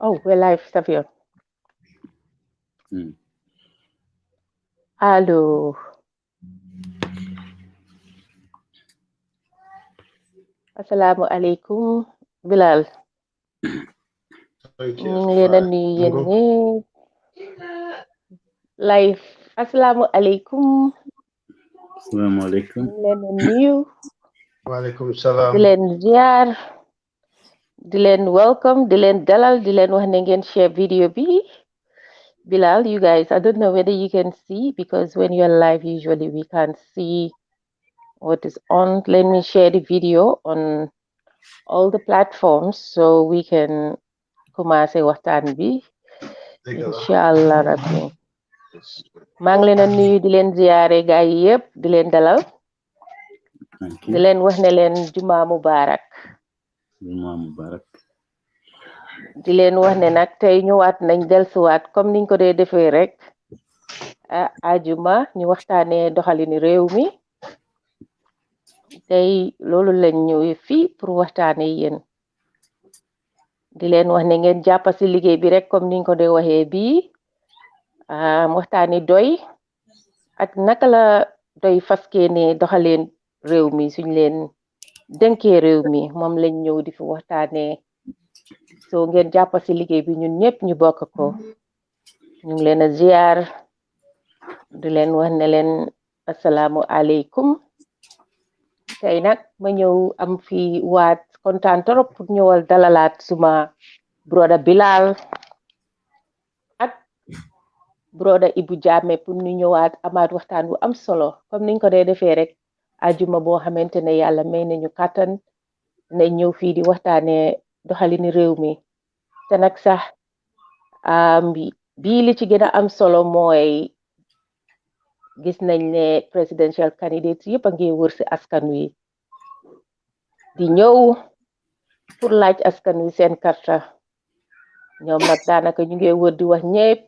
Oh, we're live, Savio. Hmm. Allo. Assalamu alaikum. Bilal. Thank ñu you. ngi leen a Right. nuyu Mu yéen ngoog. ñëpp. Live. Assalamu alaikum. Assalamualaikum. ñu ngi leen a nuyu. Waaleykum di salaam. leen ziar. di leen welcome. di leen dalal. di leen wax ne ngeen share video bi. Bilal, you guys, I don't know whether you can see because when you're live, usually we can't see what is on. Let me share the video on all the platforms so we can commencer waxtaan bi. Dëgg la. Inshallah rabbi. maa ngi leen a nuyu di leen ziare gaay yi yëpp di leen dalal Thank di you. leen wax ne leen juma mubarak Juma Mubarak. di leen wax ne nag tey ñëwaat nañ dellusiwaat comme niñ ko dee defee rek ajuma ñu waxtaanee doxalini réew mi tey loolu lañ ñëwee fii pour waxtaane yéen di leen wax ne ngeen jàppa ci liggéey bi rek comme niñ ko dee waxee bii waxtaani doy ak naka la doy faskee ne doxaleen réew mi suñ leen dënkee réew mi moom lañ ñëw di fi waxtaanee soo ngeen jàppa ci liggéey bi ñun ñëpp ñu bokk ko ñu ngi leen a ziar di leen wax ne leen asalaamu aleykum tey nag ma ñëw am fi waat kontaan trop pour ñëwal dalalaat suma broda Bilal ak broda Ebou Jammeh pour ñu ñëwaat amaat waxtaan bu am solo comme niñ ko dee defee rek ajuma boo xamante ne yàlla may nañu kàttan ne ñëw fii di waxtaane doxalini réew mi te nag sax bii li ci gën a am solo mooy gis nañ ne presidential candidates yëpp a ngi wër ci askan wi di ñëw pour laaj askan wi seen karta ñoom nag daanaka ñu ngi wër di wax ñëpp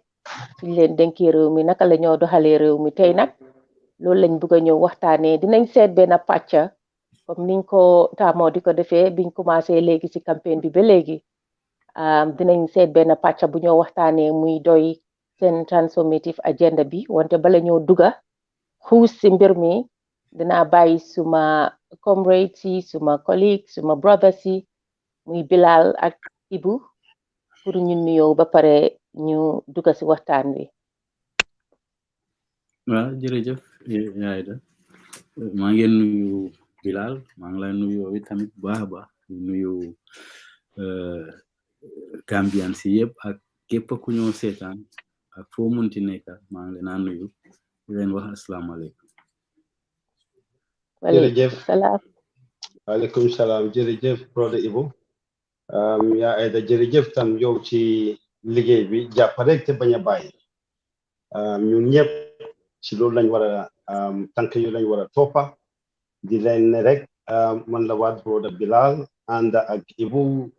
suñ leen dénkee réew mi naka la ñoo doxalee réew mi tey nag loolu lañ bëgg a ñëw waxtaanee dinañ seet benn pàcca comme niñ ko taamoo di ko defee biñ commencé léegi ci campagne bi ba léegi dinañ seet benn pàcca bu ñoo waxtaanee muy doy seen transformative agenda bi wante bala ñoo duga xuus ci mbir mi dinaa bàyyi suma comrades yi suma colleagues suma brothers yi muy Bilal ak Ebou pour ñu nuyoo ba pare ñu duga ci waxtaan wi Waaw jërëjëf Aïda maa ngi nuyu Bilal maa ngi lay nuyu yow tamit bu baax a baax nuyu Gambian si yëpp ak képp ku ñoo seetaan ak foo munti nekk maa ngi leen a nuyu di leen wax asalaamaaleykum. Jërëjëf. salaam Waaleykum salaam. Jërëjëf brother Ebou. yaa Aïda jërëjëf tam yow ci liggéey bi jàpp rek te bañ a bàyyi. ñun ñëpp ci loolu lañ war a tànk yu lañ war a toppa di leen ne rek man la waat brother Bilal ànd ak Ebou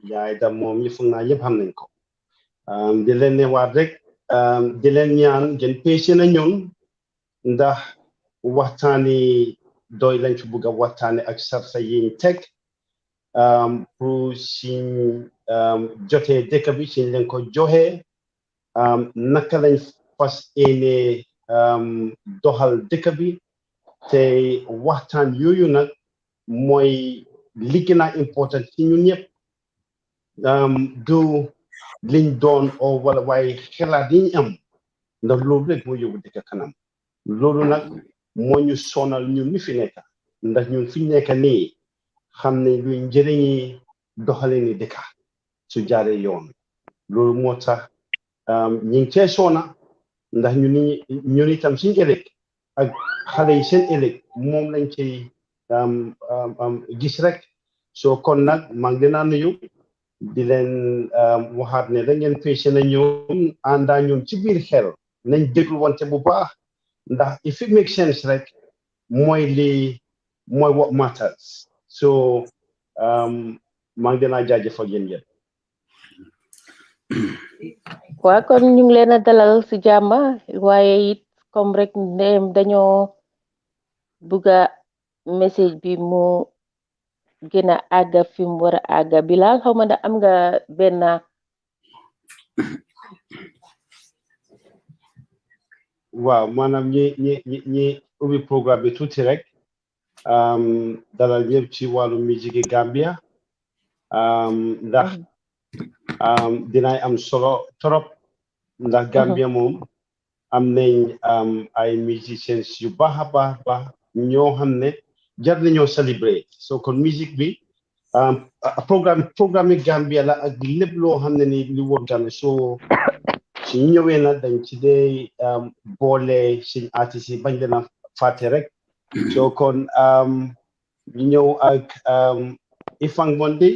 yaa Aïda moom ñi foog naa ñëpp xam nañ ko di leen ne waat rek di leen ñaan ngeen péché na ñun ndax waxtaani doy lañ fi bugg a waxtaane ak sarta yiñ teg pour suñ jotee dëkk bi suñ leen ko joxee naka lañ fas yéene doxal dëkk bi te waxtaan yooyu nag mooy li gën a important ci ñun ñëpp du liñ doon o wala waaye xalaat yiñ am ndax loolu rek moo yóbbu dëkk kanam loolu nag moo ñu sonal ñun mi fi nekk ndax ñun fi nekk nii xam ne luy njëriñi doxale ni dëkk su jaaree yoon loolu moo tax ñi ngi cee soona ndax ñun itam suñ ëllëg ak xale yi seen ëllëg moom lañ ciy gis rek soo kon nag maa ngi leen a nuyu di leen waxaat ne da ngeen péché na ñun àndaa ñun ci biir xel nañ déglu wante bu baax ndax if it makes sense rek mooy what matters so maa ngi leen a jaajëfal yéen yéen waa kon ñu ngi leen a dalal ci jàmm waaye it comme rek ndéem dañoo bugga message bi mu gën a àgga fi mu war a àgga Bilal xaw ma da am nga benn waaw maanaam ñi ubbi programme bi tuuti rek dalal ñëpp ci wàllu musique Gambia ndax dinaay am solo trop ndax Gambia moom am nañ ay musiciens yu baax a baax ñoo xam ne jar nañoo célébrer so kon musique bi programme Gambia la ak lépp loo xam ne ni li wër Gambia so suñu ñëwee na dañ ci dee boole suñu artistes yi bañ leen a fàtte rek so kon ñu ñëw ak Ifang Monday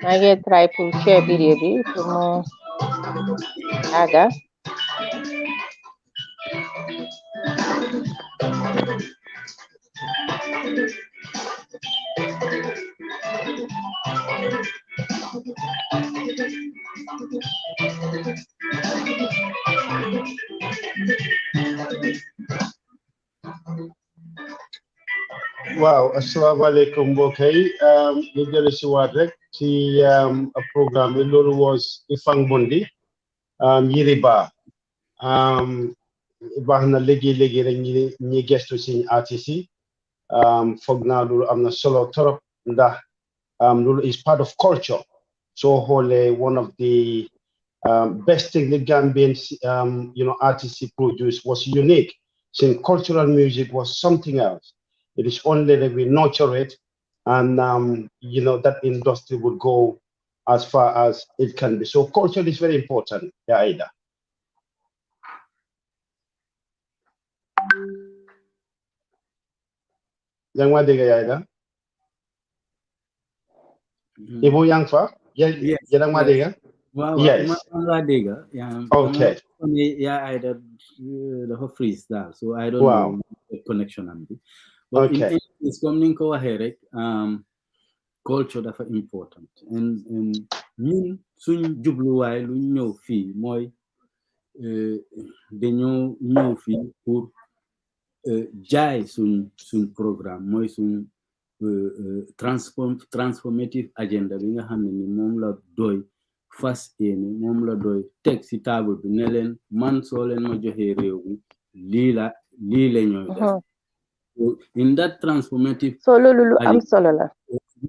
maa ngi try pour share vidéo bi pour mu àgga waaw asalaamaaleykum mbokk yi ñu jële si waat rek ci programme bi loolu was Ifang Monday Yiriba baax na léegi rek ñi gestu suñu artistes yi foog naa loolu am na solo trop ndax loolu is part of culture soo xoolee one of the best thing the Gambian artists produce was unique. Since cultural music was something else. It is only that we nurture it, and that industry would go as far as it can be. So culture is very important. Yeah, Aida. Yang wa dega Aida? Ebou yang fa? Yang wa dega? Wow, yes. dega. Okay. yeah, either the freeze that. So I don't know the connection am bi. But in any case, comme ni nga ko waxee rek, culture dafa important and ñun suñ jubluwaay lu ñëw fii mooy dañoo ñëw fii pour jaay suñ programme mooy suñ transformative agenda bi nga xam ne ni moom la doy fas yéene moom la doy teg si table bi ne leen man soo leen ma joxee réew mi lii la ñooy def in that transformative so loolu lu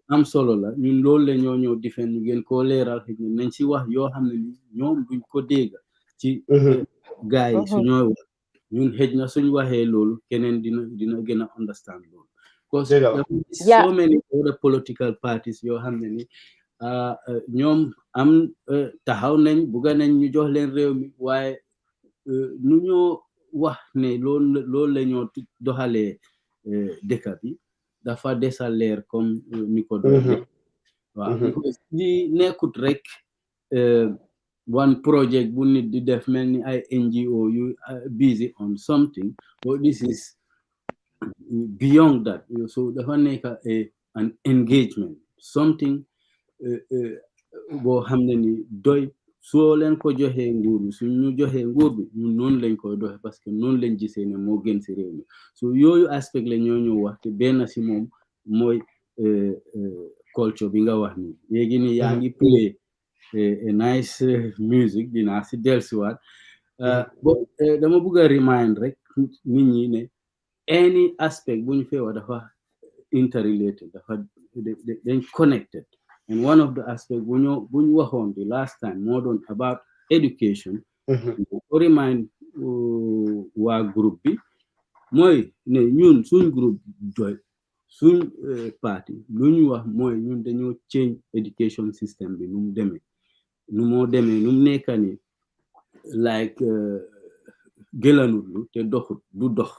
am solo la ñun loolu la ñoo ñëw difen ñu gën koo leeral xëy na nañ si wax yoo xam ne ni ñoom duñ ko dégg ci gars yi su ñooy wax ñun xëj na suñ waxee loolu keneen dina gën a understand loolu because so many other political parties yoo xam ne ni ñoom am taxaw nañ bugga nañ ñu jox leen réew mi waaye nu ñoo wax ne loolu la ñoo doxalee dëkk bi dafa desa leer comme ni ko doon waaw because li nekkut rek one project bu nit di def mel ni ay NGO you busy on something but this is beyond that so dafa nekk an engagement something boo xam ne ni doy soo leen ko joxee nguur bi su ñu joxee nguur bi ñun noonu lañ koy doxee parce que noonu lañ gisee ne moo gën si réew mi so yooyu aspect la ñoo ñëw wax te benn si moom mooy culture bi nga wax ni léegi ni yaa ngi play a nice music dinaa si dellusiwaat dama bëgg a remind rek nit ñi ne any aspect bu ñu fee wax dafa interrelated dafa dañ connected and one of the aspects bu ñu waxoon the last time moo doon about education ko remind waa groupe bi mooy ne ñun suñ groupe joy suñ parti lu ñu wax mooy ñun dañoo change education system bi nu mu nekka ni like gëlanutlu te doxut du dox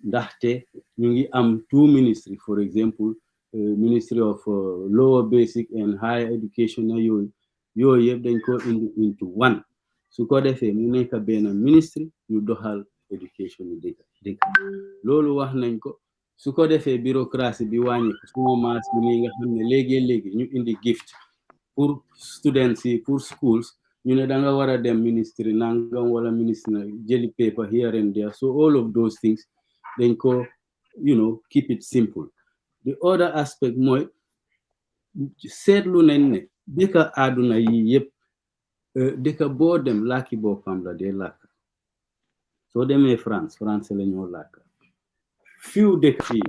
ndaxte ñu ngi am two ministry for example Ministry of Lower Basic and Higher Education yooyu yëpp dañ ko indi into one su ko defee mu nekk benn ministry ñu doxal education yi dëkk loolu wax nañ ko su ko defee bureaucratie bi wàññi ko suma maas bi nii nga xam ne léegi ñu indi gift pour students yi pour schools ñu ne da nga war a dem ministry nangam wala ministre na jëli paper here and there so all of those things dañ ko keep it simple. The other aspect mooy seetlu nañ ne dëkk àdduna yi yëpp dëkk boo dem làkki boppam la dee làkk soo demee France la ñoo làkk few dëkk fii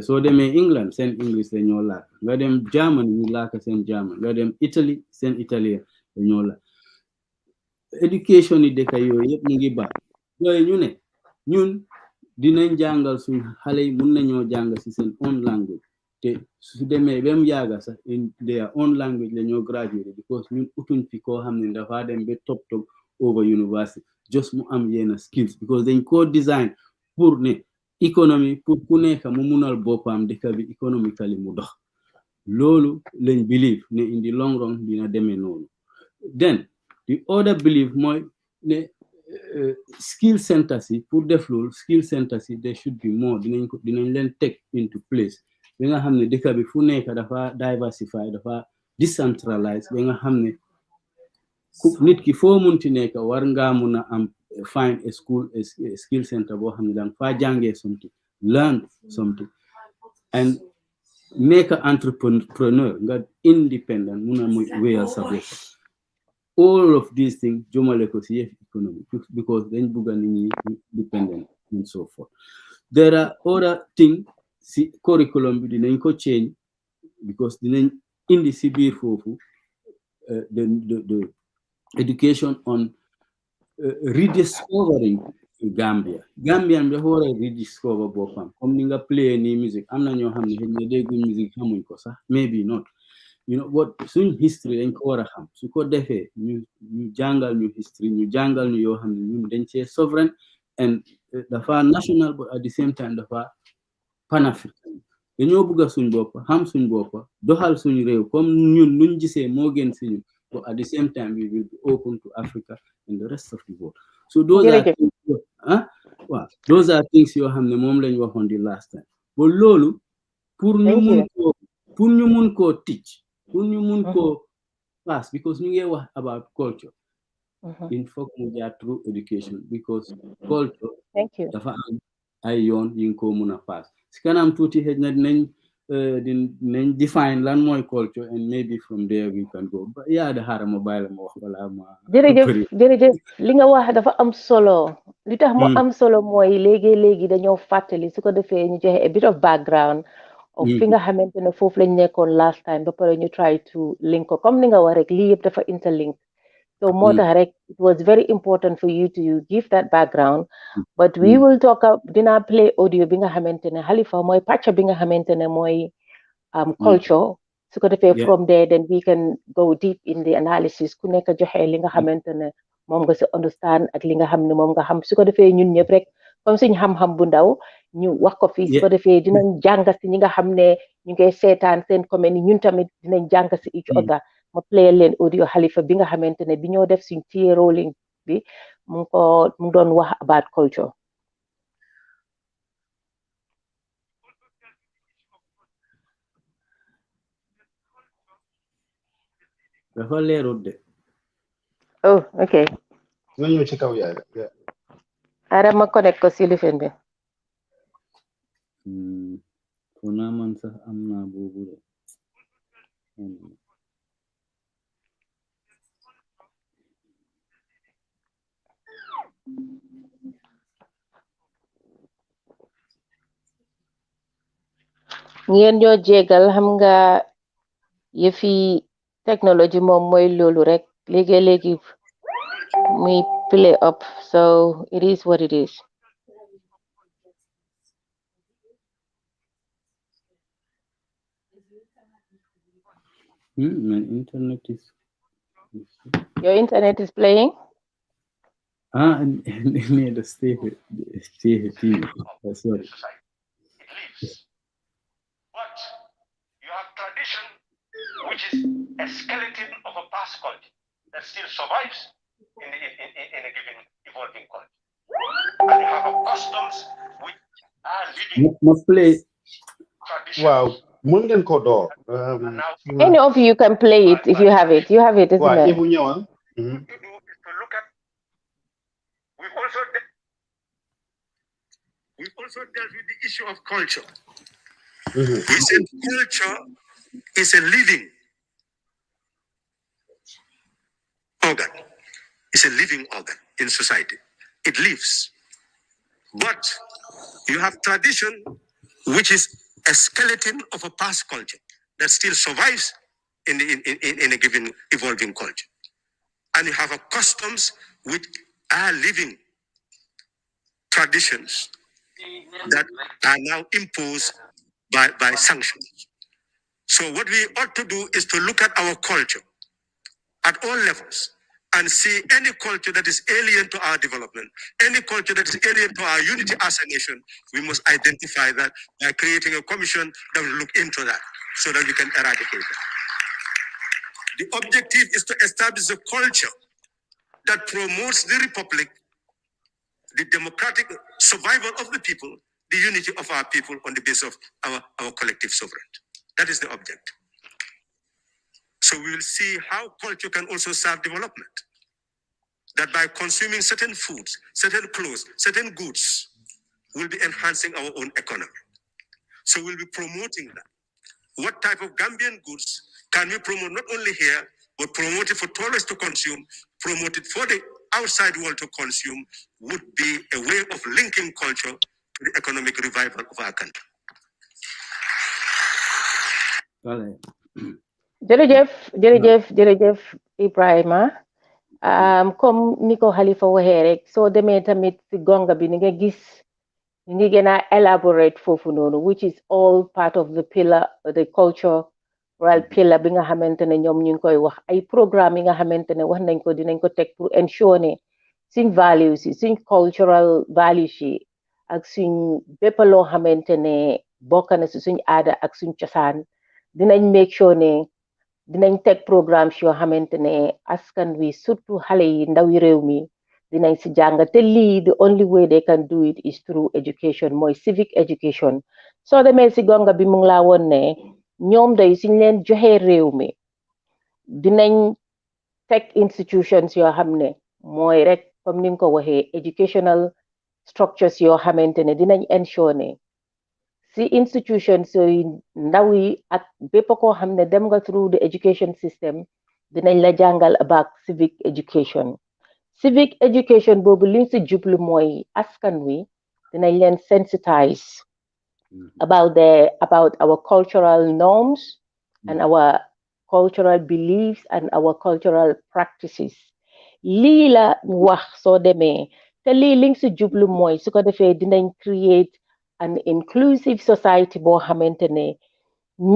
soo demee England seen English la ñoo làkk nga dem Germany ñu làkk seen German nga dem Italy seen Italien la ñoo làkk education yi dëkk yooyu yëpp ñu ngi baax yooyu ñu ne ñun dinañ jàngal suñ xale yi mun nañoo jàng si seen own language te su demee ba mu yàgga sax in their own language la ñoo graduate because ñun utuñ fi koo xam ne dafa dem ba top over university just mu am yenn skills because dañ ko design pour ne économie pour ku nekk mu munal boppam dëkk bi economically mu dox loolu lañ believe ne in the long run dina demee noonu then the other belief mooy ne skill centers yi pour def loolu skill centers yi there should be more dinañ leen take into place ba nga xam ne dëkk bi fu nekk dafa diversify dafa decentralize ba nga xam ne nit ki foo munti nekk war ngaa mun a am find a skill center boo xam ne danga faa jàngee something learn something and nekk entrepreneur nga independent mun a muy wéyal sa bopp all of these things jomale ko si economy because dañ bugga nit ñi dependent and so forth. There are other things si curriculum bi dinañ ko change because dinañ indi si biir foofu the education on rediscovering Gambian dafa war a rediscover boppam comme ni nga play ni music am na ñoo xam ne xëy na déggu music xamuñ ko sax maybe not what suñ history dañ ko war a xam su ko defee ñu jàngal ñu history ñu jàngal ñu yoo xam ne ñun dañ cee sovereign and dafa national but at the same time dafa pan-african dañoo bëgg suñ bopp xam suñ bopp doxal suñ réew comme ñun nuñ gisee moo gën si ñun but at the same time we will be open to Africa and the rest of the world. So those are things, well, those are things yoo xam ne moom lañ waxoon di last time. But loolu pour ñu mun koo teach, pour ñu mun koo pass, because ñu ngi wax about culture. In fact mu jaar through education, because culture dafa am ay yoon yi nga ko mun a pass. Si kanam tuuti xëj na dinañ define lan mooy culture, and maybe from there we can go. But yaa da xaaral ma bàyyi la ma wax balaa ma jërëjëf li nga wax dafa am solo. Li tax mu am solo mooy léegi dañoo fàttali su ko defee ñu joxe a bit of background of fi nga xamante ne foofu lañ nekkoon last time, ba pare ñu try to link ko comme ni nga wax rek lii yëpp dafa interlink. So moo tax rek it was very important for you to give that background. But we will talk dinaa play audio bi nga xamante ne Halifa mooy pàcc bi nga xamante ne mooy culture. Su ko defee from there then we can go deep in the analysis, ku nekk joxe li nga xamante ne moom nga si understand ak li nga xam ne moom nga xam. Su ko defee ñun ñëpp rek comme suñu xam-xam bu ndaw ñu wax ko fii. Su ko defee dinañ jàng si ñi nga xam ne ñu ngi seetaan seen comment yi, ñun tamit dinañ jàng si each other. Ma play leen audio Halifa bi nga xamante ne bi ñoo def suñ tea rolling bi mu doon wax about culture. dafa leerut de. Oh, okay. nga ñëw ci kaw yaay la. Ara ma connect ko si lifin bi. Fu naa man sax am naa boobu de. ngeen ñoo jégal, xam nga yëfi technology moom mooy loolu rek léegi muy play up, so it is what it is. My internet is. Your internet is playing? Near the stay TV. Sorry. But you have tradition, which is a skeleton of a past culture that still survives in a given evolving culture. And you have customs which are living. Must play. Wow. Mun ngeen ko door. Any of you can play it if you have it. You have it, isn't it? Ebou ñëwal. To do is to look at. We've also dealt with the issue of culture. We said culture is a living organ. It's a living organ in society. It lives. But you have tradition, which is a skeleton of a past culture that still survives in a given evolving culture. And you have a customs which are living traditions that are now imposed by sanctions. So what we ought to do is to look at our culture at all levels and see any culture that is alien to our development, any culture that is alien to our unity as a nation. We must identify that by creating a commission that will look into that so that we can eradicate it. The objective is to establish a culture that promotes the republic, the democratic survival of the people, the unity of our people on the basis of our collective sovereignty. That is the object. So we will see how culture can also serve development. That by consuming certain foods, certain clothes, certain goods, we'll be enhancing our own economy. So we'll be promoting that. What type of Gambian goods can we promote not only here, but promote it for tourists to consume, promote it for the outside world to consume, would be a way of linking culture to the economic revival of our country. jërëjëf Ibrahima. Comme ni ko Halifa waxee rek soo demee tamit si gonga bi ni nga gis ni ngi gën a elaborate foofu noonu, which is all part of the pillar, the cultural pillar bi nga xamante ne ñoom ñu ngi koy wax ay programme yi nga xamante ne wax nañ ko dinañ ko teg pour ensure ne suñ values yi, suñ cultural values yi ak suñ bépp loo xamante ne bokk na si suñ aada ak suñ cosaan dinañ make sure ne dinañ teg programmes yoo xamante ne askan wi surtout xale yi ndawi réew mi dinañ si jàng te lii the only way they can do it is through education mooy civic education soo demee si gonga bi mu ngi laa woon ne ñoom day suñ leen joxee réew mi dinañ teg institutions yoo xam ne mooy rek comme ni nga ko waxee educational structures yoo xamante ne dinañ ensure ne si institutions yooyu ndaw yi ak bépp koo xam ne dem nga through the education system dinañ la jàngal about civic education boobu liñ si jublu mooy askan wi dinañ leen sensitize about our cultural norms and our cultural beliefs and our cultural practices lii la wax soo demee te lii liñ si jublu mooy su ko defee dinañ create an inclusive society boo xamante ne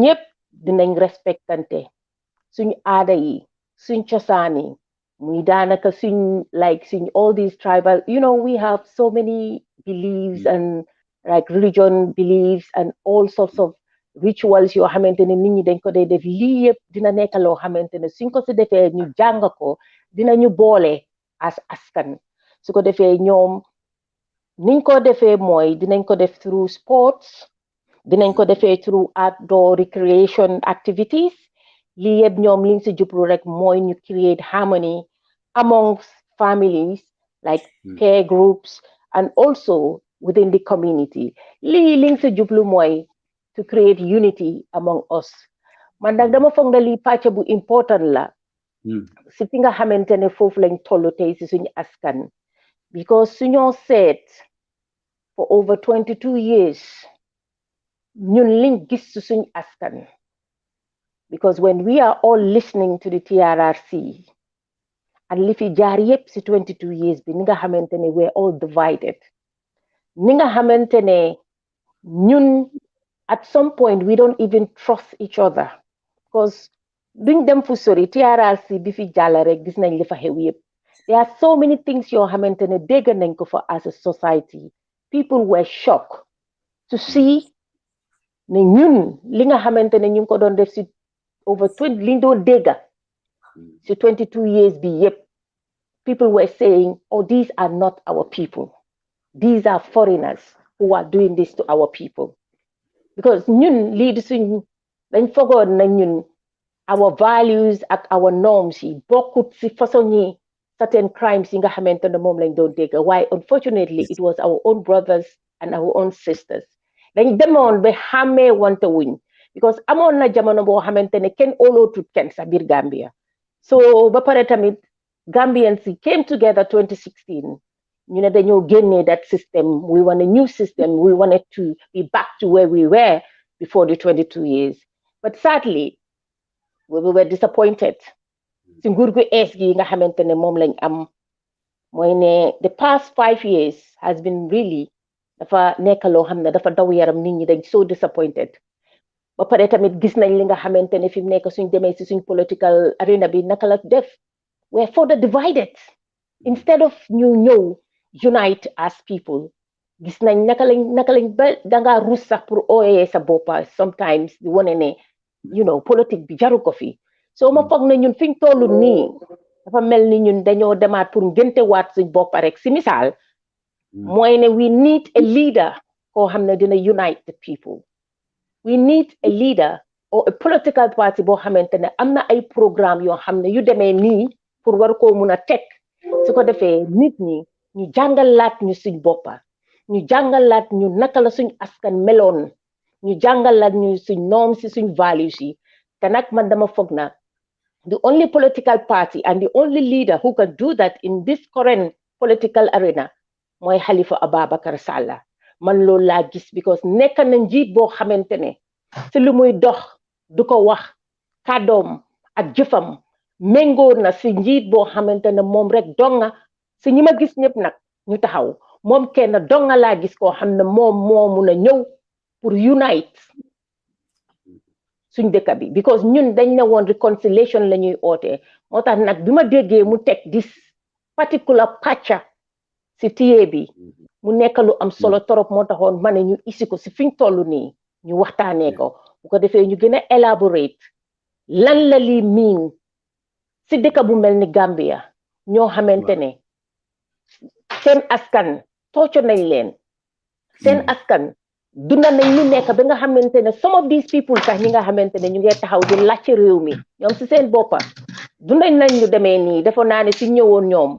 ñëpp dinañ respectante suñ aada yi suñ cosaan yi muy daanaka suñ all these tribal we have so many beliefs and like religion beliefs and all sorts of rituals yoo xamante ne nit ñi dañ ko dee def lii yëpp dina nekk loo xamante ne suñ ko si defee ñu jàng ko dinañu boole as askan su ko defee ñoom niñ ko defee mooy dinañ ko def through sports dinañ ko defee through outdoor recreation activities lii yëpp ñoom liñ si jublu rek mooy ñu create harmony amongst families like care groups and also within the community lii liñ si jublu mooy to create unity among us man nag dama foog na lii pàcc bu important la si fi nga xamante ne foofu lañ tollu tey si suñu askan because suñoo seet for over 22 years ñun liñ gis si suñu askan because when we are all listening to the TRRC and li fi jaar yépp si 22 years bi ni nga xamante ne we're all divided ni nga xamante ne ñun at some point we don't even trust each other because duñ dem fu sori TRRC bi fi jàll rek gis nañ li fa xew yépp there are so many things yoo xamante ne dégg nañ ko fa as a society people were shocked to see ne ñun li nga xamante ne ñu ngi ko doon def si over 20 liñ doon dégga si 22 years bi yépp people were saying oh these are not our people these are foreigners who are doing this to our people because ñun lii di suñ dañ fogoon na ñun our values ak our norms yi bokkut si façon yi certain crimes yi nga xamante ne moom lañ doon dégg waaye unfortunately it was our own brothers and our own sisters dañ demoon ba xàmmee wante wuñ because amoon na jamono boo xamante ne kenn óolootut kenn sa biir Gambia so ba pare tamit Gambians came together 2016 ñu ne dañoo génnee that system we want a new system we wanted to be back to where we were before the 22 years but sadly we were disappointed si nguur gu ees gi nga xamante ne moom lañ am mooy ne the past 5 years has been really dafa nekk loo xam ne dafa daw yaram nit ñi dañ so disappointed ba pare tamit gis nañ li nga xamante ne fi mu nekk suñ demee si suñ political arena bi naka la def we're further divided instead of ñu ñëw unite as people gis nañ naka lañ ba dangaa rus sax pour ooyee sa boppa sometimes di wane ne politique bi jaru ko fi so ma foog na ñun fiñ tollu nii dafa mel ni ñun dañoo demaat pour ngénte waat suñ boppa rek si misaal mooy ne we need a leader koo xam ne dina unite the people we need a leader or a political party boo xamante ne am na ay programme yoo xam ne yu demee nii pour war koo mun a teg su ko defee nit ñi ñu jàngalaat ñu suñ boppa ñu jàngalaat ñu naka la suñ askan meloon ñu jàngalaat ñu suñ normes si suñ values yi te nag man dama foog na the only political party and the only leader who can do that in this current political arena mooy Halifa Ababacar Sallah man loolu laa gis because nekk na njiit boo xamante ne si lu muy dox du ko wax kàddoom ak jëfam méngoo na si njiit boo xamante ne moom rek donga si ñi ma gis ñëpp nag ñu taxaw moom kenn donga laa gis koo xam ne moom moo mun a ñëw pour unite suñ dëkk bi because ñun dañ ne woon reconciliation la ñuy ootee moo tax nag bi ma déggee mu teg this particular pàcca si tiye bi mu nekk lu am solo torop moo taxoon ma ne ñu isi ko si fiñ toll nii ñu waxtaanee ko bu ko defee ñu gën a elaborate lan la lii miin si dëkk bu mel ni Gambia ñoo xamante ne seen askan tooco nañ leen seen askan dunda nañ lu nekk ba nga xamante ne some of these people sax ñi nga xamante ne ñu ngi taxaw di laajte réew mi ñoom si seen boppa dundañ nañ lu demee nii defoon naa ne si ñëwoon ñoom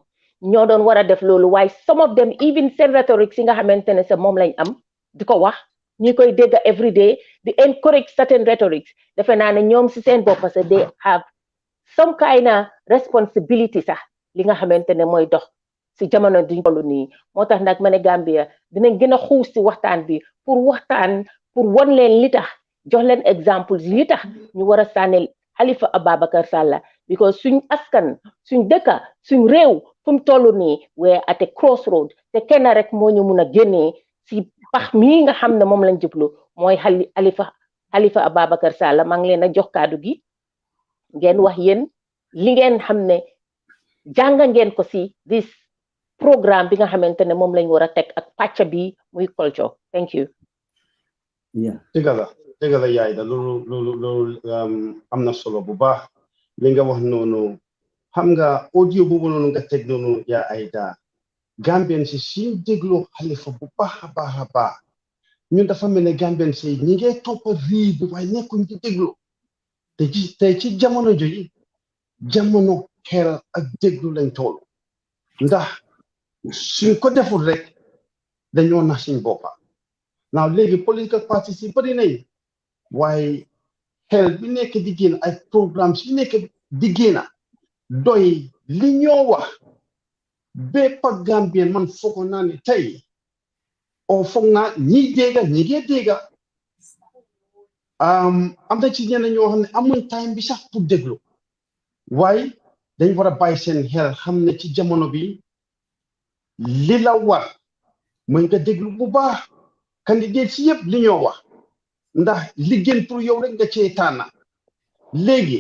ñoo doon war a def loolu waaye some of them even seen rhetoric si nga xamante ne sa moom lañ am di ko wax ñi koy dégg every day di encourage certain rhetorics defe naa ne ñoom si seen boppa sax they have some kind of responsibility sax li nga xamante ne mooy dox si jamono di tollu nii moo tax nag ma ne Gambia dinañ gën a xuus si waxtaan bi pour waxtaan pour won leen li tax jox leen exemples li tax ñu war a sànnil Halifa Ababacar Sallah because suñ askan suñ dëkka suñ réew fu mu toll nii we're at a crossroad te kenn rek moo ñu mun a génnee si pax mii nga xam ne moom lañ jublu mooy Halifa Ababacar Sallah maa ngi leen a jox kaddu gi ngeen wax yéen li ngeen xam ne jàng ngeen ko si this programme bi nga xamante ne moom lañ war a teg ak pàcc bi muy culture thank you. dëgg la yaay da loolu am na solo bu baax li nga wax noonu xam nga audio boobu noonu nga teg noonu yaa Aida Gambien si suñ dégloo Halifa bu baax a baax ñun dafa mel ne Gambien si ñi ngay toppa rii bi waaye nekkuñ ci déglu te ci jamono jooju jamono xel ak déglu lañ toll ndax suñ ko deful rek dañoo nax suñ boppa now léegi political parties yi bari nañ waaye xel bi nekk di génn ay programmes yi nekk di génn doy li ñoo wax bépp Gambien man foog naa ne tey o foog naa ñi ngee dégga am na ci ñeneen ñoo xam ne amuñ time bi sax pour déglu waaye dañ war a bàyyi seen xel xam ne ci jamono bi li la war mooy nga déglu bu baax candidat si yëpp li ñoo wax ndax li gën pour yow rek nga cee tànn léegi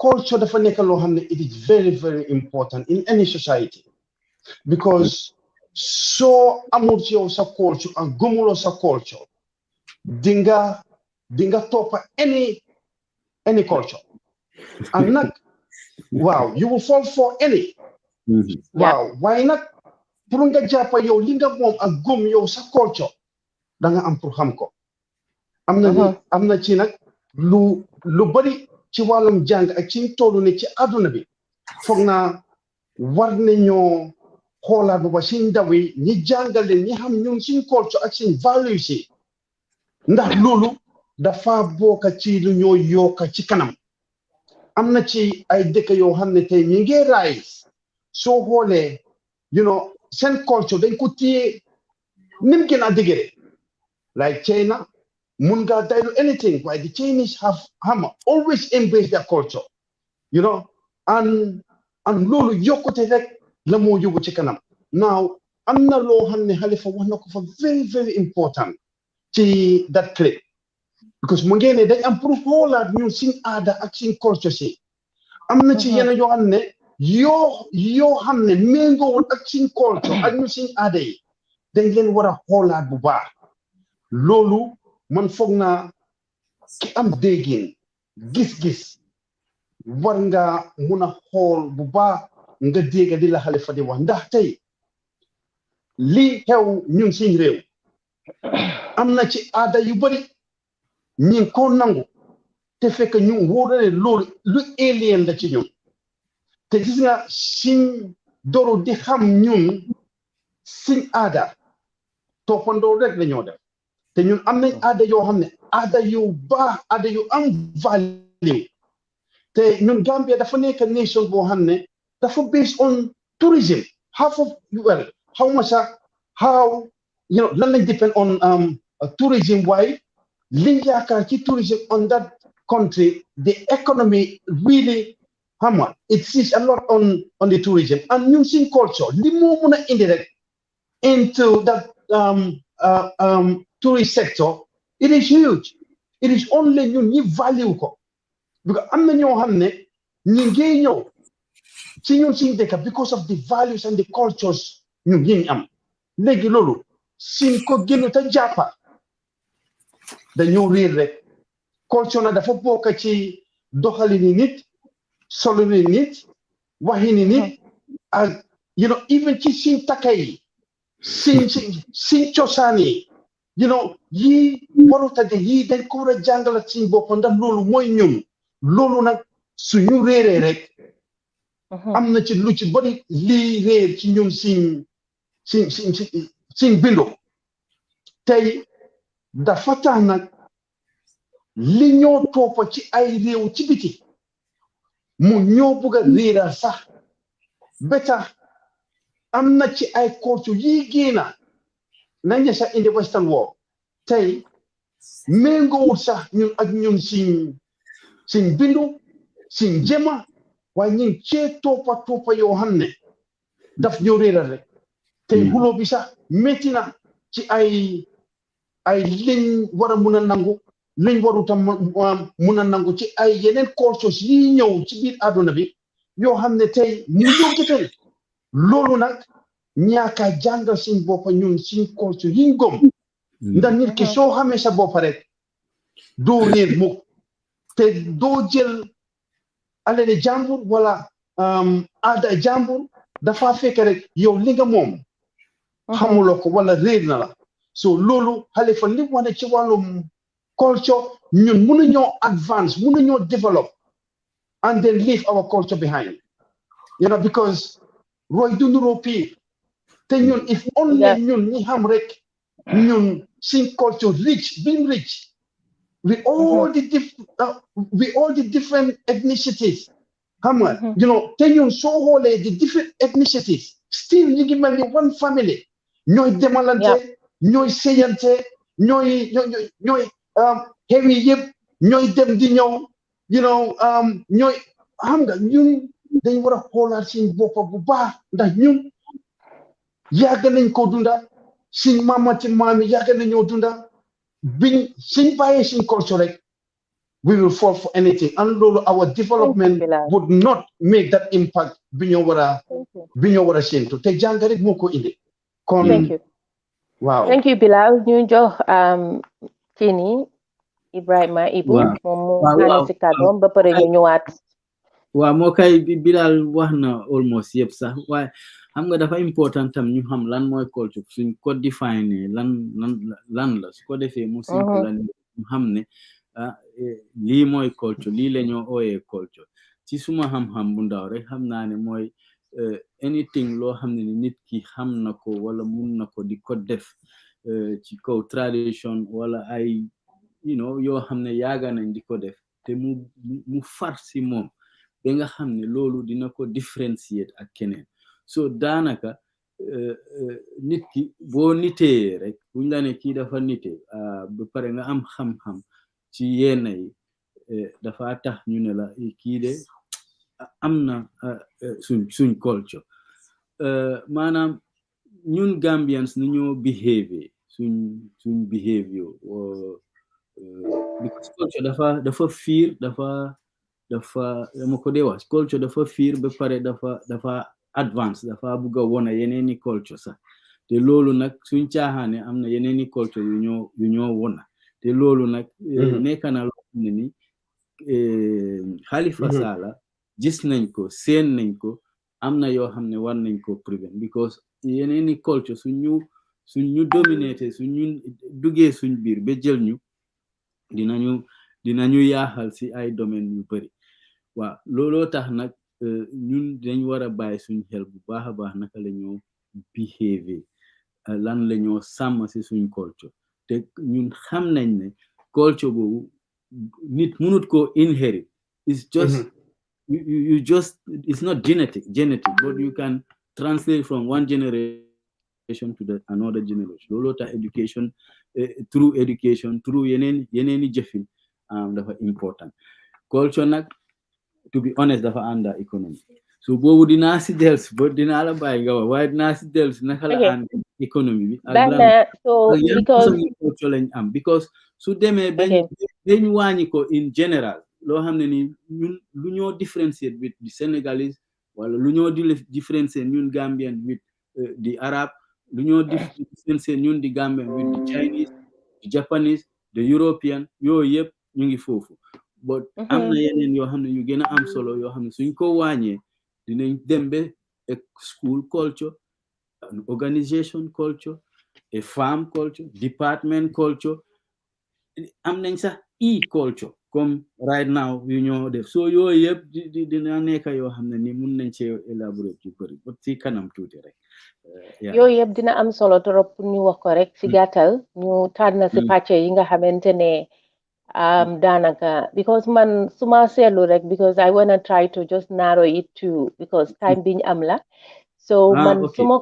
culture dafa nekk loo xam ne it is very very important in any society because soo amul ci yow sa culture ak gëmuloo sa culture di nga toppa any culture and nag waaw you will fall for any waaw waaye nag pour nga jàppa yow li nga moom ak gëm yow sa culture da nga am pour xam ko am na ci nag lu bari ci wàllum jàng ak ci tollu ne ci àdduna bi foog naa war nañoo xoolaat ba suñ ndaw yi ñi jàngal leen ñi xam ñun suñ culture ak suñ values yi ndax loolu dafa bokk ci lu ñoo yokka ci kanam am na ci ay dëkk yoo xam ne tey ñi ngi rise soo xoolee seen culture dañ ko téye nim gën a dëgëre like China mun ngaa daylu anything waaye the Chinese have always embrace their culture and loolu yokkute rek la moo yóbbu ci kanam now am na loo xam ne Halifa wax na ko fa very very important ci that clip because mu ngeen ne dañ am pour xoolaat ñun suñ aada ak suñ culture si am na ci yenn yoo xam ne yoo xam ne méngoowul ak suñ culture ak ñu suñ aada yi dañ leen war a xoolaat bu baax loolu man foog naa ki am déggin gis-gis war nga mun a xool bu baax nga dégg di la Halifa di wax ndax tey li xew ñun suñ réew am na ci aada yu bari ñi ngi ko nangu te fekk ñu wóorale loolu lu alien la ci ñun te gis nga suñ doru di xam ñun suñ aada toppandoo rek la ñoo def te ñun am nañ aada yoo xam ne aada yu baax aada yu am value te ñun Gambia dafa nekk nation boo xam ne dafa based on tourism how much lan lañ depend on tourism waaye liñ yaakaar ci tourism on that country the economy really it sees a lot on the tourism and ñun suñ culture li moo mun a indi rek into that tourist sector it is huge it is only ñun ñi value ko because am na ñoo xam ne ñi ngi ñëw ci ñun suñ dëkk because of the values and the cultures ñun ñi am léegi loolu suñ ko gënu ta jàppa dañoo réer rek culture na dafa bokk ci doxalini nit solini nit waxini nit ak even ci suñ takka yi suñ cosaan yi yii warutade yii dañ ko war a jàngala suñ bopp ndax loolu mooy ñun loolu nag suñu réeree rek am na ci lu ci bari lii réer ci ñun suñ bindu tey dafa tax nag li ñoo toppa ci ay réew ci biti mu ñoo bëgg a réeral sax ba tax am na ci ay culture yii génna nañ ne sax indi western world tey méngoowul sax ñun ak ñun suñ bindu suñ jëma waaye ñun cee toppa yoo xam ne daf ñoo réeral rek tey xuloo bi sax métti na ci ay liñ war a mun a nangu liñ waruta mun a nangu ci ay yeneen cultures yi ñëw ci biir àdduna bi yoo xam ne tey mu ñoo gëtal loolu nag ñaaka jàngal suñ boppa ñun suñ culture yiñ gom ndax nit ki soo xamee sa boppa rek doo réer mukk te doo jël alale jàmbur wala aada jàmbur dafa fekk rek yow li nga moom xamuloo ko wala réer na la so loolu Halifa li wane ci wàllum culture ñun mënuñoo advance mënuñoo develop and then leave our culture behind because roy du nuroo piir te ñun if only ñun ñi xam rek ñun suñ culture rich with all the different ethnicities xam nga te ñun soo xoolee the different ethnicities still ñu ngi mel ni one family ñooy demalante ñooy seyante ñooy xewi yëpp ñooy dem di ñëw ñooy xam nga ñun dañ war a xoolaat suñ boppa bu baax ndax ñun yàgg nañ ko dunda suñ maamati maami yàgg nañoo dunda biñ suñ bàyyee suñ culture rek we will fall for anything and loolu our development would not make that impact bi ñoo war a séentu te jàng rek moo ko indi kon waaw thank you Bilal ñu jox kii nii Ibrahima Ebou moom mu ànd si kàddoom ba pare ñu ñëwaat waaw moo kay Bilal wax na almost yëpp sax waaye xam nga dafa important tam ñu xam lan mooy culture suñ ko define lan la su ko defee mu simple la ñu xam ne lii mooy culture lii la ñoo ooyee culture ci suma xam-xam bu ndaw rek xam naa ne mooy anything loo xam ne nit ki xam na ko wala mun na ko di ko def ci kaw tradition wala ay yoo xam ne yaaga nañ di ko def te mu far si moom ba nga xam ne loolu dina ko differentiate ak keneen so daanaka nit ki boo nitee rek buñ la ne kii dafa nite ba pare nga am xam-xam ci yenn yi dafa tax ñu ne la kii de am na suñ culture maanaam ñun Gambians ni ñoo behave suñ behavior because culture dafa fiir dafa dama ko dee wax culture dafa fiir ba pare dafa advance dafa bugg a wona yeneeni culture sax te loolu nag suñ caaxaane am na yeneeni culture yu ñoo wona te loolu nag nekk na loo xam ne ni Halifa Sallah gis nañ ko seen nañ ko am na yoo xam ne war nañ ko prevent because yeneeni culture suñ ñu dominaté suñ ñu duggee suñ biir ba jël ñu dinañu yaaxal si ay domaine yu bari waaw looloo tax nag ñun dañ war a bàyyi suñ xel bu baax a baax naka la ñoo behave lan la ñoo sàmm si suñ culture te ñun xam nañ ne culture boobu nit mënut ko inherit it's just you just it's not genetic but you can translate from one generation to another generation looloo tax education through yeneeni jëfin dafa important culture nag to be honest dafa ànda economy so boobu dinaa si dellusi ba dinaa la bàyyi nga wax waaye dinaa si dellusi naka la ànd economy bi ak yan culture lañ am because su demee dañ wàññi ko in general loo xam ne ni ñun lu ñoo differentiate with the Senegalese wala lu ñoo differentiate ñun Gambian with the Arab lu ñoo differentiate ñun di Gambian with the Chinese the Japanese the European yooyu yëpp ñu ngi foofu but am na yeneen yoo xam ne yu gën a am solo yoo xam ne suñ ko wàññee dinañ dem ba a school culture, an organization culture, a farm culture, department culture, am nañ sax culture comme right now yu ñoo def so yooyu yëpp dina nekk yoo xam ne ni mun nañ cee élaborer ci bëri ba ci kanam tuuti rek. yooyu yëpp dina am solo trop pour ñu wax ko rek si gàttal ñu tànn si pàcc yi nga xamante ne daanaka because man suma seetlu rek because I wanna try to just narrow it to because time biñ am la so man su ma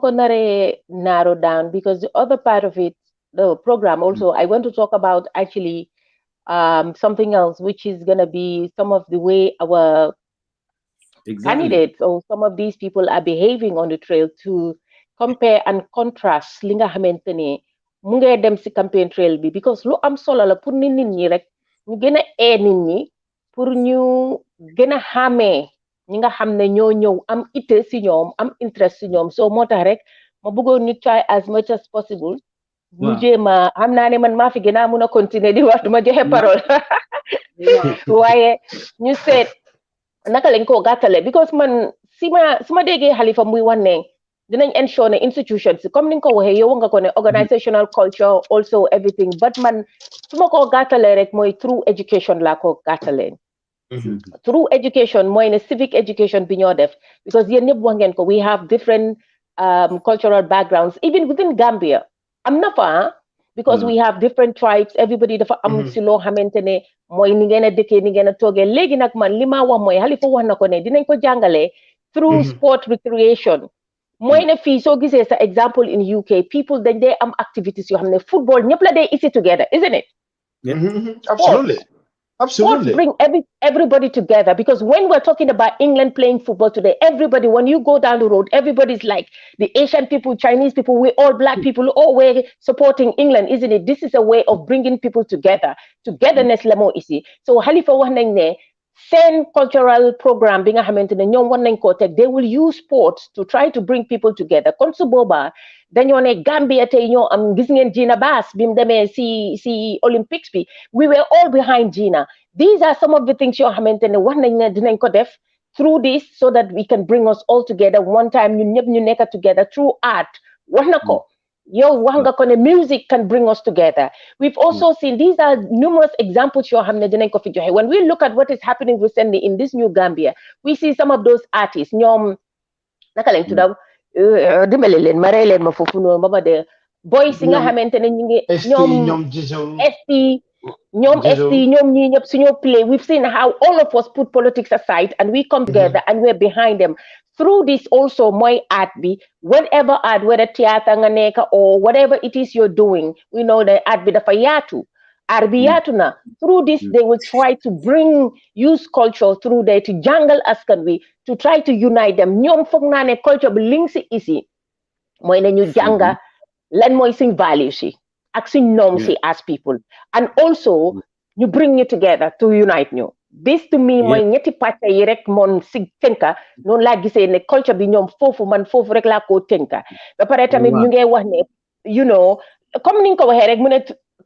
ko naree narrow down because the other part of it the program also I want to talk about actually something else which is gonna be some of the way our candidates or some of these people are behaving on the trail to compare and contrast li nga xamante ne mu ngay dem si campaign trail bi because lu am solo la pour nit ñi rek ñu gën a nit ñi pour ñu gën a xàmmee ñi nga xam ne ñoo ñëw am ité si ñoom am interest si ñoom so moo tax rek ma bëggoon ñu try as much as possible ñu jéema xam naa ne man maa fi gën a mun a continuer di wax duma joxe parole waaye ñu seet naka lañ koo gàttale because man su ma déggee Halifa muy wax ne dinañ ensure ne institutions comme ni nga ko waxee yow nga ko ne organizational culture also everything but man su ma koo gàttalee rek mooy through education laa ko gàttalee through education mooy ne civic education bi ñoo def because yéen ñëpp wax ngeen ko we have different cultural backgrounds even within Gambia am na fa because we have different tribes everybody dafa am si loo xamante ne mooy ni ngeen a dëkkee ni ngeen a toogee léegi nag man li ma wax mooy Halifa wax na ko ne dinañ ko jàngalee through sport recreation mooy ne fii soo gisee sa example in UK people dañ dee am activities yoo xam ne football ñëpp la dee isi together isn't it Absolutely. Sports bring everybody together because when we're talking about England playing football today, everybody, when you go down the road, everybody's like the Asian people, Chinese people, we're all black people, all we're supporting England, isn't it? This is a way of bringing people together. Togetherness lemo isi. So Halifa wax nañ ne same cultural program bi nga xamantene ñoom war nañ ko tek they will use sports to try to bring people together. Kon su boba dañoo ne Gambia tey ñoo am gis ngeen Gina Bass bi mu demee si Olympics bi we were all behind Gina. These are some of the things yoo xamante ne wax nañ ne dinañ ko def through this so that we can bring us all together one time ñun ñëpp ñu nekk together through art wax na ko yow wax nga ko ne music can bring us together. We've also seen these are numerous examples yoo xam ne dinañ ko fi joxe when we look at what is happening recently in this new Gambia we see some of those artists ñoom naka lañ tuddaw dimbale leen ma rey leen ma foofu noonu ba ma de boy si nga xamante ne ñu ngi ñoom ñoom ñii ñëpp suñoo play we've seen how all of us put politics aside and we come together and we're behind them through this also mooy art bi whatever art whether theatre nga nekk or whatever it is you're doing we know that art bi dafa yaatu art bi yaatu na through this they will try to use culture through there to jàngal askan wi to try to unite them ñoom foog naa ne culture bi ling si isi mooy ne ñu jànga lan mooy suñ values yi ak suñ norms yi as people and also ñu bring ñu together to unite ñu this to me mooy ñetti pàcc yi rek moon si tënka noonu laa gisee ne culture bi ñoom foofu rek laa koo tënka ba pare tamit ñu ngee wax ne you know comme ni nga ko waxee rek mu ne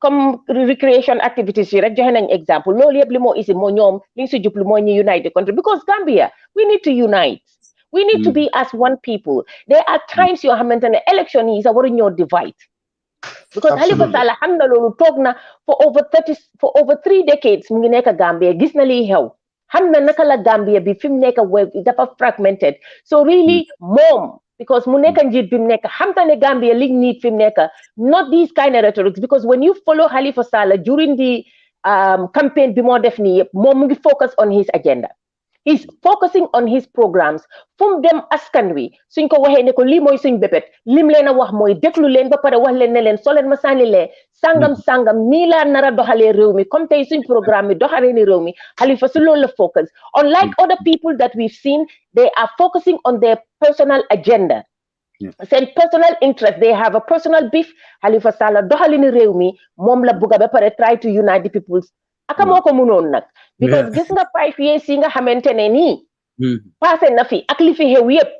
comme recreation activities yi rek joxe nañ exemple loolu yëpp li moo isi moo ñoom li ñu si jublu mooy ñu unite the country because Gambia we need to unite we need to be as one people there are times yoo xamante ne election yi sax waru ñoo divide because Halifa Sallah xam na loolu toog na for over 3 decades mu ngi nekk Gambia gis na liy xew xam na naka la Gambia bi fi mu nekk dafa fragmented so really moom because mu nekk njiit bi mu nekk xam ta ne Gambia li need fi mu nekk not these kind of rhetorics because when you follow Halifa Sallah during the campaign bi moo def nii yëpp moom mu ngi focus on his agenda he's focusing on his programs fu mu dem askan wi suñ ko waxee ne ko lii mooy suñ bébét lim leen a wax mooy déglu leen ba pare wax leen ne leen soo leen ma sànni lee sangam nii laa nar a doxalee réew mi comme tey suñ programme mi doxalee ni réew mi Halifa su loolu la focus unlike other people that we've seen they are focusing on their personal agenda seen personal interest they have a personal beef Halifa Sallah doxalini réew mi moom la bugga ba pare try to unite the people aka moo ko mënoon nag because gis nga 5 years yi nga xamante ne nii passé na fi ak li fi xew yëpp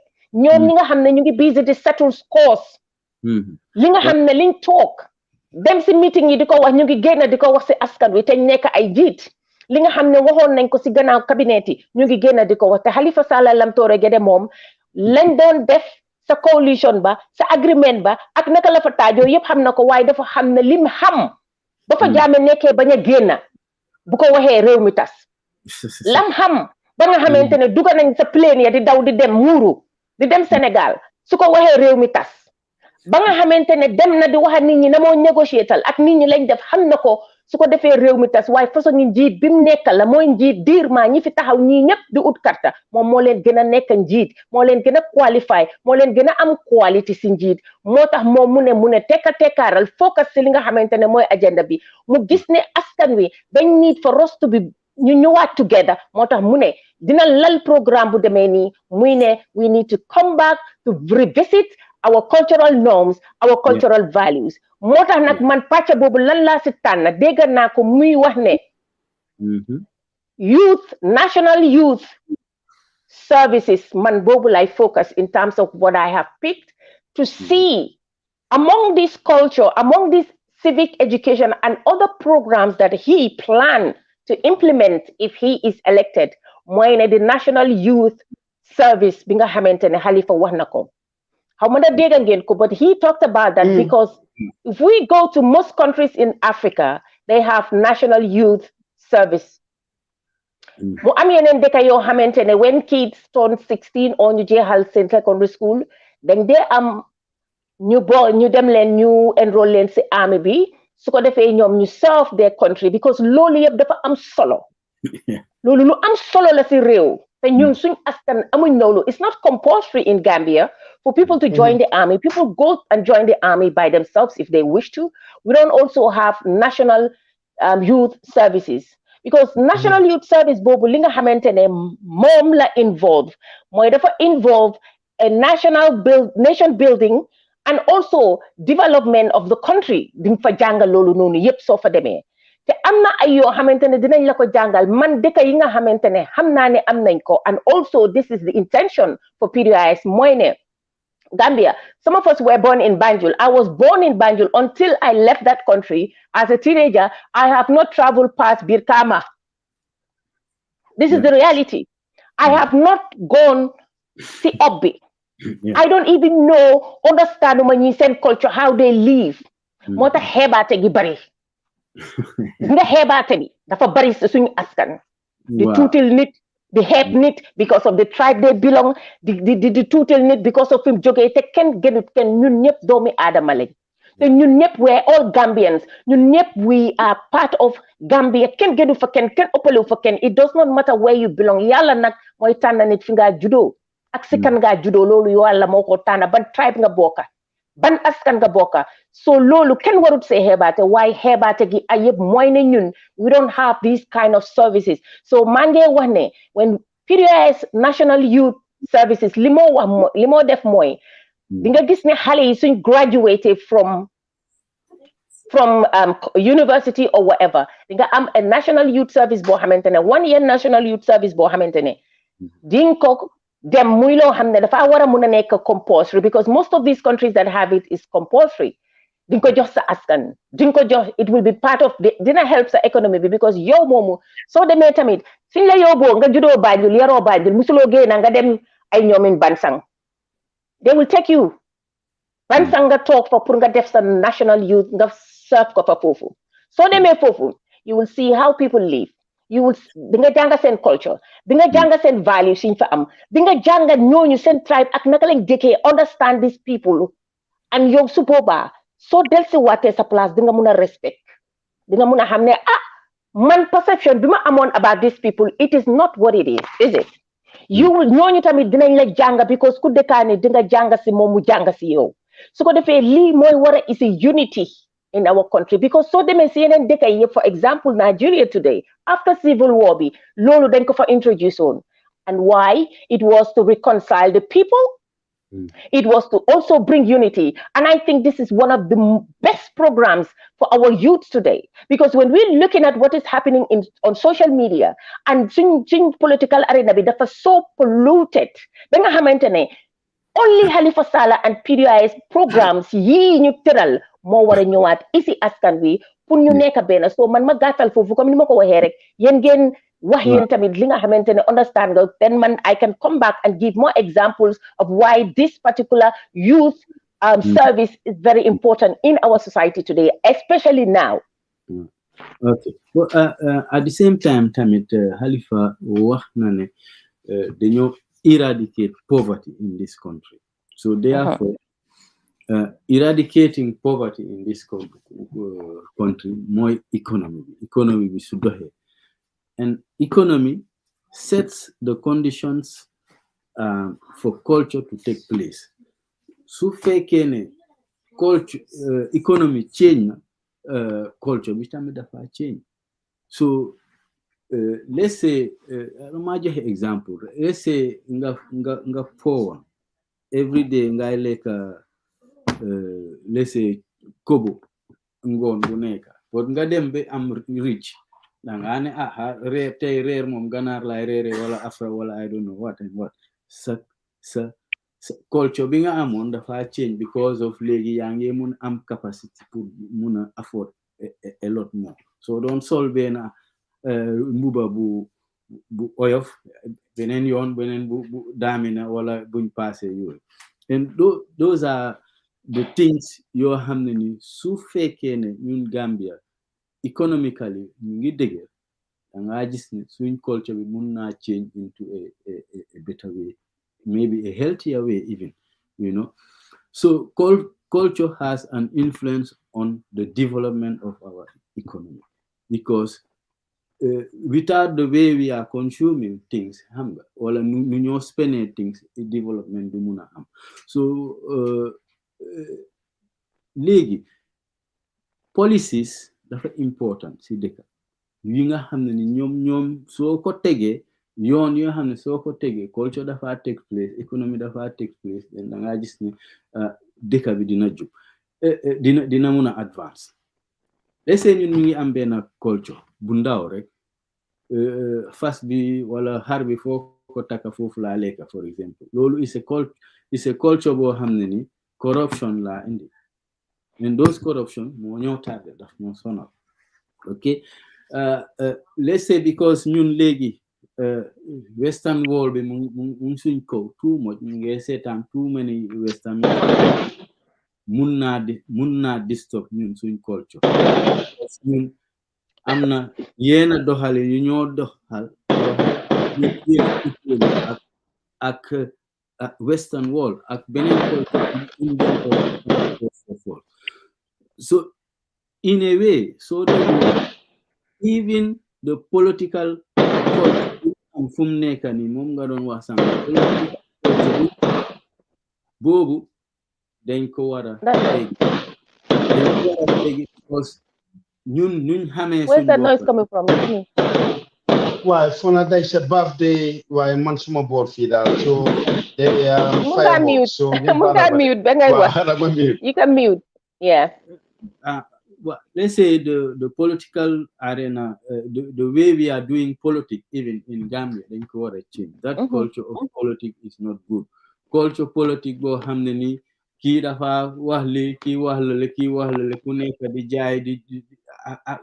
ñoom ñi nga xam ne ñu ngi busy di settle scores li nga xam ne liñ toog dem si meeting yi di ko wax ñu ngi génn di ko wax si askan wi te nekk ay jiit li nga xam ne waxoon nañ ko si gannaaw cabinet yi ñu ngi génn di ko wax te Halifa Sallah Lamtooro Gede moom lañ doon def sa coalition ba sa agreement ba ak naka la fa taajoo yëpp xam na ko waaye dafa xam ne lim xam ba fa Jammeh nekkee bañ a génn bu ko waxee réew mi tas lam xam ba nga xamante ne dugg nañ sa plane ya di daw di dem muuru di dem Sénégal su ko waxee réew mi tas ba nga xamante ne dem na di wax nit ñi na moo négocier tal ak nit ñi lañ def xam na ko su ko defee réew mi tas waaye façon ngi njiit bi mu nekk la mooy njiit diir maa ñi fi taxaw ñii ñëpp di ut karta moom moo leen gën a nekk njiit moo leen gën a qualify moo leen gën a am qualité si njiit moo tax moom mu ne tekkaaral focus si li nga xamante ne mooy agenda bi mu gis ne askan wi dañ need for us to be ñu ñëwaat together moo tax mu ne dina lal programme bu demee nii muy ne we need to come back to revisit our cultural norms, our cultural values. moo tax nag man pàcc boobu lan laa si tànn dégg naa ko muy wax ne national youth services man boobu lay focus in terms of what I have picked to see among this culture, among this civic education and other programs that he planned to implement if he is elected mooy ne the national youth service bi nga xamante ne Halifa wax na ko how many dégg ngeen ko but he talked about that because if we go to most countries in Africa they have national youth service mu am yeneen dëkk yoo xamante ne when kids turn 16 or ñu jeexal seen secondary school dañ dee am ñu dem leen ñu enroll leen si army bi su ko defee ñoom ñu serve their country because loolu yëpp dafa am solo loolu lu am solo la si réew te ñun suñ askan amuñ loolu it's not compulsory in Gambia for people to join the army. People go and join the army by themselves if they wish to. We don't also have national youth services because national youth service boobu li nga xamante ne moom la involve mooy dafa involve a nation building and also development of the country di nga fa jàngal loolu noonu yëpp soo fa demee te am na ay yoo xamante ne dinañ la ko jàngal man dëkk yi nga xamante ne xam naa ne am nañ ko and also this is the intention for PDOIS mooy ne Gambia, some of us were born in Banjul. I was born in Banjul until I left that country. As a teenager, I have not traveled past Birkama. This is the reality. I have not gone to Obi. I don't even understand Umanisen culture, how they live. Mota hebate gi bari. Nga hebate bi dafa bari suñu askan. The tutil nit the head nit because of the tribe they belong, the tutel nit because of him jógee te kenn gënut kenn ñun ñëpp doomi aadama lañ te ñun ñëpp we're all Gambians ñun ñëpp we are part of Gambia kenn gënu fa kenn ëppalewu fa kenn it does not matter where you belong yàlla nag mooy tànn nit fi ngaa juddoo ak si kan ngaa juddoo loolu yàlla moo ko tànn ban tribe nga bokka ban askan nga bokka so loolu kenn warut see xeebaate waaye xeebaate gi ay yëpp mooy ne ñun we don't have these kind of services so maa ngi wax ne when PDOIS national youth services li moo def mooy di nga gis ne xale yi suñ graduated from university or whatever di nga am a national youth service boo xamante ne 1 year national youth service boo xamante ne di nga ko dem muy loo xam ne dafa war a mun a nekk compulsory because most of these countries that have it is compulsory di nga ko jox sa askan di nga ko jox it will be part of dina help sa economy bi because yow moomu soo demee tamit suñ la yóbboo nga juddoo Banjul yaroo Banjul musuloo génn nga dem ay ñoomin Bansang they will take you Bansang nga toog fa pour nga def sa national youth nga serve ko fa foofu soo demee foofu you will see how people live di nga jànga seen culture di nga jànga seen values suñ fa am di nga jànga ñooñu seen tribe ak naka lañ dëkkee understand these people and yow su boobaa soo delsi waatee sa place di nga mun a respect di nga mun a xam ne man perception bi ma amoon about these people it is not what it is it ñooñu tamit dinañ la jànga because ku dëkkaane di nga jànga si moom mu jànga si yow su ko defee lii mooy war a isi unity in our country because so demee si yeneen dëkk yi for example Nigeria today after civil war bi loolu dañ ko fa introduce on and why it was to reconcile the people it was to also bring unity and I think this is one of the best programs for our youth today because when we're looking at what is happening on social media and suñ political arena bi dafa so polluted ba nga xamante ne only Halifa Sallah and PDOIS programs yii ñu tëral moo war a ñëwaat isi askan wi pour ñu nekk benn so man ma gàttal foofu comme ni ma ko waxee rek yéen ngeen wax yéen tamit li nga xamante ne understand nga then man I can come back and give more examples of why this particular youth service is very important in our society today, especially now. Okay. Well, at the same time, tamit Halifa wax na ne dañoo eradicate poverty in this country. So therefore, eradicating poverty in this country more economy bi su doxee, and economy sets the conditions for culture to take place. Su fekkee ne culture economy change na culture bi tamit dafa change. So let's say ma joxe example, let's say nga poor every day ngay lekk let's say kobo ngoon bu nekk but nga dem ba am rich da nga ne reer tey reer moom ganaar lay reere wala afra wala I don't know what and what sa culture bi nga amoon dafa change because of léegi yaa ngi mun am capacity pour mun a afford a lot more. So don't solve benn mbuba bu oyof beneen yoon beneen bu daamina wala buñ passé yooyu. And those are the things yoo xam ne ni su fekkee ne ñun Gambia economically ñu ngi dëgër da nga gis ne suñ culture bi mun naa change into a better way, maybe a healthier way even, you know. So culture has an influence on the development of our economy because without the way we are consuming things, or nu spending things, development du mun a am. So léegi policies dafa important si dëkk yi nga xam ne ni ñoom soo ko tegee yoon yoo xam ne soo ko tegee culture dafa take place, economy dafa take place, da nga gis ne dëkk bi dina jub dina mun a advance. Let's say ñun ñu ngi am benn culture bu ndaw rek fas bi wala xar bi foo ko taka foofu laa lekka for example, loolu is a culture boo xam ne ni corruption laa indi, and those corruption moo ñoo tardé daf ñoo sonal. Okay, let's say because ñun léegi western world bi mu suñ kaw too much, ñu ngi seetaan too many western mun naa disturb ñun suñ culture. Ñun am na yenn doxalin yu ñoo doxal ak western world ak beneen culture. So in a way, so even the political culture fu mu nekk nii moom nga doon wax sànq boobu dañ ko war a léegi because ñun xamee where's that noise coming from? waaye fona day sa birthday waaye man suma boor fii daal so mu ngaa mute ba ngay wax you can mute, yeah. Well, let's say the political arena, the way we are doing politics, even in Gambia, then ko war a change. That culture of politics is not good. Culture politics bo xamne ni ki dafa wax li ki wax la ki wax la ku nekk di jaay di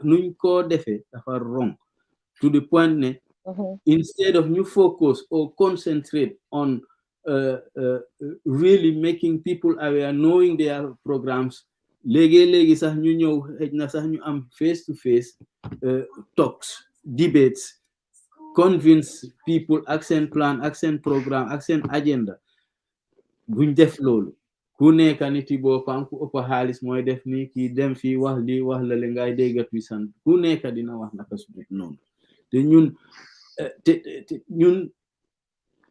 nuñ ko defee dafa wrong to the point ne instead of new focus or concentrate on really making people aware, knowing their programs. Léegi sax ñu ñëw xëj na sax ñu am face to face talks, debates, convince people ak seen plan ak seen programme ak seen agenda buñ def loolu ku nekk niti boppam ku ëpp xaalis mooy def ni kii dem fii wax lii wax la ngay déggat wi sant ku nekk dina wax naka su dul noonu te ñun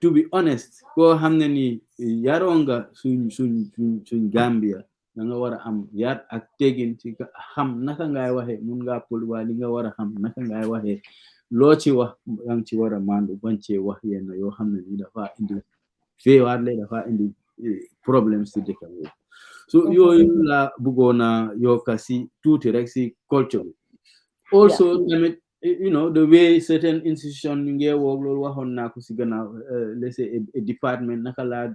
to be honest koo xam ne ni yaroo nga suñ Gambia da nga war a am yar ak tegin ci xam naka ngay waxee mun ngaa pol waa li nga war a xam naka ngay waxee loo ci wax dang ci war a mandu bañ cee wax yenn yoo xam ne ni dafa indi feewaat le dafa indi problème si dëkk bi so yooyu la bëggoon a yokka si tuuti rek si culture bi also tamit you know, the way certain institution ñu ngee woog loolu waxoon naa ko si gannaaw, let's say a department naka laa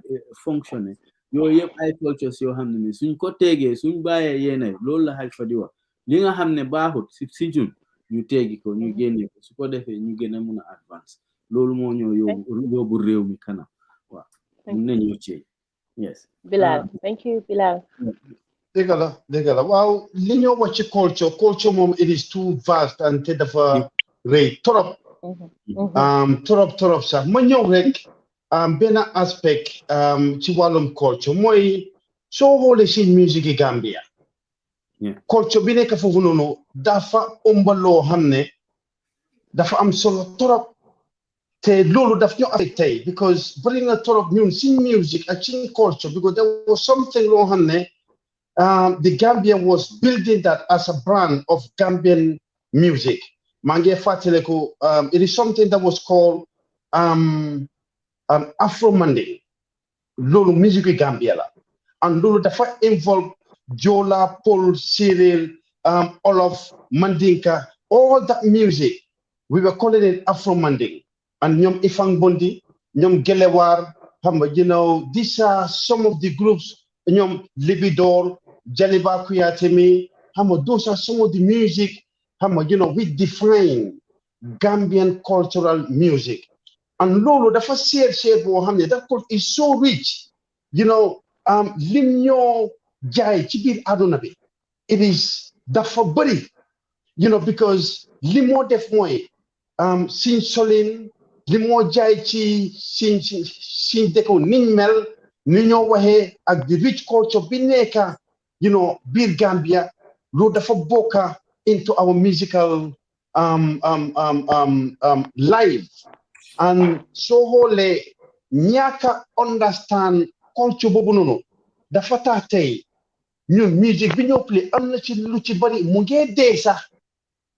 fonctionner yooyu yëpp ay cultures yoo xam ne ni suñ ko tegee suñ bàyyee yéene loolu la Halifa di wax li nga xam ne baaxut si jun ñu teggi ko ñu génne ko su ko defee ñu gën a mun a advance loolu moo ñoo yóbbu réew mi kanam waaw mun nañoo ceey yes Bilal thank you Bilal. dëgg la waaw li ñoo wax ci culture moom it is too vast and te dafa rëy trop trop sax ma ñëw rek benn aspect ci wàllum culture mooy soo xoolee si musique yi Gambia culture bi nekk foofu noonu dafa ëmbaloo xam ne dafa am solo trop te loolu daf ñu affecté because bari na trop ñun si music ak ci culture because there was something loo xam ne the Gambian was building that as a brand of Gambian music. Mange Fateleku, it is something that was called Afro Monday. Lulu music Gambia. And Lulu dafa involve Jola, Paul, Cyril, Olaf, Mandinka, all that music. We were calling it Afro Monday. And Nyom Ifang Bondi, Nyom Gelewar, you know, these are some of the groups, Nyom Libidor, Jaliba Kuyatemi, those are some of the music, you know, we define Gambian cultural music. And Lolo, the first share that is so rich, you know, Limyo Jai, Chibir Adonabi. It is the forbidden, you know, because Limo def moy, Sin Solin, Limo Jai Chi, Sin Deko Ninmel, Nino Wahe, ak the rich culture Bineka. You know, Bir Gambia, Roda for Boca into our musical life. And so whole Nyaka understand culture bobunono. The fatate, new music, video play, unlucky luchi body, muge desa.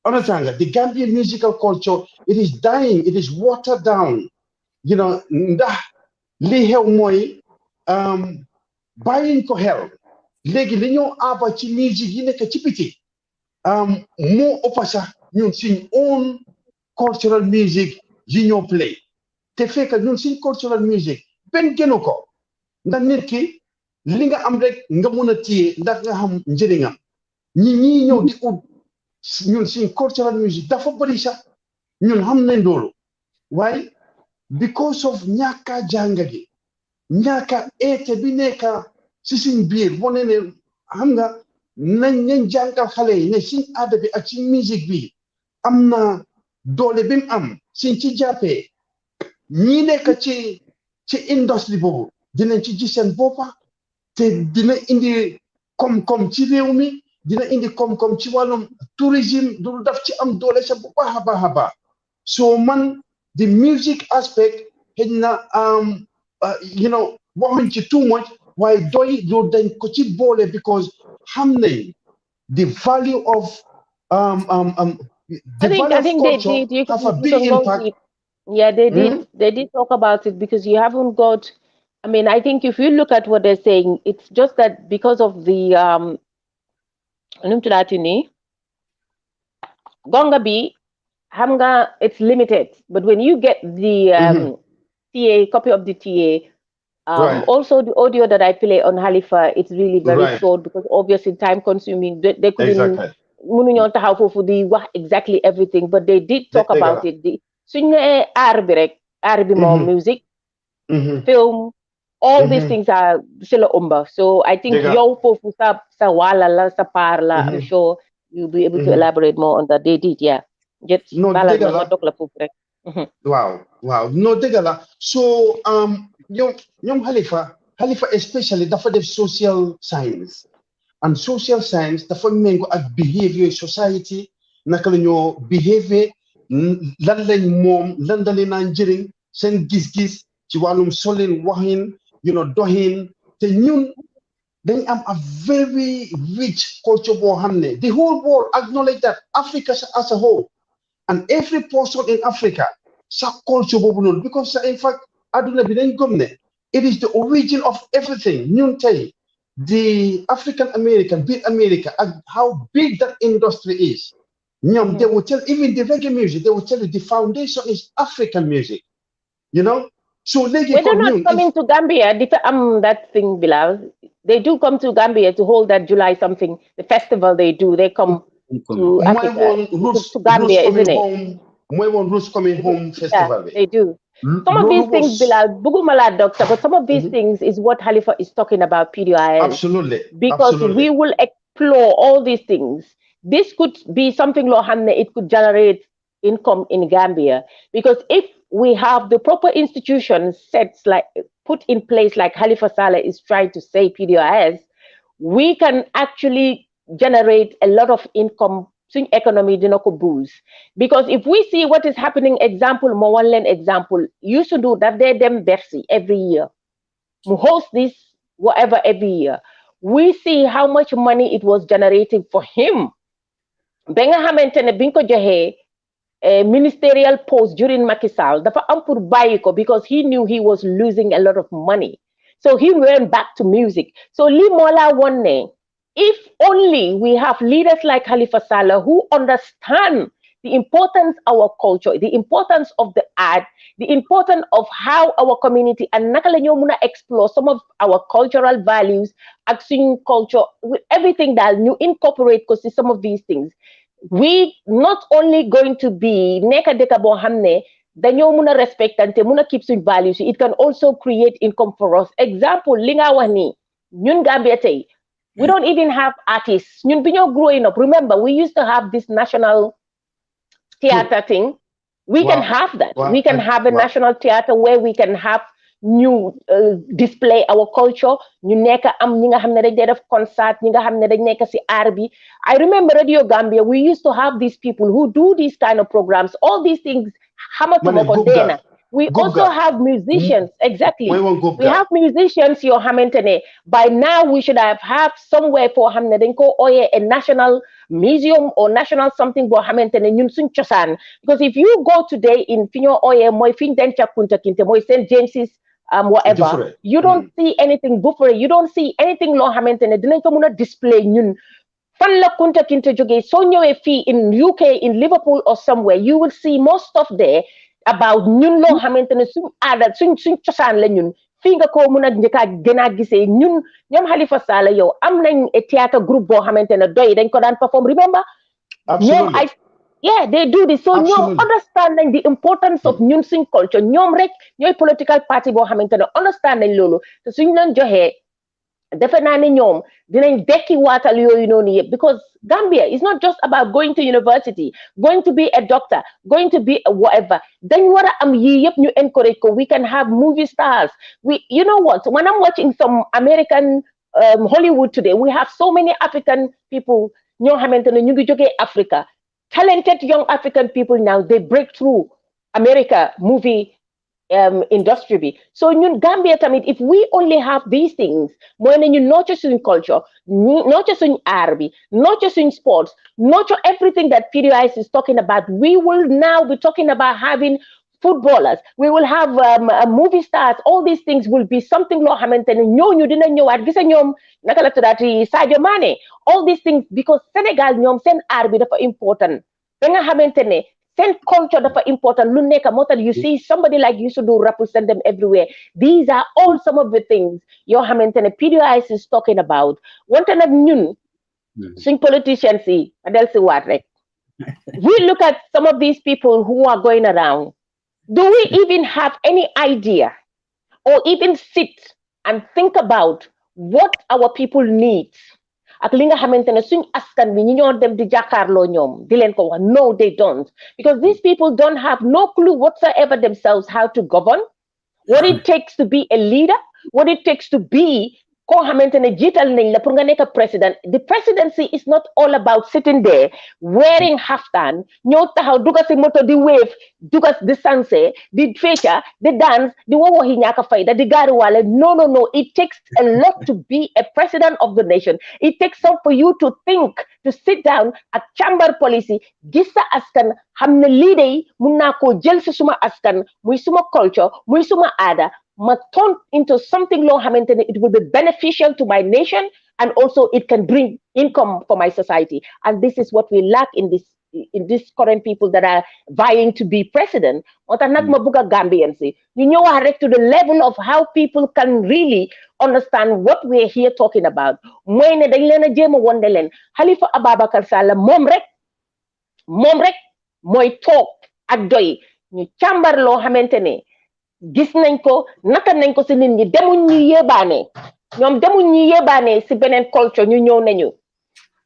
Understand the Gambian musical culture, it is dying, it is watered down. You know, lihe moi buying ko help. Legi li ñoo aba ci musique yi nekk ci biti moo ëpp sax ñun suñ own cultural music yi ñoo play te fekk ñun suñ cultural music benn gënu ko ndax nit ki li nga am rek nga mun a téye ndax nga xam njëriñam ñi ñëw di ut ñun suñ cultural music dafa bëri sax ñun xam nañ loolu waaye because of ñàkka jànga gi ñàkka eete bi nekka si suñ biir wane ne xam nga nañ jàngal xale yi ne suñ aada bi ak suñ musique bi am na doole bi mu am suñ ci jàppee ñi nekk ci industrie boobu dinañ ci gis seen boppa te dina indi koom-koom ci réew mi dina indi koom-koom ci wàllum tourisme du daf ci am doole sa bu baax a baax so man the music aspect xëy na you know waxuñ ci too much why doy loolu dañ ko ci boole because xam nañ the value of I think they did. You have a can big go impact. deep. Yeah, they did. They did talk about it because you haven't got. I mean, I think if you look at what they're saying, it's just that because of the gonga bi, hamga, it's limited. But when you get the TA copy of the TA. Right. Also, the audio that I play on Halifa, it's really very short because obviously time consuming. They couldn't exactly everything, but they did talk about it. More music, film, all these things are still umba. So I think yo fofu sa wala la sa parla. I'm sure you'll be able to elaborate more on that. They did, yeah. Just Wow. No, degala. So Young Halifa especially dafa def social science and social science dafa mengo ak behavior society naka la ñoo behavior lan lañ moom lan la leen njëriñ seen gis-gis ci wàllum solin waxin doxin te ñun dañ am a very rich culture boo xam ne the whole world acknowledge that Africa as a whole and every person in Africa sa culture boobu noonu because in fact aduna bi dañ gëm ne it is the origin of everything. The African American, big America, and how big that industry is. They will tell, even the reggae music, they will tell you the foundation is African music, you know? So they When they're not coming to Gambia, that thing, Bilal, they do come to Gambia to hold that July something, the festival they do. They come to Africa, to Gambia, isn't it? Roots coming home festival. Yeah, they do. Some of these things, Bilal, Bugumala doctor, but some of these things is what Halifa is talking about, PDIS. Absolutely. Because we will explore all these things. This could be something, Lohanne, it could generate income in Gambia. Because if we have the proper institutions put in place, like Halifa Saleh is trying to say, PDIS, we can actually generate a lot of income. Swing economy dina ko boost, because if we see what is happening, example mo one len example used to do that, they them Bercy every year, we host this whatever every year, we see how much money it was generating for him. Benga xamantene biñ ko joxe ministerial post during Macky Sall dafa am pour bayiko, because he knew he was losing a lot of money, so he went back to music. So li mola wonne, if only we have leaders like Halifa Saleh who understand the importance of our culture, the importance of the art, the importance of how our community and naka la ñoo mëna explore some of our cultural values ak suñu culture with everything that ñu incorporate ko ci some of these things, we not only going to be neka deka bo xamne dañoo mëna respectante mëna keep suñ values, it can also create income for us. Example li nga wax ni ñun Gambia tay, we don't even have artists. Ñun bi ñoo growing up, remember we used to have this national theater thing. We can have that. We can have a national theater where we can have new display our culture. Ñu nekk am ñi nga xam ne dañ def concert, ñi nga xam ne dañ nekk ci art bi. I remember Radio Gambia, we used to have these people who do these kind of programs. All these things xamatuma ko deena. We also have musicians, exactly. We have musicians, yo xamantene by now we should have somewhere for xamne dañ ko oye a national museum or national something bo xamantene ñun suñ cosaan. Because if you go today in fiño oye moy fiñ denca Kunta Kinte moy St. James's whatever, you don't see anything buffere, you don't see anything lo xamantene dinañ ko mëna display ñun fan la Kunta Kinte jógee. So ñëwee fii in UK, in Liverpool or somewhere, you will see more stuff there about ñun loo xamantene suñ aada suñ cosaan la ñun fii nga ko mën a njëkka gën a gisee ñun ñoom Halifa Saleh yow am nañ théâtre groupe boo xamantene doy dañ ko daan perform, remember ñoom they do this. So ñoom understand nañ the importance of ñun suñ culture. Ñoom rek ñooy political party boo xamantene understand nañ loolu, te suñ leen joxee defe naa ne ñoom dinañ dekki waatal yooyu noonu yëpp, because Gambia is not just about going to university, going to be a doctor, going to be a whatever. Dañ war a am yii yëpp ñu encourage ko. We can have movie stars. You know what, when I'm watching some American Hollywood today, we have so many African people ñoo xamante ne ñu ngi jógee Africa, talented young African people now, they break through America movie industry bi. So ñun Gambia tamit, if we only have these things, mooy ne ñu nurture suñ culture, nurture suñ art bi, nurture suñ sports, nurture everything that PDIS is talking about, we will now be talking about having footballers, we will have movie stars. All these things will be something loo xamante ne ñooñu dina ñëwaat gisa ñoom naka la tuddaati Sadio Mané, all these things, because Sénégal ñoom seen art bi dafa important ba nga xamante ne seen culture dafa important lu nekk moo tax you see somebody like you should do represent them everywhere. These are all some of the things yoo xamante ne PDIS is talking about. Wante nag ñun suñ politicians yi ma del si waat rek, we look at some of these people who are going around. Do we even have any idea or even sit and think about what our people need? Ak li nga xamantene suñ askan bi ñi ñoo dem di jàkkaarloo ñoom di leen ko wax. No, they don't, because these people don't have no clue whatsoever themselves how to govern, what it takes to be a leader, what it takes to be koo xamantene jiital nañ la pour nga nekk president. The presidency is not all about sitting there wearing haftan, ñoo taxaw duga si moto di wave, duga di sanse, di fecha, di dance, di wowohi ñaaka fayda, di gaariwaale. No, it takes a lot to be a president of the nation. It takes some for you to think, to sit down ak chamber policy, gis sa askan xam ne lii de mun naa koo jël si suma askan, muy suma culture, muy suma aada, ma turn into something long xamantene it will be beneficial to my nation, and also it can bring income for my society. And this is what we lack in this these current people that are vying to be president. Ota nag mabuga Gambian si. You know rek to the level of how people can really understand what we're here talking about. Moy ne dañ leena jema wonde len Halifa Ababakar Sallah mom rek mooy toog ak doy ñu càmbar loo xamante ne gis nañ ko naka nañ ko si nit ñi demuñ ñu yébaane ñoom demuñ ñu yébaane si beneen culture ñu ñëw nañu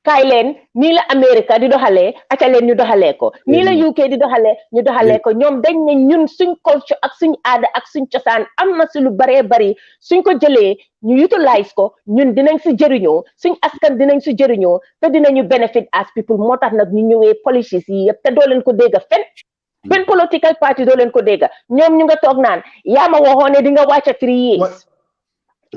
kaay leen nii la Amérique di doxalee aca leen ñu doxalee ko nii la UK di doxalee ñu doxalee ko ñoom dañ ne ñun suñ culture ak suñ aada ak suñ cosaan am na si lu baree bari suñ ko jëlee ñu utilize ko ñun dinañ si jëriñoo suñ askan dinañ si jëriñoo te dinañu benefit as people moo tax nag ñu ñëwee policies yi yëpp te doo leen ko dégg benn political party doo leen ko dégg ñoom ñu nga toog naan yaa ma waxoon ne di nga wàcca 3 years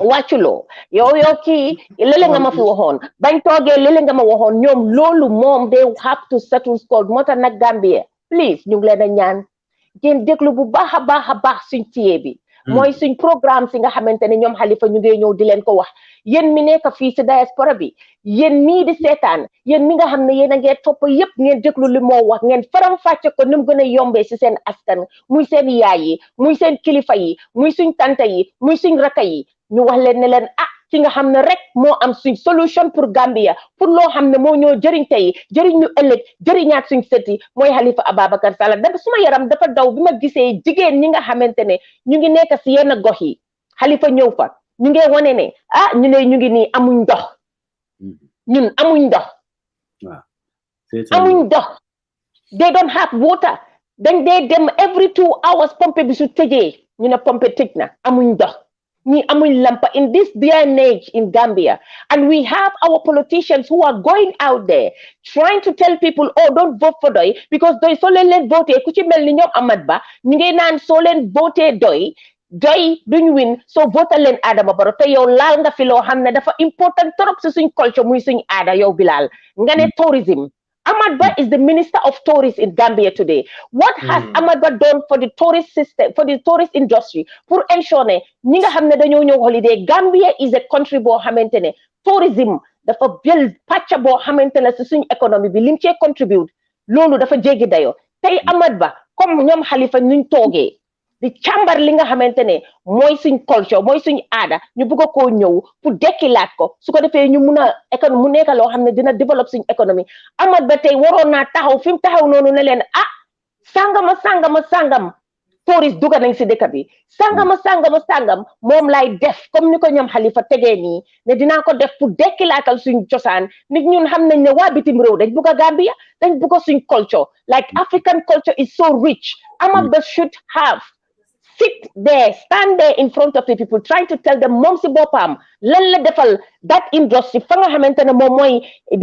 wàcculoo yow kii lële nga ma fi waxoon bañ toogee lële nga ma waxoon ñoom loolu moom they have to settle score moo tax nag Gambia please ñu ngi leen a ñaan ngeen déglu bu baax a baax suñ téye bi mooy suñ programme si nga xamante ne ñoom Halifa ñu ngi ñëw di leen ko wax yéen mi nekk fii si diaspora bi yéen mii di seetaan yéen mi nga xam ne yéen a ngeen topp yëpp ngeen déglu li moo wax ngeen faram fàcce ko ni mu gën a yombee si seen askan muy seen yaay yi muy seen kilifa yi muy suñ tante yi muy suñ raka yi ñu wax leen ne leen ki nga xam ne rek moo am suñ solution pour Gambia pour loo xam ne moo ñoo jëriñ tey jëriñ ñu ëllëg jëriñaat suñ sëti mooy Halifa Ababakar Sallah dafa suma yaram dafa daw bi ma gisee jigéen ñi nga xamante ne ñu ngi nekk si yenn gox yi Halifa ñëw fa ñu ngi wane ne ñu ne ñu ngi nii amuñ ndox ñun amuñ ndox amuñ ndox they don't have water dañ dee dem every 2 hours pompe bi su tëjee ñu ne pompe tëj na amuñ ndox ñi amuñ lampa in this day and age in Gambia and we have our politicians who are going out there trying to tell people don't vote for doy because doy soo leen voté ku ci mel ni ñoom Amat Bah ñu ngi naan soo leen voté doy duñ win so votal leen Adama Barrow te yow laal nga fi loo xam ne dafa important trop si suñ culture muy suñ aada yow Bilal nga ne tourism Amat Bah is the Minister of Tourism in Gambia today. What has Amat Bah done for the tourist system, for the tourist industry? Pour ensure ne ñi nga xam ne dañoo ñëw holiday Gambia is a country boo xamante ne tourism dafa jël pàcc boo xamante ne si suñ économie bi lim cee contribute loolu dafa jéggi dayoo tey Amat Bah comme ñoom Halifa nuñ toogee di càmbar li nga xamante ne mooy suñ culture mooy suñ aada ñu bëgg koo ñëw pour dekkilaat ko su ko defee ñu mun a économie mu nekk loo xam ne dina développe suñ économie Amat Bah tey waroon naa taxaw fi mu taxaw noonu ne leen sangam touriste duga nañ si dëkk bi sangam moom lay def comme ni ko ñoom Halifa tegee nii ne dinaa ko def pour dekkilaatal suñ cosaan nit ñun xam nañ ne waa bitim réew dañ bugg a Gambia dañ bugg a suñ culture like African culture is so rich Amat Bah should have sit there, stand there in front of the people, trying to tell them moom si boppam lan la defal that industry fa nga xamante ne moom mooy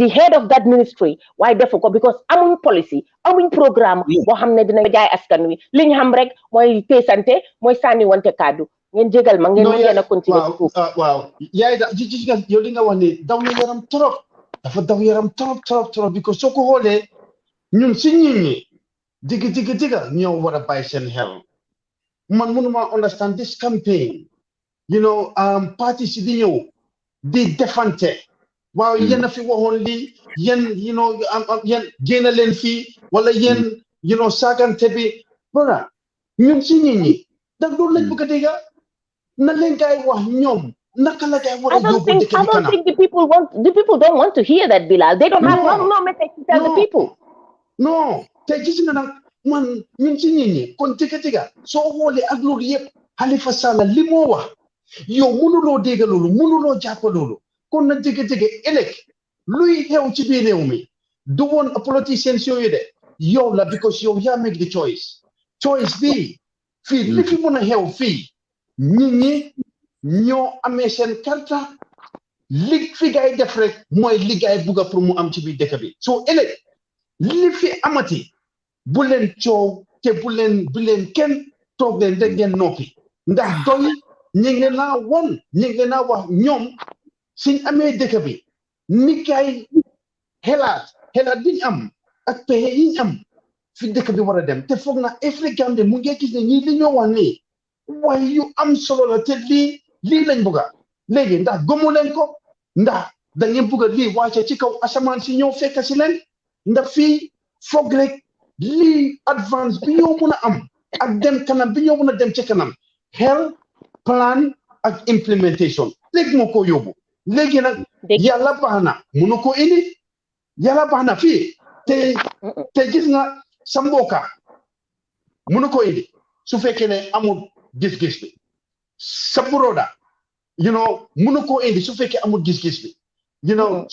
the head of that ministry waaye defu ko because amuñ policy amuñ programme boo xam ne dina jaay askan wi li ñu xam rek mooy teesante mooy sànni wante kaddu ngeen jégal ma ngeen mën a continuer waaw yaay da ji nga yow li nga wax ne daw na yaram trop dafa daw yaram trop because soo ko xoolee ñun si nit ñi digga ñoo war a bàyyi seen xel man mënuma understand this campaign parti si di ñëw di defante waaw yéen a fi waxoon lii yéen yéen génn leen fii wala yéen saagante bi voilà ñun si nit ñi da loolu lañ bëgg a dégg na leen gaay wax ñoom naka la gaay war a yóbbu dëkk bi kanam. I don't think the people don't want to hear that, Bilal. They don't have no message to tell the people. No te gis nga nag man ñun si nit ñi kon tiga soo xoolee ak loolu yëpp Halifa Sallah li moo wax yow mënuloo dégg loolu mënuloo jàpp loolu kon na tiga ëllëg luy xew ci biir réew mi du woon politiciens yooyu de yow la because yow yaa make the choice bi fii li fi mën a xew fii nit ñi ñoo amee seen karta li fi gaay def rek mooy li gaay bugga pour mu am ci biir dëkk bi soo ëllëg li fi amati bu leen coow te bu leen kenn toog leen rek ngeen noppi ndax doy ñu ngi leen naa wax ñoom suñ amee dëkk bi ni gaay xelaat bi ñu am ak pexe yi ñu am fi dëkk bi war a dem te foog na Afrique mu ngi gis ne ñii li ñoo wax nii waaye yu am solo la te lii lañ bugga léegi ndax gëmu leen ko ndax da ngeen bugga lii wàcce ci kaw asamaan si ñëw fekk si leen ndax fii foog rek lii advance bi ñoo mun a am ak dem kanam bi ñoo mun a dem ci kanam xel plan ak implementation léegi moo ko yóbbu léegi nag yàlla baax na munu ko indi yàlla baax na fii te gis nga sa mbokka munu ko indi su fekkee ne amul gis-gis bi sa broda munu ko indi su fekkee amul gis-gis bi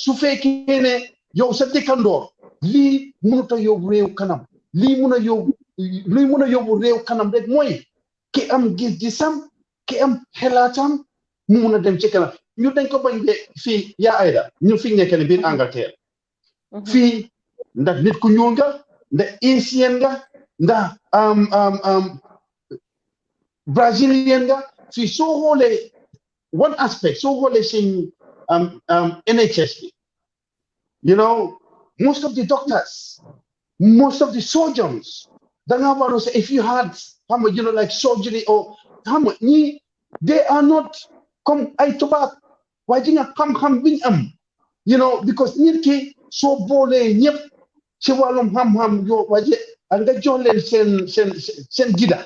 su fekkee ne yow sa dëkkandoor lii mënut a yóbbu réew kanam lii mun a yóbbu réew kanam rek mooy ki am gis-gisam ki am xelaatam mu mun a dem ci kanam ñu dañ ko bañ de fii yaa ayda ñu fi nekk ne biir Angleterre fii ndax nit ku ñuul nga ndax Asian nga ndax Brazilian nga fii soo xoolee one aspect soo xoolee seen NHS bi most of the doctors, most of the surgeons, say if you had, like surgery or they are not come ay tubaab waaye ji nga xam-xam biñ am because nit ki soo boolee ñëpp ci wàllum xam-xam yoo waaye nga jox leen seen gida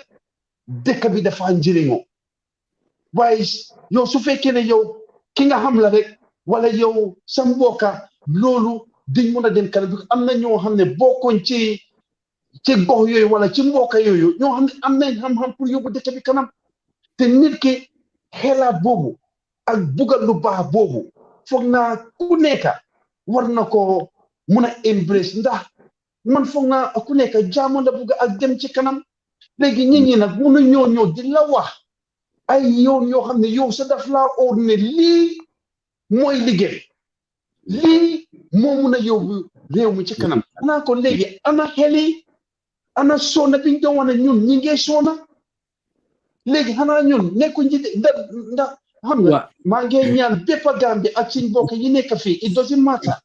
dëkk bi dafa njëriñoo waaye yow su fekkee ne yow ki nga xam la rek wala yow sa mbokka loolu diñ mun a dem kanam bi am na ñoo xam ne bokkoon ci gox yooyu wala ci mbokka yooyu ñoo xam ne am nañ xam-xam pour yóbbu dëkk bi kanam te nit ki xelaat boobu ak bugal lu baax boobu foog naa ku nekk war na ko mun a embrace ndax man foog naa ku nekk jaamu la bugg ak dem ci kanam léegi nit ñi nag mun a ñoo di la wax ay yoon yoo xam ne yow sa daf laa óor ne lii mooy liggéey lii moo mun a yóbbu réew mi ci kanam xanaa ko léegi ana xel yi ana soona biñ doon wax ne ñun ñi ngee soona léegi xanaa ñun nekkuñ ci ndax xam nga maa ngi ñaan bépp Gambie ak suñ mbokk yi nekk fii it doesn't matter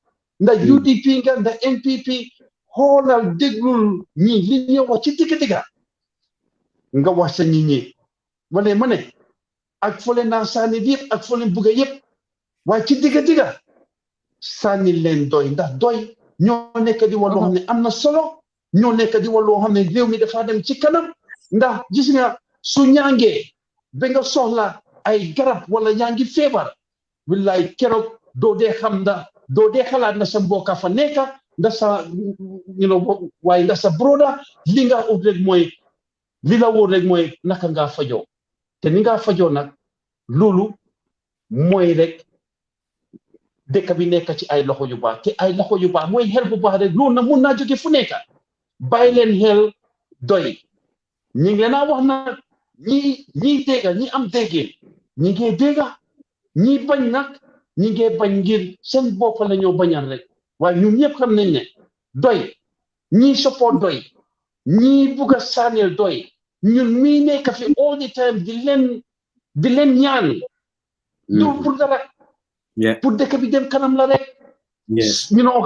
ndax UDP nga ndax NPP xoolal déglul ñi li ñuy wax ci digga nga wax sa ñi wane ma ne ak fole naa sànni bi yëpp ak fole bugga yëpp waaye ci digga sànni leen doy ndax doy ñoo nekk di wax loo xam ne am na solo ñoo nekk di wax loo xam ne réew mi dafa dem ci kanam ndax gis nga su ñaangee ba nga soxla ay garab wala yaa ngi feebar wallaay keroog doo dee xam ndax doo dee xalaat na sa mbokka fa nekka ndax sa waaye ndax sa broda li nga ut rek mooy li la wóor rek mooy naka ngaa fajoo te ni ngaa fajoo nag loolu mooy rek dëkk bi nekk ci ay loxo yu baax te ay loxo yu baax mooy xel bu baax rek loolu nag mun naa jóge fu nekk bàyyi leen xel doy ñi ngi leen a wax nag ñi dégga ñi am déggee ñi ngee dégga ñi bañ nag ñi ngee bañ ngir seen bopp la ñoo bañal rek waaye ñun ñëpp xam nañ ne doy ñi support doy ñi bugg a sànnil doy ñun mii nekk fi all the time di leen ñaan du pour dara pour dëkk bi dem kanam la rek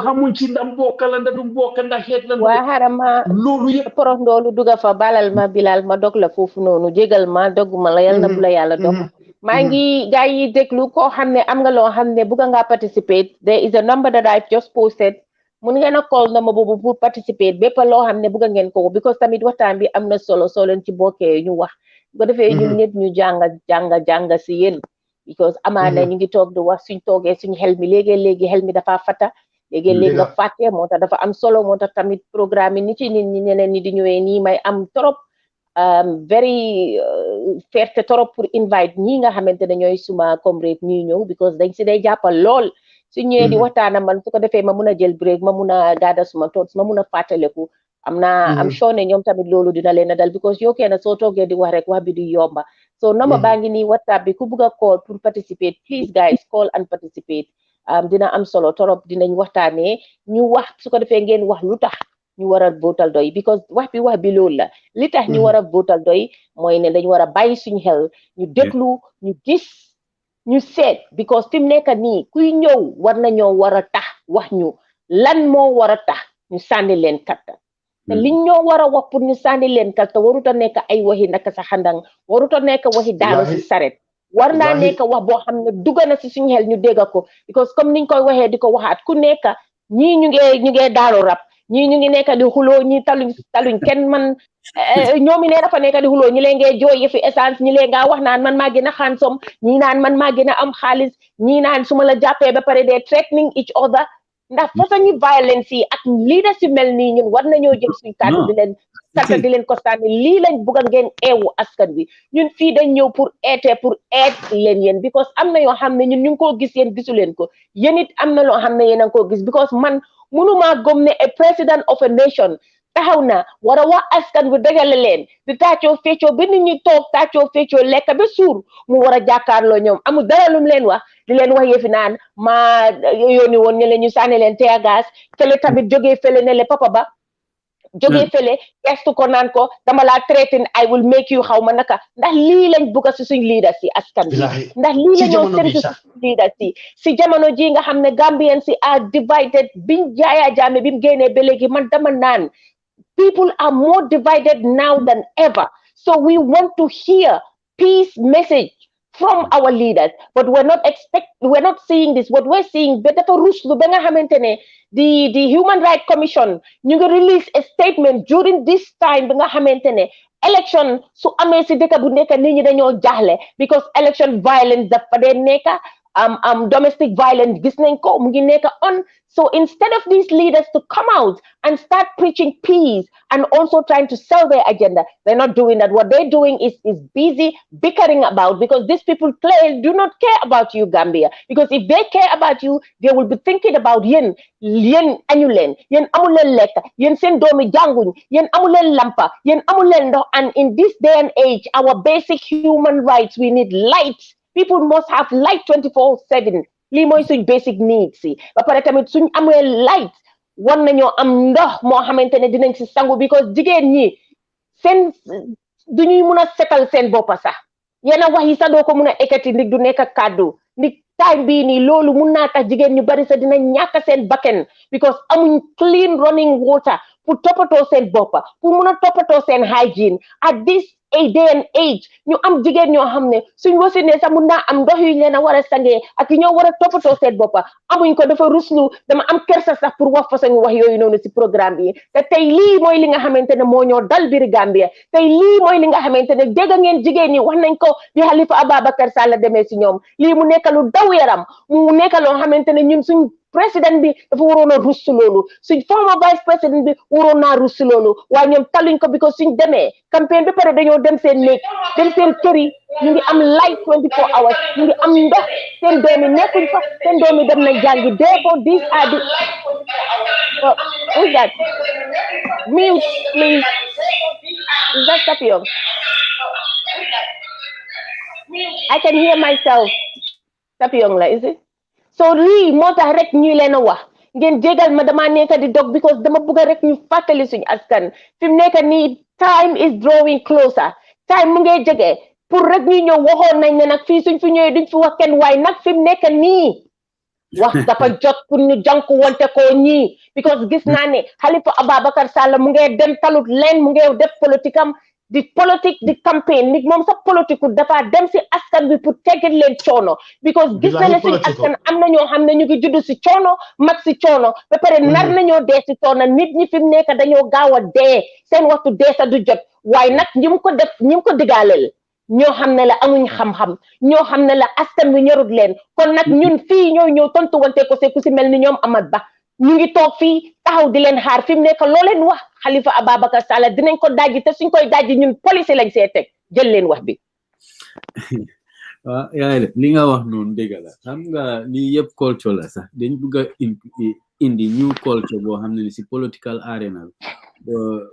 xamuñ ci ndax mbokk la ndax du mbokk ndax xeet la waa xarama loolu yëpp porox ndoolu duga fa balal ma Bilal ma dog la foofu noonu jégal ma dogguma la yal na bu la yàlla dog maa ngi gaa yi déglu koo xam ne am nga loo xam ne bugga ngaa participate there is a number that I've just posted mun ngeen a call number boobu pour participate bépp loo xam ne bugga ngeen ko because tamit waxtaan bi am na solo soo leen ci bokkee ñu wax bu ko defee ñun ñëpp ñu jàng si yéen because amaana ñu ngi toog di wax suñ toogee suñ xel mi léegi xel mi dafa fata léegi nga fàtte moo tax dafa am solo moo tax tamit programme yi ni ci nit ñi ñeneen ñi di ñëwee nii may am trop very fierté trop pour invite ñi nga xamante ne ñooy suma comrade ñuy ñëw because dañ si day jàppal lool su ñëwee di waxtaana man su ko defee ma mun a jël break ma mun a gaada suma thoughts ma mun a fàttaleku am sure ne ñoom tamit loolu dina leen a dal because yoo kenn soo toogee di wax rek wax bi du yomba so number baa ngi nii WhatsApp bi ku bugg a call pour participate please guys call and participate dina am solo torop dinañ waxtaanee ñu wax su ko defee ngeen wax lu tax ñu war a votal doy because wax bi loolu la li tax ñu war a votal doy mooy ne dañu war a bàyyi suñu xel ñu déglu ñu gis ñu seet because fi mu nekk nii kuy ñëw war nañoo war a tax wax ñu lan moo war a tax ñu sànni leen katta te liñ ñoo war a wax pour ñu sànni leen katta warut a nekk ay waxi naka sa xandang warut a nekk waxi daanu si saret war naa nekk wax boo xam ne dugg na si suñu xel ñu dégg ko because comme niñ koy waxee di ko waxaat ku nekk ñii ñu ngee daanu rab ñii ñu ngi nekk di xuloo ñi taluñ kenn man ñoomi nee dafa nekk di xuloo ñi leen ngee jooy yëfi essence ñi leen ngaa wax naan man maa gën a handsome ñii naan man maa gën a am xaalis ñii naan su ma la jàppee ba pare dee threatening each other ndax façon ñu violence yi ak leaders yu mel nii ñun war nañoo jël suñ kàddu di leen sata di leen kostaane lii lañ bugg a ngeen eewu askan wi ñun fii dañ ñëw pour eet leen yéen because am na yoo xam ne ñun ñu ngi koo gis yéen gisu leen ko yéen it am na loo xam ne yéen a ngi koo gis because man mënumaa gëm ne a president of a nation taxaw na war a wax askan wi dajale leen di tàccoo feccoo ba nit ñi toog tàccoo feccoo lekk ba suur mu war a jàkkaarloo ñoom amul dara lu mu leen wax di leen wax yëfi naan maa yónni woon ñu leen ñu sànni leen tear gas fële tamit jógee fële ne le papa ba jógee fële gestu ko naan ko dama laa threaten I will make you xaw ma naka ndax lii lañ bugg si suñ leaders yi askan bi ndax lii la ñoo seen si suñ leaders yi si jamono ji nga xam ne Gambian si are divided biñ Yaya Jammeh bi mu génnee ba léegi man dama naan people are more divided now than ever so we want to hear peace message from our leaders but we're not seeing this what we're seeing ba dafa ruslu ba nga xamante ne the Human Rights Commission ñu ngi release a statement during this time bi nga xamante ne election su amee si dëkk bu nekk nit ñi dañoo jaaxle because election violence dafa dee nekk domestic violence gis nañ ko mu ngi nekk on so instead of these leaders to come out and start preaching peace and also trying to sell their agenda they're not doing that what they're doing is busy bickering about because these people clearly do not care about you Gambia because if they care about you they will be thinking about yéen añu leen yéen amul leen lekk yéen seen doomi jànguñ yéen amul leen lampa yéen amul leen ndox and in this day and age our basic human rights we need light people must have light 24/7 lii mooy suñ basic needs si ba pare tamit suñ amee light war nañoo am ndox moo xamante ne dinañ si sangu because jigéen ñi seen duñuy mun a setal seen boppa sax yenn wax yi sax doo ko mun a ekkati ndig du nekk kàddu ndig time bii nii loolu mun naa tax jigéen ñu bari sax dinañ ñàkk seen bakken because amuñ clean running water pour toppatoo seen boppa pour mun a toppatoo seen hygiene at this day and age ñu am jigéen ñoo xam ne suñ wasinee sax mun naa am ndox yu leen a war a sangee ak yi ñoo war a toppatoo seen boppa amuñ ko dafa ruslu dama am kersa sax pour wax façon wax yooyu noonu si programme bi te tey lii mooy li nga xamante ne moo ñoo dal biir Gambia tey lii mooy li nga xamante ne dégg ngeen jigéen ñi wax nañ ko bi Halifa Ababacar Sallah demee si ñoom lii mu nekk lu daw yaram mu nekk loo xamante ne ñun suñ président bi dafa waroon a rus loolu suñ former vice président bi waroon naa rus loolu waaye ñoom taluñ ko because suñ demee campagne ba pare dañoo dem seen néeg dem seen kër yi ñu ngi am light 24 hours ñu ngi am ndox seen doomi nekkuñ fa seen doomi dem na jàngi therefore these are the who's that mute please is that Tapio I can hear myself Tapio la is it so lii moo tax rek ñuy leen a wax ngeen jégal ma dama nekk di dog because dama bëgg rek ñu fàttali suñu askan fi mu nekk nii time is drawing closer time mu ngi jege pour rek ñu ñëw waxoon nañ ne nag fii suñ fi ñëwee duñ fi wax kenn waaye nag fi mu nekk nii wax dafa jot pour ñu jànku wante ko ñii because gis naa ne Halifa Ababacar Sallah mu ngi dem talut leen mu ngi def politique am di politique di campagne nit moom sax politique dafa dem si askan bi pour teggil leen coono because gis na ne suñu askan am na ñoo xam ne ñu ngi judd si coono mag si coono ba pare nar nañoo dee si coono nit ñi fi mu nekk dañoo gaaw a dee seen waxtu dee sa du jot waaye nag ñi mu ko def ñi mu ko digaaleel ñoo xam ne la amuñ xam-xam ñoo xam ne la askan wi ñorut leen kon nag ñun fii ñoo ñëw tontu wante ko ku si mel ni ñoom Amat Bah ñu ngi toog fii taxaw di leen xaar fi mu nekk loo leen wax Halifa Ababacar Sallah dinañ ko dajji te suñ koy dajji ñun police lañ see teg jël leen wax bi. waaw yaay li nga wax noonu dëgg la xam nga lii yëpp culture la sax dañ bëgg a indi new culture boo xam ne ni si political arena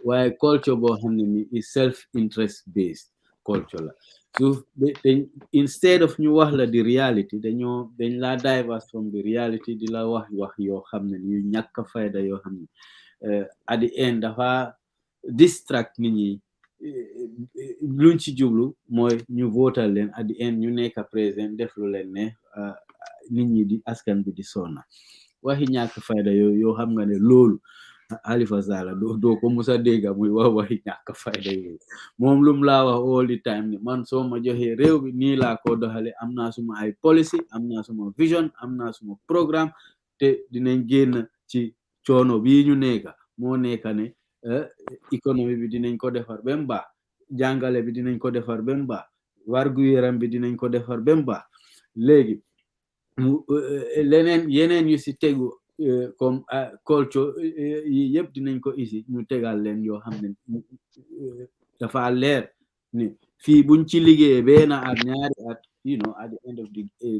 waaye culture boo xam ne ni is self interest based culture la so instead of ñu wax la di reality dañ la diverse from the reality di la wax yoo xam ne yu ñàkk fayda yoo xam ne at the end dafa distract nit ñi luñ ci jublu mooy ñu votal leen at the end ñu nekk président def lu leen ne nit ñi di askan bi di sonna waxi ñàkk fayda yoo xam nga ne loolu Halifa Sallah doo ko musa dégga muy waxi ñàkk fayda yooyu moom lum laa wax all the time ni man soo ma joxee réew bi nii laa ko doxale am naa suma ay policy am naa suma vision am naa suma programme te dinañ génn ci coono bii ñu nekka moo nekk ne économie bi dinañ ko defar ba mu baax jàngale bi dinañ ko defar ba mu baax wargu yaram bi dinañ ko defar ba mu baax léegi leneen yeneen yu si tegu comme culture yi yëpp dinañ ko isi ñu tegal leen yoo xam ne dafa leer ne fii buñ ci liggéeyee benn at ñaari at at the end of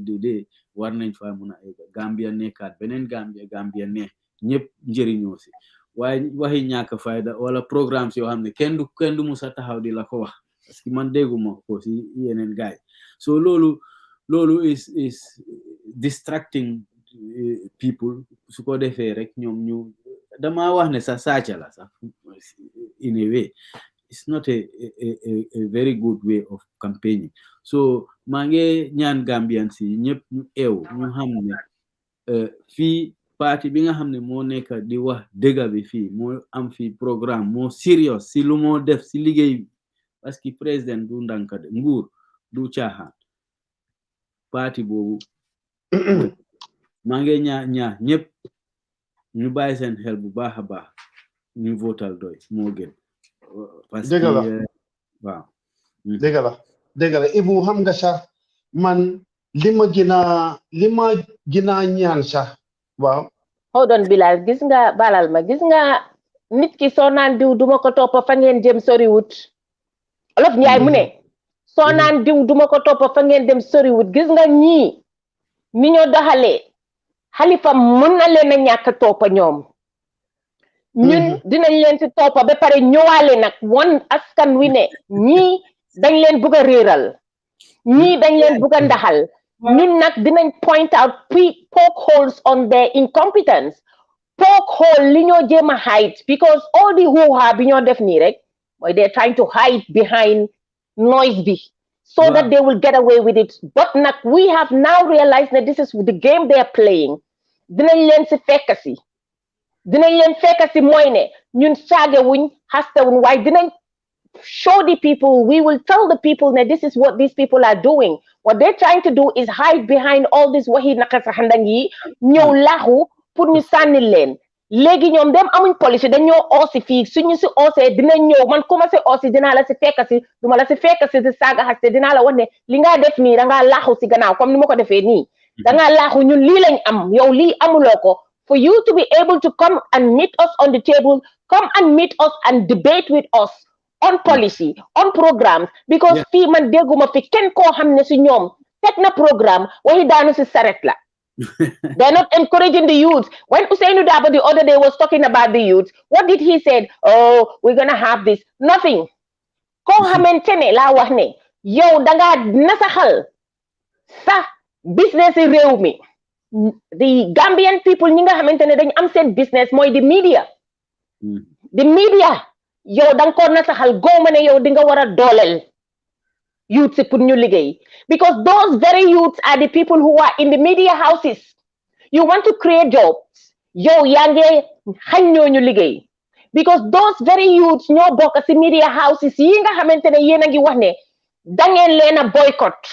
the day war nañ fa mun a Gambia nekkaat beneen Gambia ne ñëpp njëriñoo si waaye waxi ñàkk fayda wala programmes yoo xam ne kenn du musa taxaw di la ko wax parce que man dégguma ko si yeneen gaay so loolu is distracting people su ko defee rek ñoom ñu dama wax ne sax sàcca la sax in a way it's not a very good way of campaigning so maa ngi ñaan Gambian si ñëpp ñu eew ñu xam ne fii parti bi nga xam ne moo nekk di wax dëgga bi fii moo am fii programme moo serious si lu moo def si liggéey bi parce que président du ndànk de nguur du caaxaan parti boobu maa ngi ñaa ñëpp ñu bàyyi seen xel bu baax a baax ñu votal doy moo gën parce que waaw dëgg la Ebou xam nga sax man li ma gën a ñaan sax waaw hold on Bilal gis nga balal ma gis nga nit ki soo naan diw duma ko toppa fa ngeen jëm soriwut Olof Njaay mu ne soo naan diw duma ko toppa fa ngeen dem soriwut gis nga ñii ni ñoo doxalee Halifa mën na leen a ñàkk toppa ñoom ñun dinañ leen ci toppa ba pare ñëwaale nag won askan wi ne ñii dañ leen bugg a réeral ñii dañ leen bugg a ndaxal ñun nag dinañ point out poke holes on their incompetence poke hole li ñoo jéem a hide because all the hoo-ha bi ñoo def nii rek mooy they're trying to hide behind noise bi so that they will get away with it but nag we have now realized that this is the game they are playing dinañ leen si fekk si mooy ne ñun saagewuñ xastewuñ waaye dinañ show the people, we will tell the people that this is what these people are doing. What they're trying to do is hide behind all this wahi nakasa handangi, ñew lahu pour ñu sanni leen. Légui ñom dem amuñ policy dañoo oosi fii suñu si oosee dina ñëw man commencé oosi dinaa la si fekk si duma la si fekk si saaga xaste dinaa la wax ne li nga def nii da ngaa laaxu si gannaaw comme ni ma ko defee nii da ngaa laaxu ñun lii lañ am yow lii amuloo ko for you to be able to come and meet us on the table, come and meet us and debate with us on policy, on programs, because fii man dégguma fi kenn koo xam ne si ñoom teg na programme waxi daanu si saret la. They're not encouraging the youth. When Usainu Dabo the other day was talking about the youth, what did he say? Oh, we're going to have this. Nothing. Ko xamantene la wax ne yow danga nasaxal sa business Rewmi. The Gambian people ñi nga xamantene dañ am seen business mooy the media. The media yow dang ko nasaxal goma ne yow di nga wara dolel youth si pour ñu liggéey. Because those very youths are the people who are in the media houses. You want to create jobs. Yo, yange hanyo ñu liggéey. Because those very youths ñoo bokk ci media houses yi nga xamantene yéen a ngi wax ne da ngeen leen a boycott.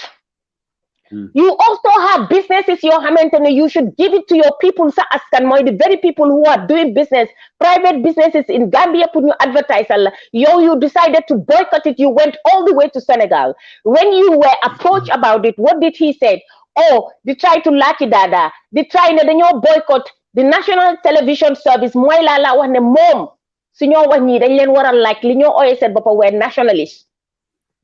You also have businesses yoo xamantene you should give it to your people sa askan mooy the very people who are doing business, private businesses in Gambia pour ñu advertise la. Yo, you decided to boycott it. You went all the way to Senegal. When you were approached about it, what did he say? Oh, they try to laki dada. They try ne dañoo boycott the national television service mooy la wax ne moom su ñoo wax ñii dañ leen war a like li ñoo ooyee seen boppa were nationalist.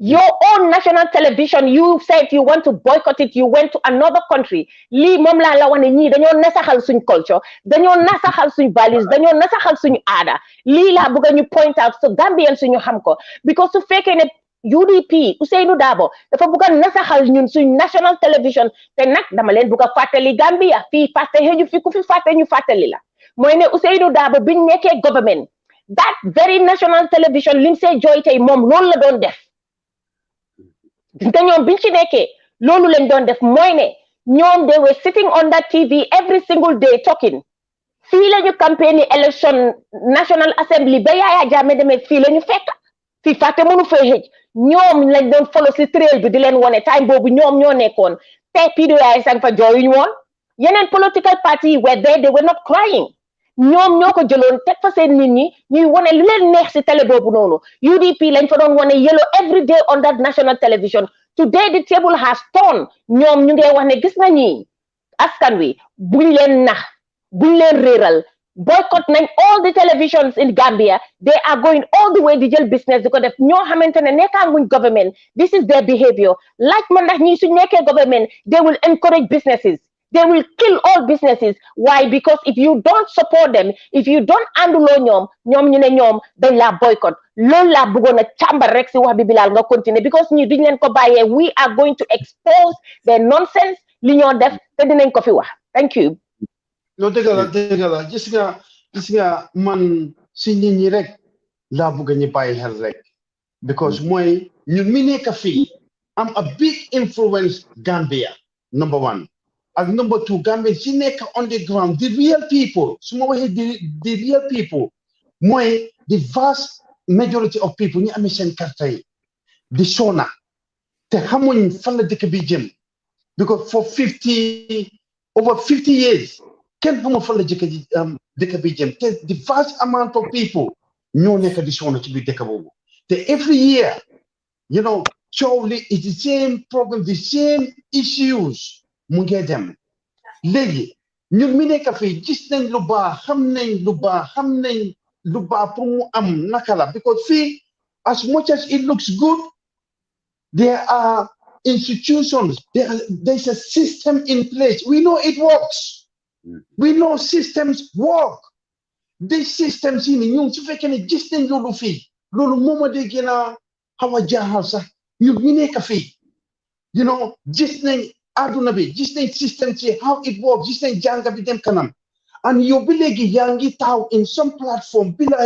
Your own national television, you said you want to boycott it, you went to another country. Li mom la wax ne ñii dañoo nasaxal suñ culture, dañoo nasaxal suñ values, dañoo nasaxal suñ aada. Lii la bëgg ñu point out so Gambian suñu xam ko because su fekkee ne UDP Usainu Dabo dafa bëgg nasaxal ñun suñ national television te nag dama leen bëgg fàttali Gambia fii fàtte xëju fi ku fi fàtte ñu fàttali la mooy ne Usainu Dabo biñ nekkee government that very national television lim see jooy tey moom loolu la doon def te ñoom biñ ci nekkee loolu lañ doon def mooy ne ñoom they were sitting on that TV every single day talking fii la ñu campagne election National Assembly ba Yaya Jammeh demee fii la ñu fekk fii fàtte mënu fay xëj ñoom lañ doon follow si trail bi di leen wone time boobu ñoom ñoo nekkoon te PDOIS sang fa jooyuñu woon yeneen political party were there they were not crying ñoom ñoo ko jëloon teg fa seen nit ñi ñuy wane lu leen neex si télé boobu noonu UDP lañ fa doon wane yellow every day on that national television today the table has turned ñoom ñu ngi wax ne gis nga ñi askan wi buñ leen nax buñ leen réeral boycott nañ all the televisions in Gambia they are going all the way di jël business di ko def ñoo xamante ne nekkaanguñ government this is their behavior laaj ma ndax ñi suñ nekkee government they will encourage businesses they will kill all businesses why because if you don't support them if you don't ànduloo ñoom ñu ne ñoom dañ laa boycott loolu laa bëggoon a càmbar rek si wax bi Bilal nga continuer because ñi duñ leen ko bàyyee we are going to expose their nonsense li ñoo def te dinañ ko fi wax thank you no dëgg la gis nga man si nit ñi rek laa bëgg ñu bàyyi xel rek because mooy ñun mi nekk fii am a big influence Gambia number one and number two Gambia si nekk on the ground the real people su ma waxee the real people mooy the vast majority of people ñu amee seen carte yi di sona te xamuñ fan la dëkk bi jëm because for over 50 years kenn xamul fan la dëkk bi jëm te the vast amount of people ñoo nekk di sona ci biir dëkk boobu te every year you know coow li it's the same problem the same issues mu ngi dem léegi ñun mi nekk fii gis nañ lu baax xam nañ lu baax pour mu am naka la because fii as much as it looks good there are institutions there's a system in place we know it works we know systems work these systems yi ni ñun su fekkee ne gis nañ loolu fii loolu mooma de gën a xaw a jaaxal sax ñun mi nekk fii you know gis nañ aduna bi gis nañ system ci how it works gis nañ jànga bi dem kanam and yow bi léegi yaa ngi taw in some platform bi la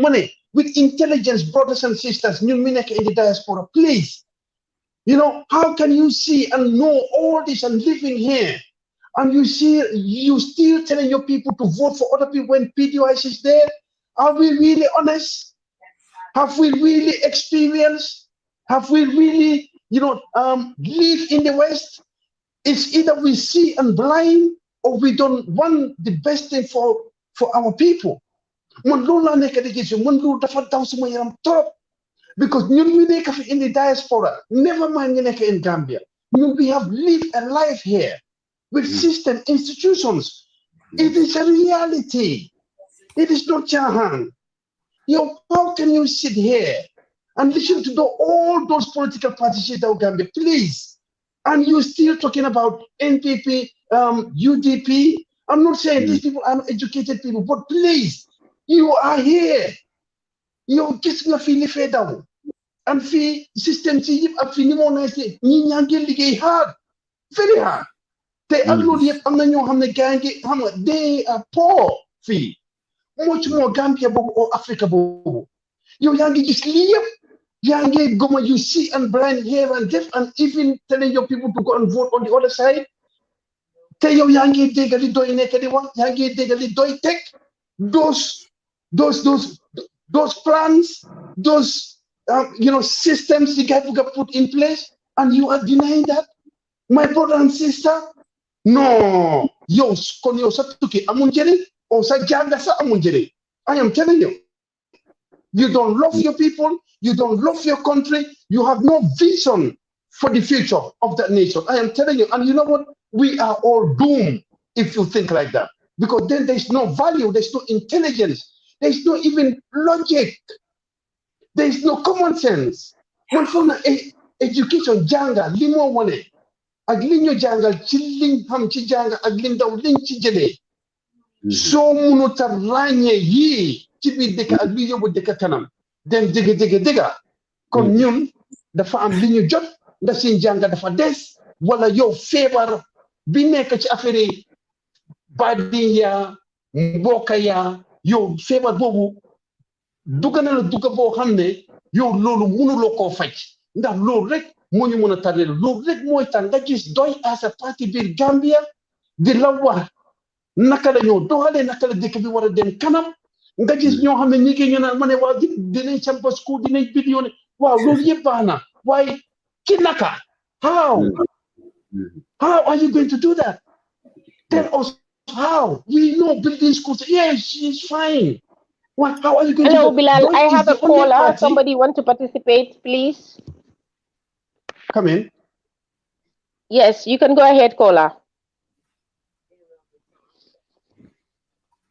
ma ne with intelligence brothers and sisters ñun mi nekk in the diaspora please you know how can you see and know all this and living here and you still telling your people to vote for other people when PDIS is there? Are we really honest? Have we really experienced? Have we really, live in the West? It's either we see and blind or we don't want the best thing for our people. Because in the diaspora, never mind in Gambia, we have lived a life here with system, institutions. It is a reality. It is not Jahan. How can you sit here and listen to all those political parties in Gambia, please? And you're still talking about NPP, UDP. I'm not saying these people are educated people, but please, you are here. You get me feeling fed down. And fee system and fee hard, very hard. They are poor fee. Much more Gambia or Africa. You yangi just leave. Yangi goma you see and blind here and deaf and even telling your people to go and vote on the other side. Tell your yangi degali doi nekadiwa, yangi degali doi tech. Those plans, those systems you got put in place, and you are denying that, my brother and sister. No, I am telling you, you don't love your people, you don't love your country, you have no vision for the future of that nation. I am telling you, and you know what? We are all doomed if you think like that, because then there's no value, there's no intelligence, there's no even logic, there's no common sense. One for education, janga, limo wane. Aglinyo jangal chilling ham chi janga aglinda ulin chi jele so munuta ranye yi chibi deka aglinyo bu deka kanam dem dega kon ñun dafa am liñu jot da seen janga dafa des wala yow febar bi nekk ci affaire badi ya mboka ya yow febar bobu dugana la duga bo xamne yow lolu mënuloo ko fajj ndax lolu rek moo ñu mën a tardé loolu rek mooy tax nga gis doy à sa parti biir Gambia di la wax naka la ñoo doxalee naka la dëkk bi war a dem kanam nga gis ñoo xam ne ñi ngi ñu naan ma ne waaw dinañ samp school dinañ billion waaw loolu yëpp baax na waaye ci naka how are you going to do that? Tell us how? We know building schools. Yes, she's fine. What? How are you going Hello, to do? Bilal. I Doi is have a the only caller. party. Somebody want to participate, please? Come in. Yes, you can go ahead, caller.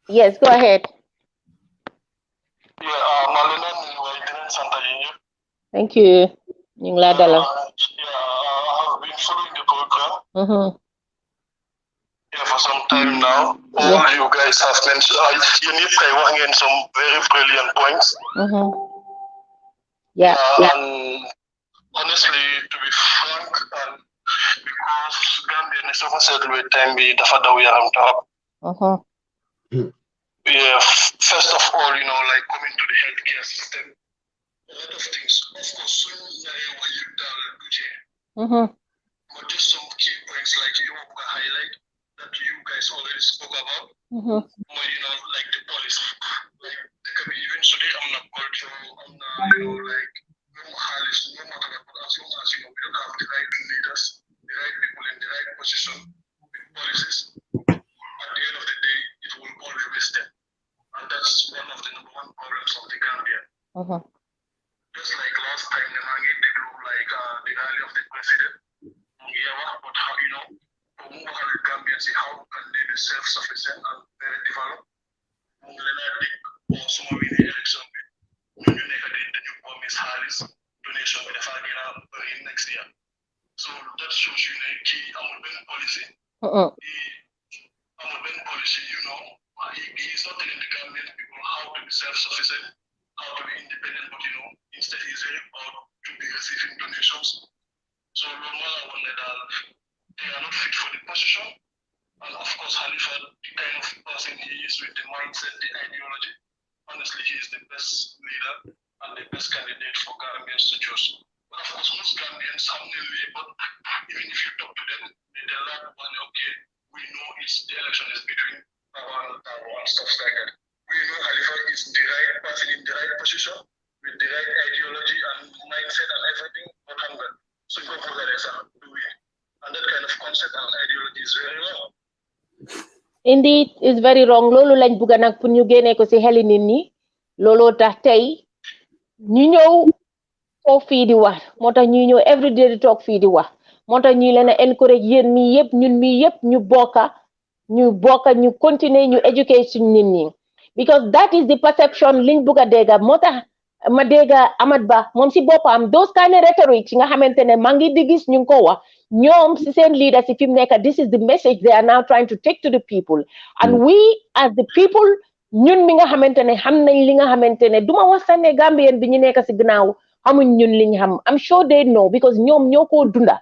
Yes, go ahead. Thank you. Yeah, I have been following the program. Yeah, for some time now. All you guys have mentioned, you need some very brilliant points. Yeah. And honestly, to be frank, and because Gambia is over said with time be the father we are on top. Yeah, first of all, like coming to the healthcare system, a lot of things. Of course, soon but just some key points like you highlight that you guys already spoke about. More, like the policy. Like even today I'm not culture, I'm not, like no matter as long as we don't have the right leaders, the right people in the right position with policies, at the end of the day it will all be wasted. And that's one of the number one problems of the Gambia. Just like last time the Mangi did like the rally of the president. Yeah, but how Gambians say how can they be self-sufficient and very developed? Some of the election the new promise Harris donation with the family next year. So that shows you the key policy. Policy, he's not telling the Gambian people how to be self-sufficient, how to be independent, but instead he's very proud to be receiving donations. So they are not fit for the position. And of course, Khalifa, the kind of person he is with the mindset, the ideology, honestly, he is the best leader and the best candidate for Gambians to choose. But of course, most Gambians have no lead, but even if you talk to them, they're like, okay, we know the election is between Tawa and stuff like that. We know Khalifa is the right person in the right position, with the right ideology and mindset and everything, but hunger. So you go for that, and that kind of concept and ideology is very wrong. Indeed, it's very wrong. Lolo lañ buga nak pour ñu génné ko ci xeli nit ñi. Lolo tax tay ñu ñëw tok fi di wax. Motax ñu ñëw every day di tok fi di wax. Motax ñi leena encourage yeen mi yépp ñun mi yépp ñu bokka ñu continuer ñu educate suñ nit ñi. Because that is the perception liñ buga déga motax ma déga Amat Bah mom ci bopam those kind of rhetoric nga xamantene ma ngi di gis ñu ko wax ñoom ci seen leadership fi mu nekk this is the message they are now trying to take to the people and we as the people ñun mi nga xamantene xam nañ li nga xamantene duma wax sax ne Gambien bi ñu nekk ci gannaaw xamuñ ñun liñ xam I'm sure they know because ñoom ñoo ko dunda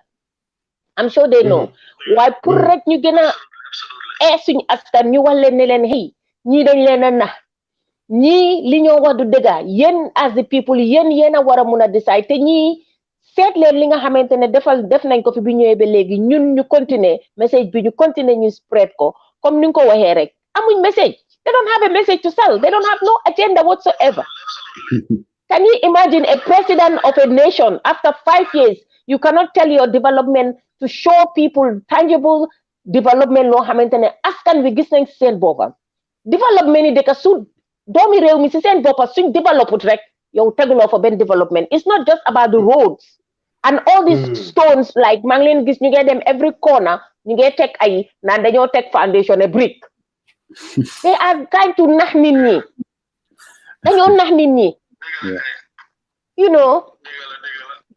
I'm sure they know waaye pour rek ñu gën a suñ askan ñu wax leen ne leen hey ñii dañ leen a nax ñii li ñoo wax du dëgga yéen as the people yéen a war a mun a decide te ñii seet leen li nga xamante ne def nañ ko fi bi ñëwee ba léegi ñun ñu continuer message bi ñu continuer ñu spread ko comme ni nga ko waxee rek amuñ message they don't have a message to sell they don't have no agenda whatsoever can you imagine a president of a nation after 5 years you cannot tell your development to show people tangible development loo xamante ne askan wi gis nañ seen boppam development yi dëkk su doomi réew mi si seen boppa suñ developut rek yow teguloo fa benn development it's not just about the roads and all these stones like maa ngi leen gis ñu ngi dem every corner ñu ngi teg ay naan dañoo teg foundation a brick they are trying to nax nit ñi dañoo nax nit ñi you know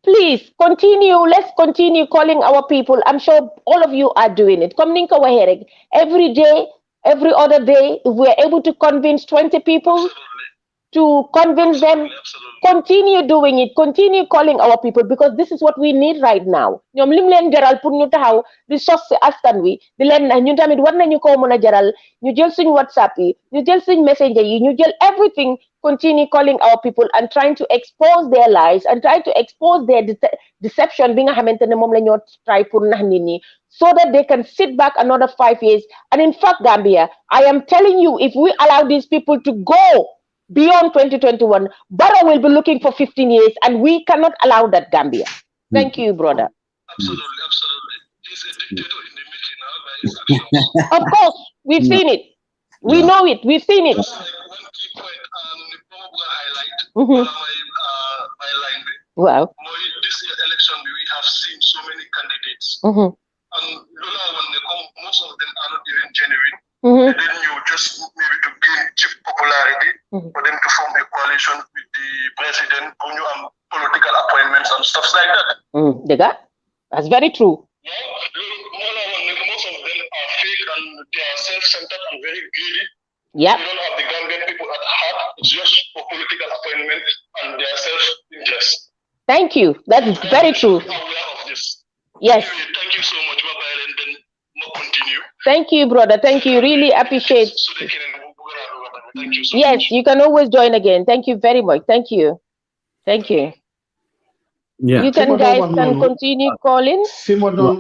please continue let's continue calling our people I'm sure all of you are doing it comme ni nga ko waxee rek every day every other day if we are able to convince 20 people to convince them continue doing it continue calling our people because this is what we need right now ñoom lim leen jaral pour ñu taxaw di sos ci askan wi di leen na ñun tamit war nañu ko mën a jaral ñu jël suñ WhatsApp yi ñu jël suñ messenger yi ñu jël everything continue calling our people and trying to expose their lies and try to expose their deception bi nga xamante ne moom la ñoo try pour nax nit ñi so that they can sit back another 5 years and in fact Gambia I am telling you if we allow these people to go beyond 2021 Barrow will be looking for 15 years and we cannot allow that Gambia thank you brother absolutely he's a dictator in the making now by Of course, we've seen it. We know it. We've seen it. Just like one key point highlight my line. Wow. This election, we have seen so many candidates. And most of them are not even genuine. And then you just maybe to gain cheap popularity for them to form a coalition with the president, political appointments and stuff like that. That's very true. Most of them are fake and they are self-centered and very greedy. Yeah. You don't have the Gambian people at heart. It's just for political appointment and their self-interest. Thank you. That's very true. I'm aware of this. Yes. Anyway, thank you so much. Bye-bye, and then we'll continue. Thank you, brother. Thank you. Really appreciate. Thank you so yes, much. you can always join again. Thank you very much. Thank you. Thank you. Yeah. You can continue calling. Continue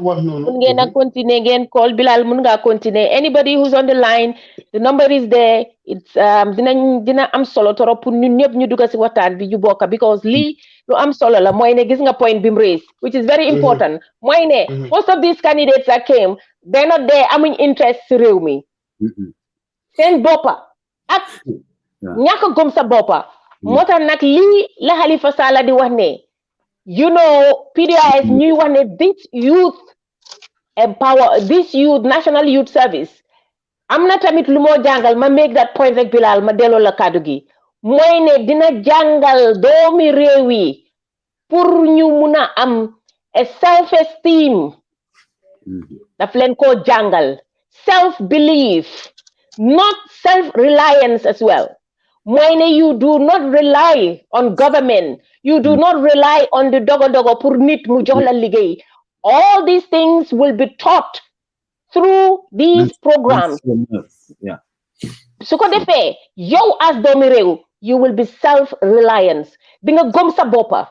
call Bilal munga continue. Anybody who's on the line, the number is there. It's dina am solo toro pour ñun ñep ñu dugga ci waxtaan bi ñu bokka because li lu am solo la moy ne gis nga point bi mu raise, which is very important. Moy ne most of these candidates that came, they're not there amuñ interest ci réew mi. Sen boppa ak ñaka gom sa boppa motax nak li la Halifa Sallah di wax ne you know, PDIS ñuy wax ne this youth National Youth Service am na tamit lu moo jàngal ma make that point rek Bilal ma delloo la kàddu gi mooy ne dina jàngal doomi réew yi pour ñu mun a am a self esteem daf leen koo jàngal self belief not self reliance as well mooy ne you do not rely on government. You do not rely on the dogo pour nit mu jox la liggéey. All these things will be taught through these programs. Yeah. Su ko defee yow as doomi réew you will be self-reliance. Bi nga gom sa boppa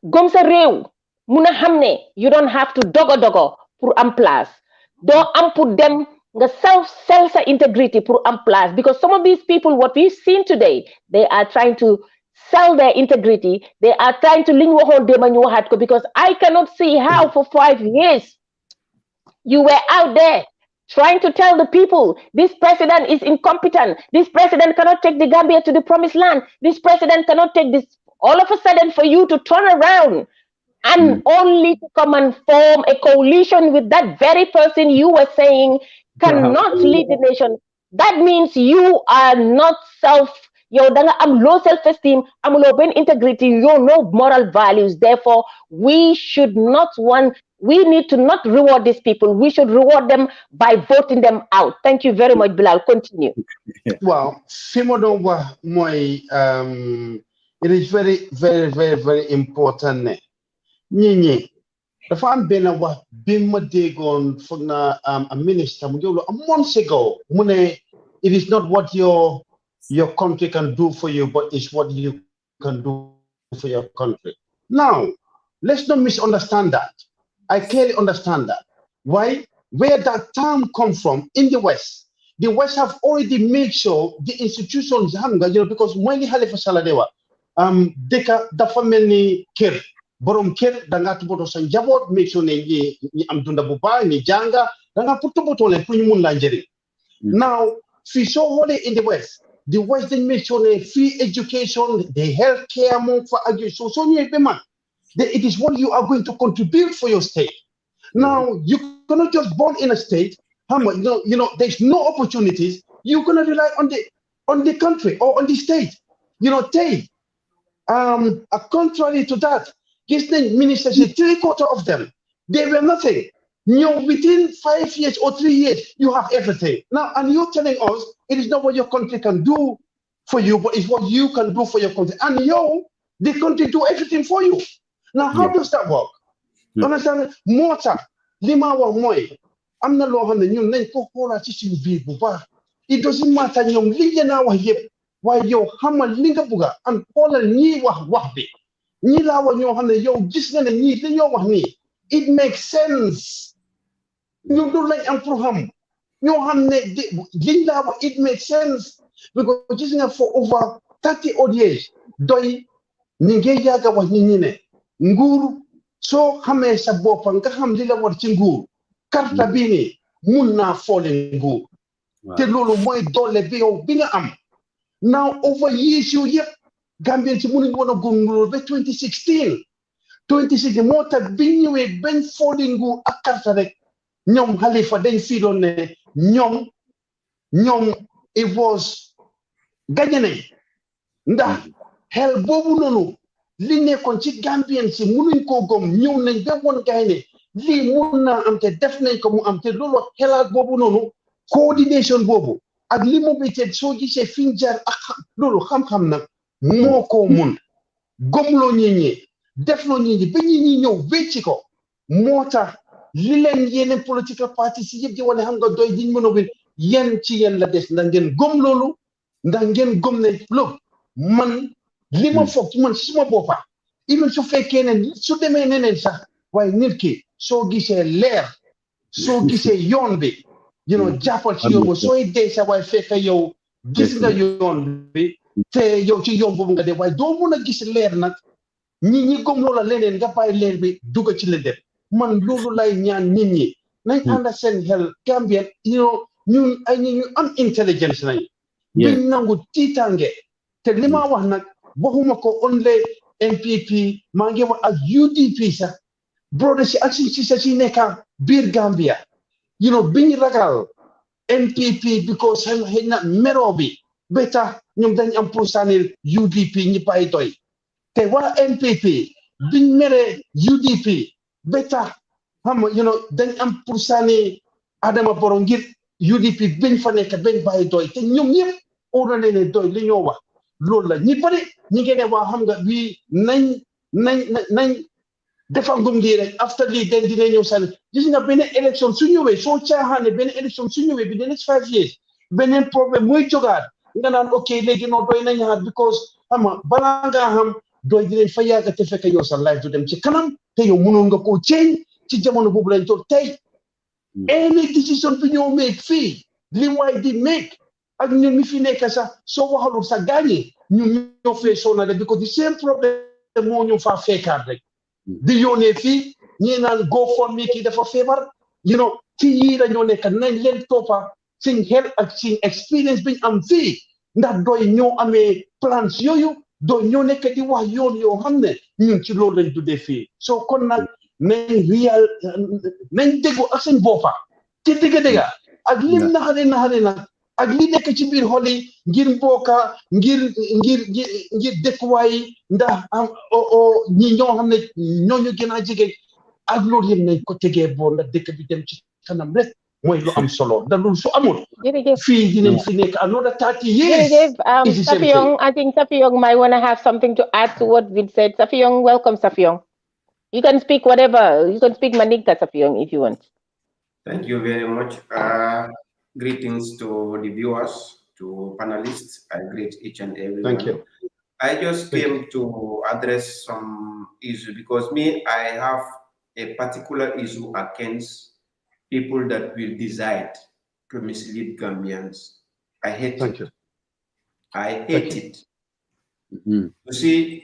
gom sa réew mun a xam ne you don't have to dogo pour am place. Doo am pour dem nga sell sa integrity pour am place because some of these people what we've seen today they are trying to sell their integrity. They are trying to link because I cannot see how for 5 years you were out there trying to tell the people this president is incompetent. This president cannot take the Gambia to the promised land. This president cannot take this. All of a sudden for you to turn around and only to come and form a coalition with that very person you were saying cannot lead the nation. That means you are not yow danga am low self-esteem, amuloo benn integrity, you no moral values. Therefore, we need to not reward these people. We should reward them by voting them out. Thank you very much, Bilal. Continue. Well, it is very, very, very, very important. Nyinyi, dafa am benn wax bi ma déggoon foog na a minister mu jël a months ago mu ne it is not what your country can do for you, but it's what you can do for your country. Now, let's not misunderstand that. I clearly understand that. Why? Where that term comes from in the West have already made sure the institutions, because when Halifa Sallah dewa, deka dafa melni kër borom kër danga tuboto sa njaboot make sure ne ñi am dunda bu baax ni janga danga putuboto leen pour ñu mun la njëriñ. Now, fi so hole in the West they make sure they free education, the health care more for education. So it is what you are going to contribute for your state. Now you cannot just born in a state. There's no opportunities. You're gonna rely on the country or on the state. Contrary to that, Gest ministers, 3/4 of them, they were nothing. Within 5 years or 3 years, you have everything. Now, and you're telling us it is not what your country can do for you, but it's what you can do for your country. And the country do everything for you. Now, how does that work? Understand? Mota, lima wa moy. I'm not looking at you. It doesn't matter. Why yo hama linga buga and pola ni wahbi. Ni la wa yo gisna ni yo wahni. It makes sense. You do like Amproham. It makes sense because for over 30 odd years, doi ningejaga was ninine. Nguru so hame sabopa nga ham lila war chingu. Karta bini. mun naa falling go te loolu mooy doole bi yow bi nga am now over years yu yëpp Gambien ci mënuñ woon a gëm loolu ba 2016 moo tax biñ ñëwee bañ falling go ak karta rek ñoom Halifa dañ fii doon ne ñoom it was gañe nañ ndax xel boobu noonu li nekkoon ci Gambien si mënuñ koo gëm ñëw nañ ba woon gaay ne lii mun naa am te def nañ ko mu am te loolu xelaat boobu noonu coordination boobu ak li mu bi te soo gisee fiñ jaar ak loolu xam-xam nag moo ko mun gomloo ñi ñi defloo ñi ñi ba ñi ñi ñëw wécci ko moo tax li leen yeneen political party si yëpp di wane xam nga doy diñ mën a win yéen ci yéen la des ndax ngeen gëm loolu ndax ngeen gëm ne loolu man li ma foog man suma boppa even su fekkee ne su demee neneen sax waaye nit ki soo gisee leer soo gisee yoon bi jàppal ci yoon sooy dee sa waaye fekk yow gis nga yoon bi te yow ci yoon boobu nga dee waaye doo mun a gis leer nag ñi gëm loola leneen nga bàyyi leer bi dugg ci lëndëm man loolu lay ñaan nit ñi nañ ànd seen xel Gambien ñun ay ñu am intelligence nañ duñ nangu tiitange te li ma wax nag waxuma ko only NPP maa ngi wax ak UDP sax brother si ak si si nekka biir Gambia biñ ragal NPP because xëy na mero bi ba tax ñoom dañ am pour sànnil UDP ñi bàyyi doy te waa NPP biñ mere UDP ba tax xam nga dañ am pour sànni Adama Barrow ngir UDP biñ fa nekk bañ bàyyi doy te ñoom ñëpp óor na leen doy li ñoo wax loolu la ñi bari ñi ngeen ne waa xam nga bii nañ defal ngum lii rek after lii den dina ñëw sànni gis nga beneen élection su ñëwee soo caaxaane beneen élection su ñëwee bi the next 5 years beneen problème muy jógaat nga naan ok léegi noo doy na ñaar because xam nga balaa ngaa xam doy dinañ fa yàgg te fekk yow sa life du dem ci kanam te yow mënoon nga koo change ci jamono boobu lañ toll tey any décision bi ñoo make fii li waay di make ak ñun mi fi nekk sax soo waxalul sa gaañi ñun ñoo fee sonal because the same problème moo ñu faa fekkaat rek di yónnee fii ñii naan GoFundMe kii dafa feebar fii yii dañoo nekk nañ leen toppa suñ xel ak suñ expérience biñ am fii ndax doy ñoo amee plans yooyu doy ñoo nekk di wax yoon yoo xam ne ñun ci loolu lañ tuddee fii soo kon nag nañ déggu ak seen boppa ci dëgg-dëgga ak lim naxare nag ak li nekk ci biir xol yi ngir mbooka ngir dëkkuwaay ndax ñi ñoo xam ne ñooñu gën a jege ak loolu yëpp nañ ko tegee boo ndax dëkk bi dem ci kanam rek mooy lu am solo ndax loolu su amul fii dinañ fi nekk another 30 years. Safiong, I think Safiong might want to have something to add to what Vid said. Safiong, welcome Safiong. You can speak whatever. You can speak Maninka, Safiong, if you want. Thank you very much. Greetings to the viewers, to panelists. I greet each and every one. Thank you. I just came to address some issue because I have a particular issue against people that will decide to mislead Gambians. I hate Thank it. you. I hate it. You see,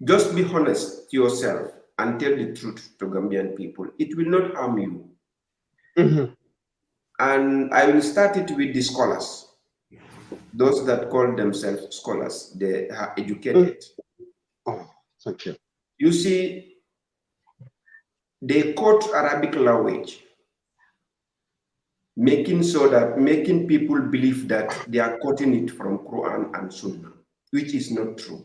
just be honest to yourself and tell the truth to Gambian people. It will not harm you. And I will start it with the scholars. Those that call themselves scholars, they are educated. Oh, thank you. You see, they quote Arabic language, making people believe that they are quoting it from Quran and Sunnah, which is not true.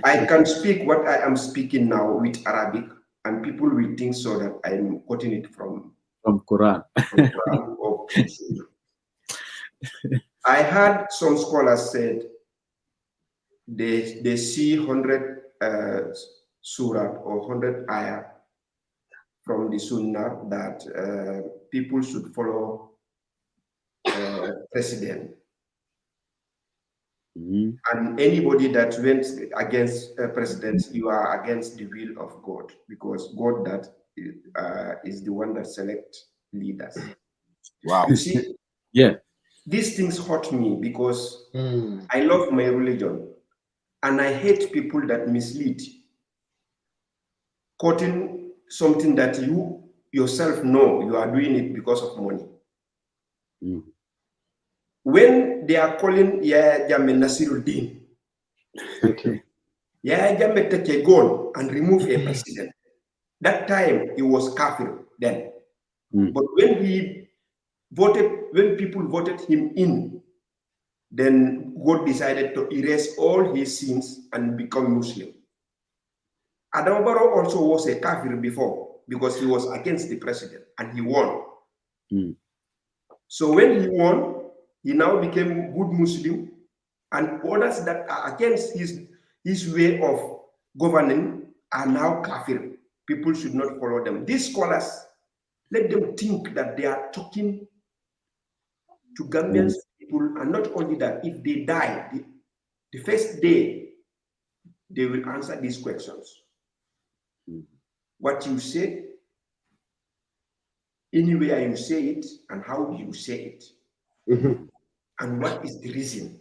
I can speak what I am speaking now with Arabic, and people will think so that I am quoting it from Quran. From Quran or from Sunnah. I heard some scholars said they see 100 surah or 100 ayah from the Sunnah that people should follow president. And anybody that went against presidents, you are against the will of God, because God that is the one that selects leaders. Wow. You see, these things hurt me because I love my religion and I hate people that mislead, quoting something that you yourself know you are doing it because of money. Mm. When they are calling Yaya Jammeh Nasiruddin, Thank you. Yaya Jammeh take a gun and remove a president. That time he was kafir then. Mm. But when he voted, when people voted him in, then God decided to erase all his sins and become Muslim. Adam Barrow also was a kafir before because he was against the president and he won. Mm. So when he won, he now became good Muslim, and others that are against his way of governing are now kafir. People should not follow them. These scholars, let them think that they are talking to Gambian people, and not only that, if they die, the first day, they will answer these questions. What you say, anywhere you say it, and how you say it, and what is the reason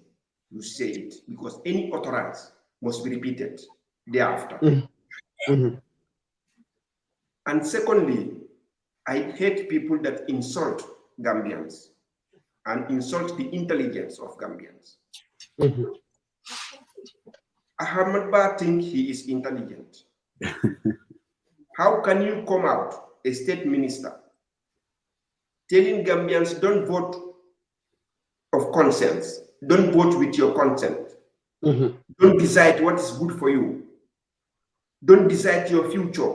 you say it, because any utterance must be repeated thereafter. And secondly, I hate people that insult Gambians and insult the intelligence of Gambians. Ahmad Ba thinks he is intelligent. How can you come out, a state minister, telling Gambians don't vote of consent, don't vote with your consent, don't decide what is good for you, don't decide your future,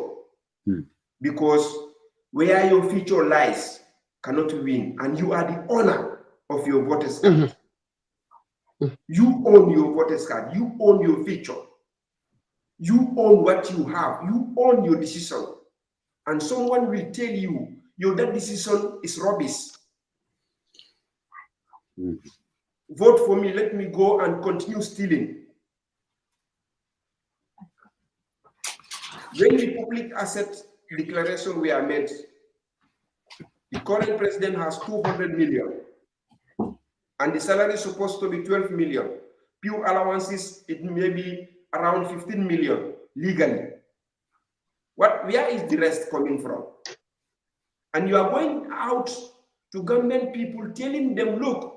because where your future lies cannot win, and you are the owner of your voters card. You own your voters card, you own your future, you own what you have, you own your decision, and someone will tell you that decision is rubbish. Vote for me, let me go and continue stealing. When the public asset declaration were made, the current president has 200 million, and the salary is supposed to be 12 million. Pew allowances, it may be around 15 million legally. Where is the rest coming from? And you are going out to government people telling them, look,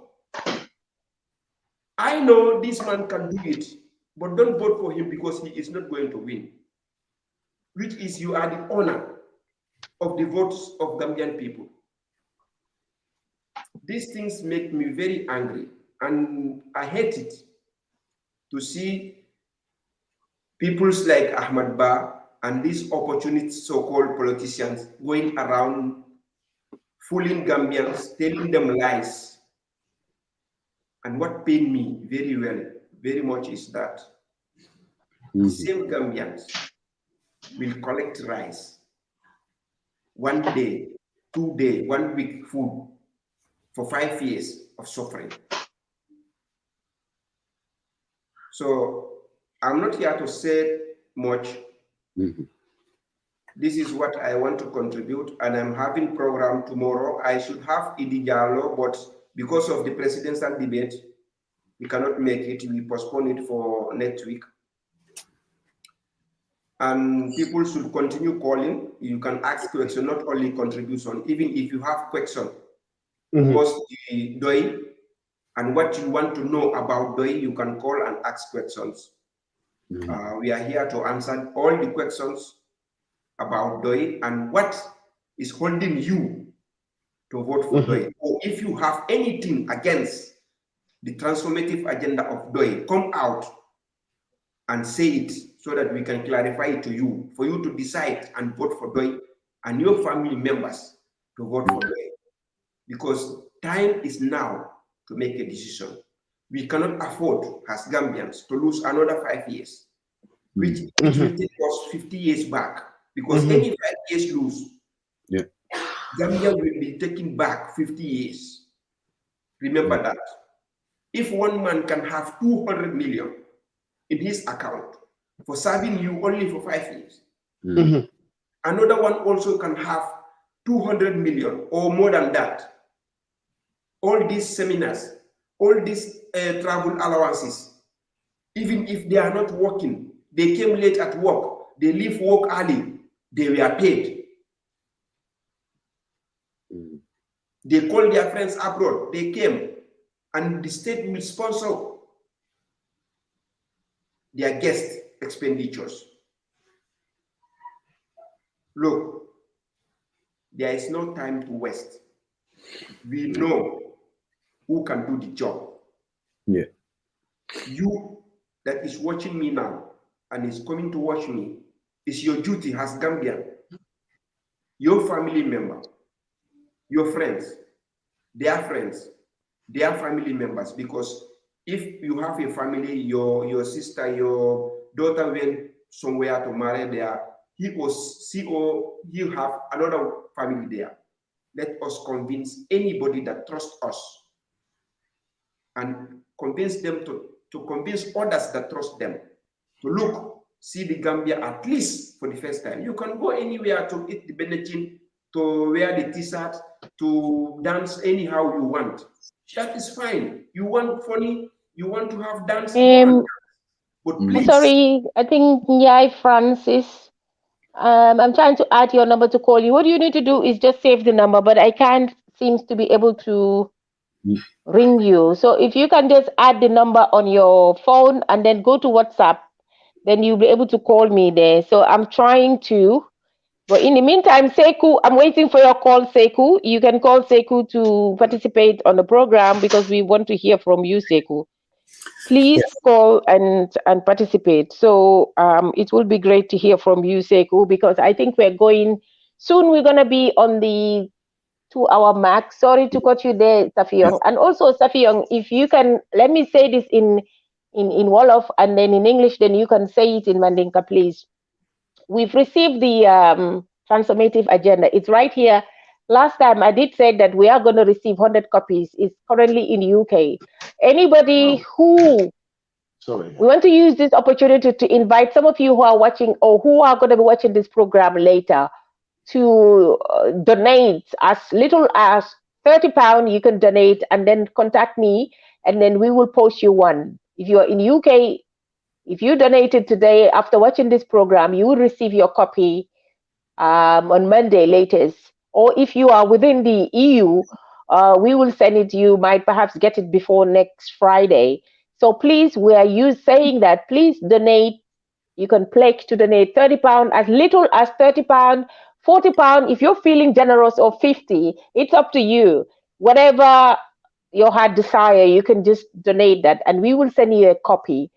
I know this man can do it, but don't vote for him because he is not going to win. Which is, you are the owner of the votes of Gambian people. These things make me very angry, and I hate it to see peoples like Ahmad Ba and these opportunist so-called politicians going around fooling Gambians, telling them lies. And what pained me very much is that the same Gambians will collect rice 1 day, 2 days, 1 week food for 5 years of suffering. So I'm not here to say much. This is what I want to contribute, and I'm having program tomorrow. I should have Jallow, but because of the presidential debate, we cannot make it. We postpone it for next week. And people should continue calling. You can ask questions, not only contribution. Even if you have questions, post the DOI and what you want to know about DOI, you can call and ask questions. We are here to answer all the questions about DOI and what is holding you to vote for DOI. Or if you have anything against the transformative agenda of DOI, come out and say it so that we can clarify it to you, for you to decide and vote for DOI and your family members to vote for DOI. Because time is now to make a decision. We cannot afford, as Gambians, to lose another 5 years, which will take us 50 years back. Because any 5 years lose, Gambia will be taking back 50 years. Remember that. If one man can have 200 million in his account for serving you only for 5 years, another one also can have 200 million or more than that. All these seminars, all these travel allowances, even if they are not working, they came late at work, they leave work early, they were paid. They call their friends abroad. They came, and the state will sponsor their guest expenditures. Look, there is no time to waste. We know who can do the job. Yeah. You that is watching me now and is coming to watch me, it's your duty as Gambian, your family member, your friends, their family members. Because if you have a family, your sister, your daughter went somewhere to marry there, he have another family there. Let us convince anybody that trusts us and convince them to convince others that trust them to look, see the Gambia at least for the first time. You can go anywhere to eat the benachin, to wear the t-shirt, to dance anyhow you want. That is fine. You want funny, you want to have dance, go and dance. But please. Sorry, I think Nyai Francis. I'm trying to add your number to call you. What you need to do is just save the number, but I can't seems to be able to ring you. So if you can just add the number on your phone and then go to WhatsApp, then you'll be able to call me there. So I'm trying to, but in the meantime, Seku, I'm waiting for your call, Seku. You can call Seku to participate on the program because we want to hear from you, Seku. Please call and participate. So it will be great to hear from you, Seku, because I think we're going to be on the 2-hour mark. Sorry to cut you there, Safiyong. And also, Safiyong, if you can, let me say this in Wolof and then in English, then you can say it in Mandinka, please. We've received the transformative agenda. It's right here. Last time I did say that we are going to receive 100 copies. It's currently in UK. Anybody who we want to use this opportunity to invite some of you who are watching or who are going to be watching this program later to donate as little as £30. You can donate and then contact me, and then we will post you one. If you are in UK, if you donated today after watching this program, you will receive your copy on Monday latest. Or if you are within the EU, we will send it to you. Might perhaps get it before next Friday. So please, we are saying that please donate. You can pledge to donate £30, as little as £30, £40. If you're feeling generous, or 50, it's up to you. Whatever your heart desire, you can just donate that, and we will send you a copy.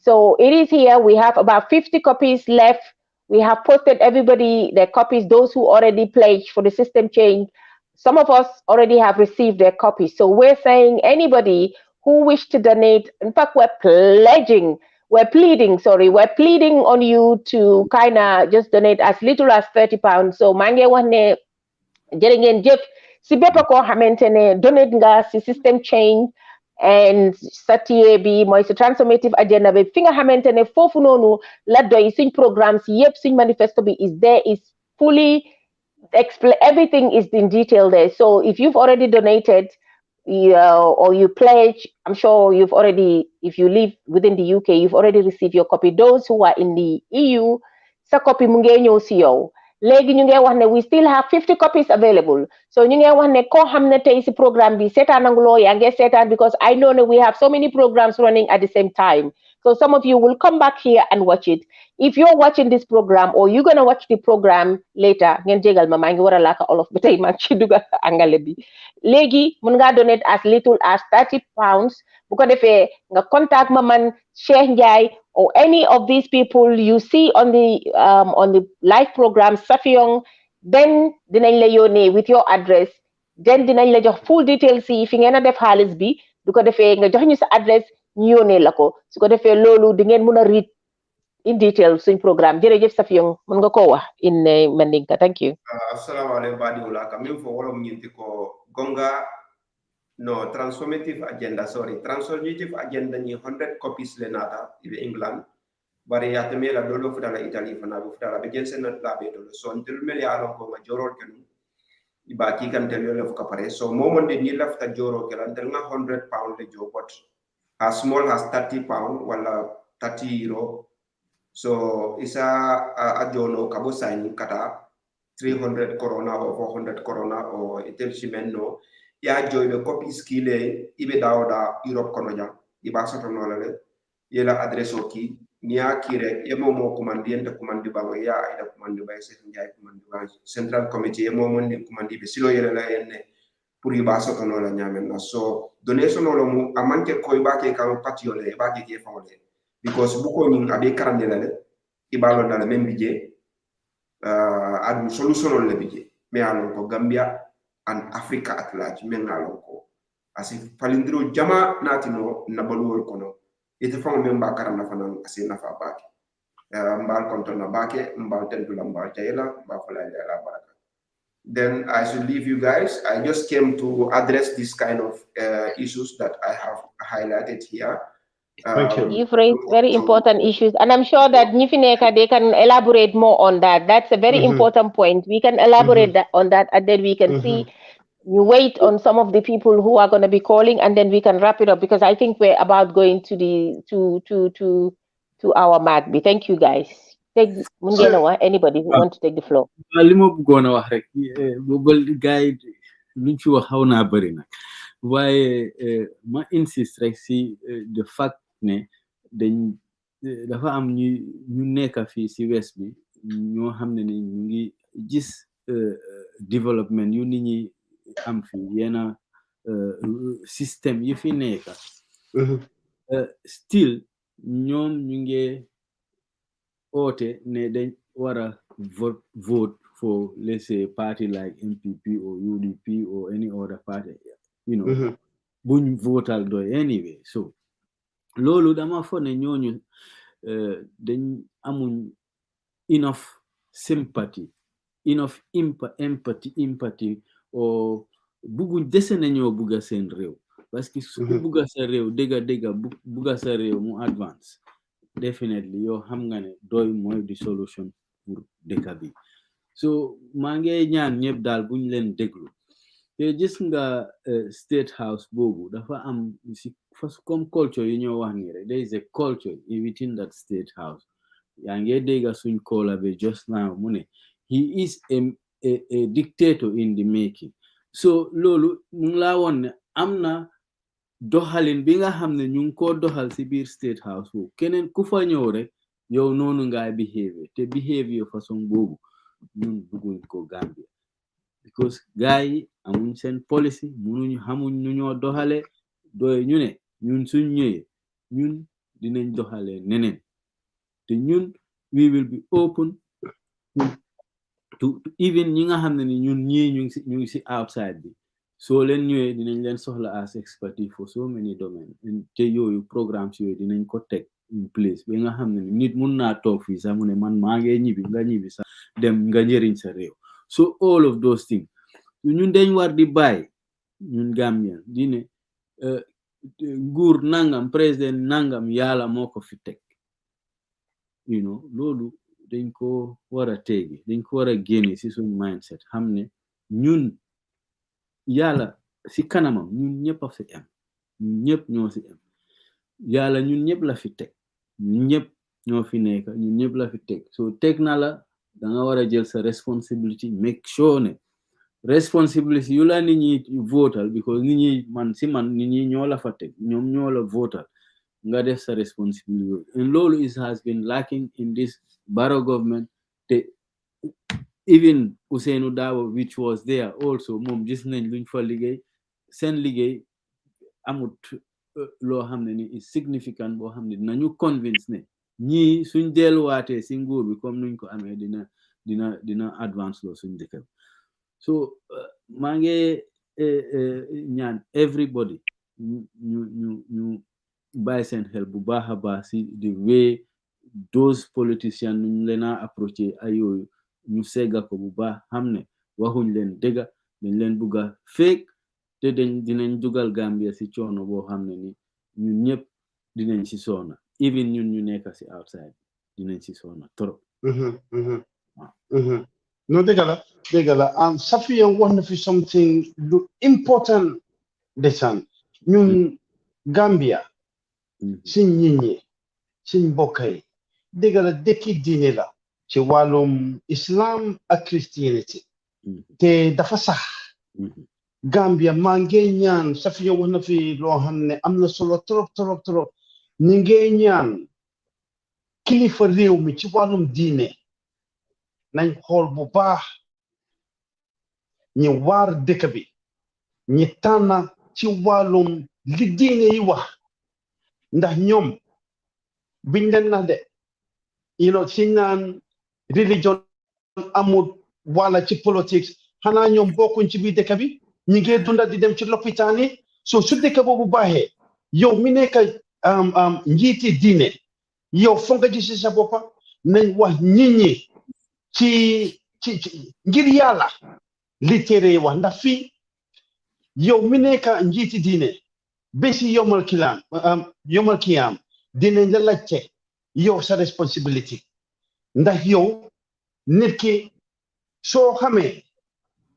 So it is here. We have about 50 copies left. We have posted everybody their copies. Those who already pledged for the system change, some of us already have received their copies. So we're saying anybody who wish to donate. In fact, we're pleading on you to kind of just donate as little as £30. So maa ngi wax ne jërë ngeen jëf si bépp koo xamante ne donate nga si system change and sa TIE bi mooy si transformative agenda bi fi nga xamante ne foofu noonu la doy suñ programme si yëpp suñ manifesto bi is there, is fully everything is in detail there. So if you've already donated, or you pledge, I'm sure you've already, if you live within the UK, you've already received your copy. Those who are in the EU, sa copy mu ngee ñëw si yow. Léegi ñu ngi wax ne we still have 50 copies available. So ñu ngi wax ne koo xam ne tey si programme bi seetaan nanguloo yaa ngi seetaan, because I know that we have so many programs running at the same time. So some of you will come back here and watch it. If you're watching this program or you're gonna watch the program later, ngeen jégal ma maa ngi war a laaka olof ba tey maa ngi ci duga angale bi. Léegi mun ngaa donate as little as £30. Bu ko defee nga contact ma man Cheikh Njie or any of these people you see on the live program, Safiyong, then dinañ la yónnee with your address. Then dinañ la jox full details yi fi ngeen a def xaalis bi. Du ko defee nga jox ñu sa adresse ñu yónnee la ko. Su ko defee loolu di ngeen mun a read in detail suñ programme. Jërëjëf Safiyong, mun nga koo wax in Mandinka. Thank you. Assalamu alaikum badiwula kamin fo wala nyinti ko gonga no transformative agenda ni 100 copies le nata ibe England bari yateme la dolo futala Italy fana bu futala be jensen na labe dolo so ntel mel ya lon ko ma jorol kenu iba ki kan tel yo le fuka pare so momon de ni lafta joro kelan tel nga £100 le jobot as small as £30 wala €30. So isa a jono kabo sign kata 300 corona or 400 corona or itel no ya joy the copies kile ibe dawda Europe kono jam iba soto no la le yela adresse o ki niya ki rek yemo mo commandi enta commandi ba ya ida commandi ba se njay commandi ba central committee yemo mon ni commandi be silo yela la enne pour iba soto no la nyamen na so donation no mu amanke koy ba ke kam patiole ba ke fawle because buko ni abe karande la le ibalo na la même budget adu solution le bije me alon ko Gambia and Africa at large men alon ko asi palindro jama natino na baluwol kono ite fam men ba karam na fanan asi nafa baki mbal konton na bake mbal tentula mbal tayla ba fala la baraka. Then I should leave you guys. I just came to address this kind of issues that I have highlighted here. Thank you. You've raised very important issues, and I'm sure that Nifineka, they can elaborate more on that. That's a very important point. We can elaborate on that, and then we can see. You wait on some of the people who are going to be calling, and then we can wrap it up because I think we're about going to the to our Magbi. Thank you, guys. Take anybody who wants to take the floor. Lima bëggoon a wax rek boobu gars yi luñ ci wax xaw naa bëri nag waaye ma insist rek si the fact ne dañ dafa am ñu nekk fii si west bi ñoo xam ne ni ñu ngi gis développement yu nit ñi am fi yenn système yi fi nekk still ñoom ñu ngi oote ne dañ war a vote for, let's say, a party like MPP or UDP or any other party, buñ votal do anyway. So loolu dama fo ne ñooñu dañ amuñ enough sympathy, enough empathy or buguñ dese nañoo bugga seen réew parce que su bugga sa réew dëgga bugga sa réew mu advance definitely yoo xam nga ne doy mooy di solution pour dëkk bi. So maa ngi ñaan ñëpp daal buñ leen déglu te gis nga state house boobu dafa am si comme culture yi ñoo wax nii rek there is a culture within that state house. yaa ngi dégga suñ koola be just now mu ne he is a dictator in the making. So loolu mu ngi laa woon ne am na doxalin bi nga xam ne ñu ngi ko doxal si biir state house boobu keneen ku fa ñëw rek yow noonu ngaay behavior te behavior façon boobu ñun bëgguñ ko Gambia because gars yi amuñ seen policy xamuñ nu ñoo doxale doy ñu ne ñun suñ ñëwee ñun dinañ doxale neneen te ñun we will be open to even ñi nga xam ne ni ñun ñii ñu ngi si outside bi soo leen ñëwee dinañ leen soxla as expertise for so many domaines te yooyu programmes yooyu dinañ ko teg in place ba nga xam ne nit mun naa toog fii sax mu ne man maa ngi ñibbi nga ñibbi sax dem nga njëriñ sa réew. So all of those things ñun dañ war di bàyyi ñun Gambian di ne nguur nangam président nangam yàlla moo ko fi teg loolu dañ ko war a tegi dañ ko war a génne si suñ mindset xam ne ñun yàlla si kanamam ñun ñëpp a fi am ñun ñëpp ñoo si am yàlla ñun ñëpp la fi teg ñun ñëpp ñoo fi nekk ñun ñëpp la fi teg so teg na la da nga war a jël sa responsibility make sure ne responsibility yu la nit ñi votal because nit ñi nit ñi ñoo la fa teg ñoom ñoo la votal nga def sa responsibility and loolu has been lacking in this Barrow government te even Ousainou Darboe which was there also moom gis nañ luñ fa liggéey seen liggéey amut loo xam ne ni is significant boo xam ne dinañu convince ne ñii suñ delluwaatee si nguur bi comme nuñ ko amee dina advance loo suñ dëkk bi so maa ngi ñaan everybody ñu bàyyi seen xel bu baax a baax si the way those politicians ñu leen a approché ay yooyu ñu segga ko bu baax xam ne waxuñ leen dëgga dañ leen bugga fake te dinañ dugal Gambia si coono boo xam ne ni ñun ñëpp dinañ si soona even ñun ñu nekk si outside dinañ si soona trop. No, dégala Safiya wax na fi something important desan ñun Gambia suñ nit ñi suñ mbokk yi dégala dëkki diine la ci wàllum islam ak christianity te dafa sax Gambia maa ngi ñaan Safiya wax na fi loo xam ne am na solo trop ñu ngi ñaan kilifa réew mi ci wàllum diine nañ xool bu baax ñi waar dëkk bi ñi tànn ci wàllum li diine yi wax ndax ñoom biñ leen nax de ci naan religion amul wala ci politique xanaa ñoom bokkuñ ci biir dëkk bi ñi ngi dunda di dem ci lopitaan yi su dëkk boobu baaxee yow mi nekk njiiti diine yow fo nga gis sa boppa nañ wax nit ñi ci ngir yàlla li téere wax ndax fii yow mi nekk njiiti diine bési yomal kiyaam dinañ la laajte yow sa responsibility ndax yow nit ki soo xamee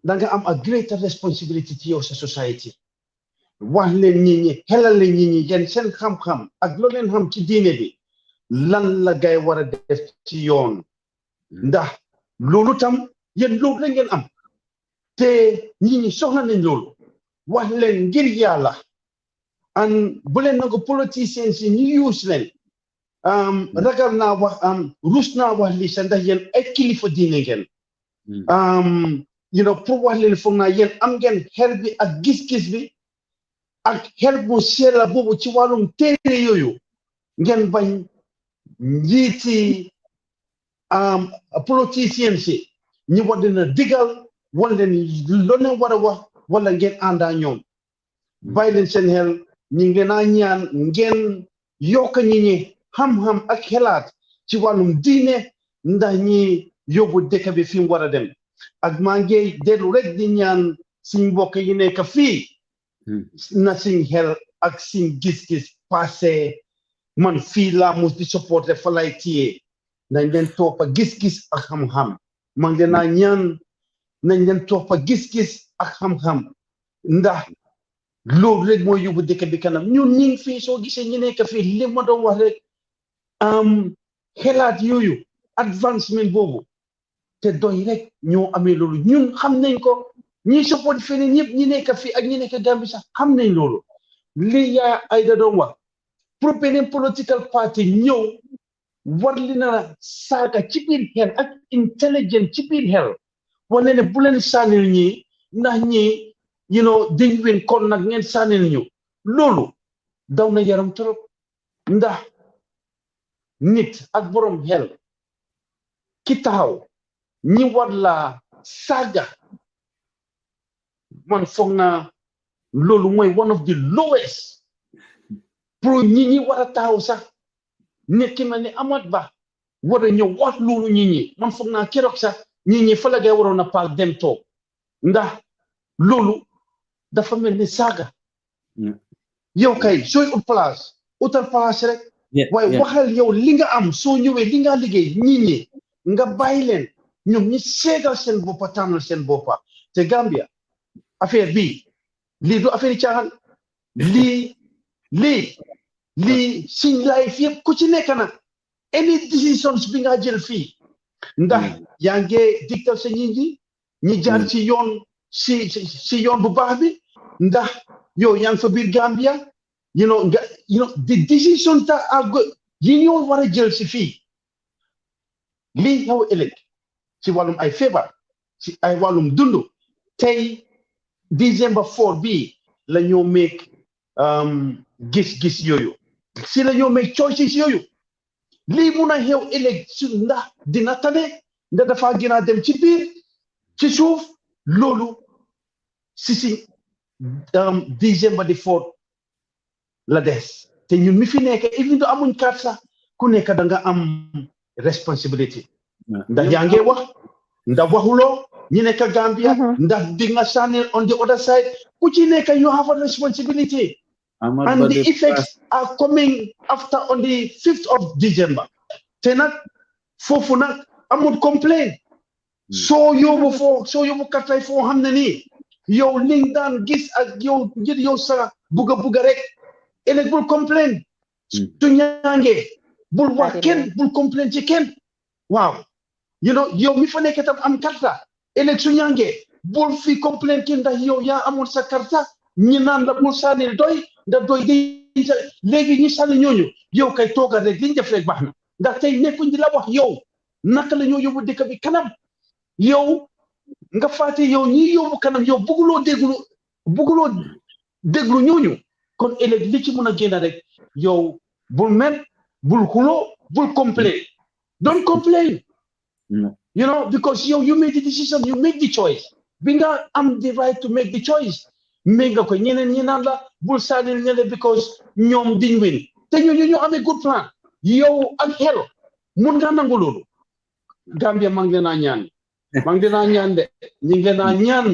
da nga am a greater responsibility ci yow sa society wax leen nit ñi xelal leen nit ñi yéen seen xam-xam ak loo leen xam ci diine bi lan la gay war a def ci yoon ndax loolu tam yéen loolu la ngeen am te nit ñi soxla nañ loolu wax leen ngir yàlla an bu leen nangu politiciens yi ñu use leen ragal naa wax rus naa wax lii sa ndax yéen ay kilifa diine ngeen pour wax leen foog naa yéen am ngeen xel bi ak gis-gis bi ak xel bu seela boobu ci wàllum téere yooyu ngeen bañ njiiti politiciens yi ñu war dina digal wala leen loo leen war a wax wala ngeen àndaa ñoom bàyyi leen seen xel ñu ngi naa ñaan ngeen yokk ñi ñi xam-xam ak xelaat ci wàllum diine ndax ñi yóbbu dëkk bi fi mu war a dem ak maa ngi dellu rek di ñaan suñ mbokk yi nekk fii na suñ xel ak suñ gis-gis passé man fii laa mus di supporté fa lay téye nañ leen toppa gis-gis ak xam-xam maa ngi naa ñaan nañ leen toppa gis-gis ak xam-xam ndax loolu rek mooy yóbbu dëkk bi kanam ñun ñu ngi fii soo gisee ñu nekk fii li ma doon wax rek xelaat yooyu advancement boobu te doy rek ñoo amee loolu ñun xam nañ ko ñi support feneen ñëpp ñi nekk fii ak ñi nekk Gambie sax xam nañ loolu li yaa ay da doon wax pour beneen political party ñëw war li na saaga ci biir xel ak intelligent ci biir xel wane ne bu leen sànnil ñi ndax ñi dañ wen kon nag ngeen sànnil ñu loolu daw na yaram trop ndax nit ak borom xel ki taxaw ñi war la saaga man foog naa loolu mooy one of the lowest pour ñi war a taxaw sax nit ki mel ni Amat Bah war a ñëw wax loolu ñi man foog naa keroog sax ñi fa la ngay waroon a paal dem toog ndax loolu dafa mel ni saaga yow kay sooy utal place rek waaye waxal yow li nga am soo ñëwee li nga liggéey ñi nga bàyyi leen ñoom ñi seegal seen boppa tànnal seen boppa te Gambia affaire bii lii du affaire yi caaxaan lii siñ life yëpp ku ci nekk nag any decisions bi nga jël fii ndax yaa ngi digtal sa ñi jaar ci yoon si yoon bu baax bi ndax yow yaa ngi fa biir Gambia the decisions that are good yi ñoo war a jël si fii lii xew ëllëg ci wàllum ay feebar ci ay wàllum dund tey December 4 bii la ñoo make gis-gis yooyu si la ñoo make choices yooyu lii mun a xew ëllëg su ndax dina tane ndax dafa gën a dem ci biir ci suuf loolu si December 4 la des te ñun mi fi nekk even though amuñ carte sax ku nekk da nga am responsibility ndax yaa ngi wax ndax waxuloo ñi nekk Gambia ndax di nga sànni on the other side ku ci nekk you have a responsibility and the effects are coming after on the 5th of December te nag foofu nag amul complain soo yóbbu kartay foo xam ne nii yow li nga daan gis ak yow ngir yow sa bugga rek ëllëg bul complain su ñaangee bul wax kenn bul complain ci kenn waaw you know yow mi fa nekk tam am karta élection ñange bul fi complain ki ndax yow yaa amoon sa karta ñi naan la bul sànnil doy ndax doy léegi ñi sànni ñooñu yow kay toogal rek liñ def rek baax na ndax tey nekkuñ di la wax yow naka la ñoo yóbbu dëkk bi kanam yow nga fàtte yow ñi yóbbu kanam yow bëgguloo déglu ñooñu kon ëllëg li ci mën a génn rek yow bul mer bul xuloo bul complain don't complain you know because you made the decision you make the choice bi nga am the right to make the choice mais nga ko ñeneen ñi naan la bul sànnil ñele because ñoom diñ win te ñu amee good plan yow ak xel mun nga nangu loolu Gambia maa ngi leen a ñaan maa ngi leen a ñaan de ñu ngi leen a ñaan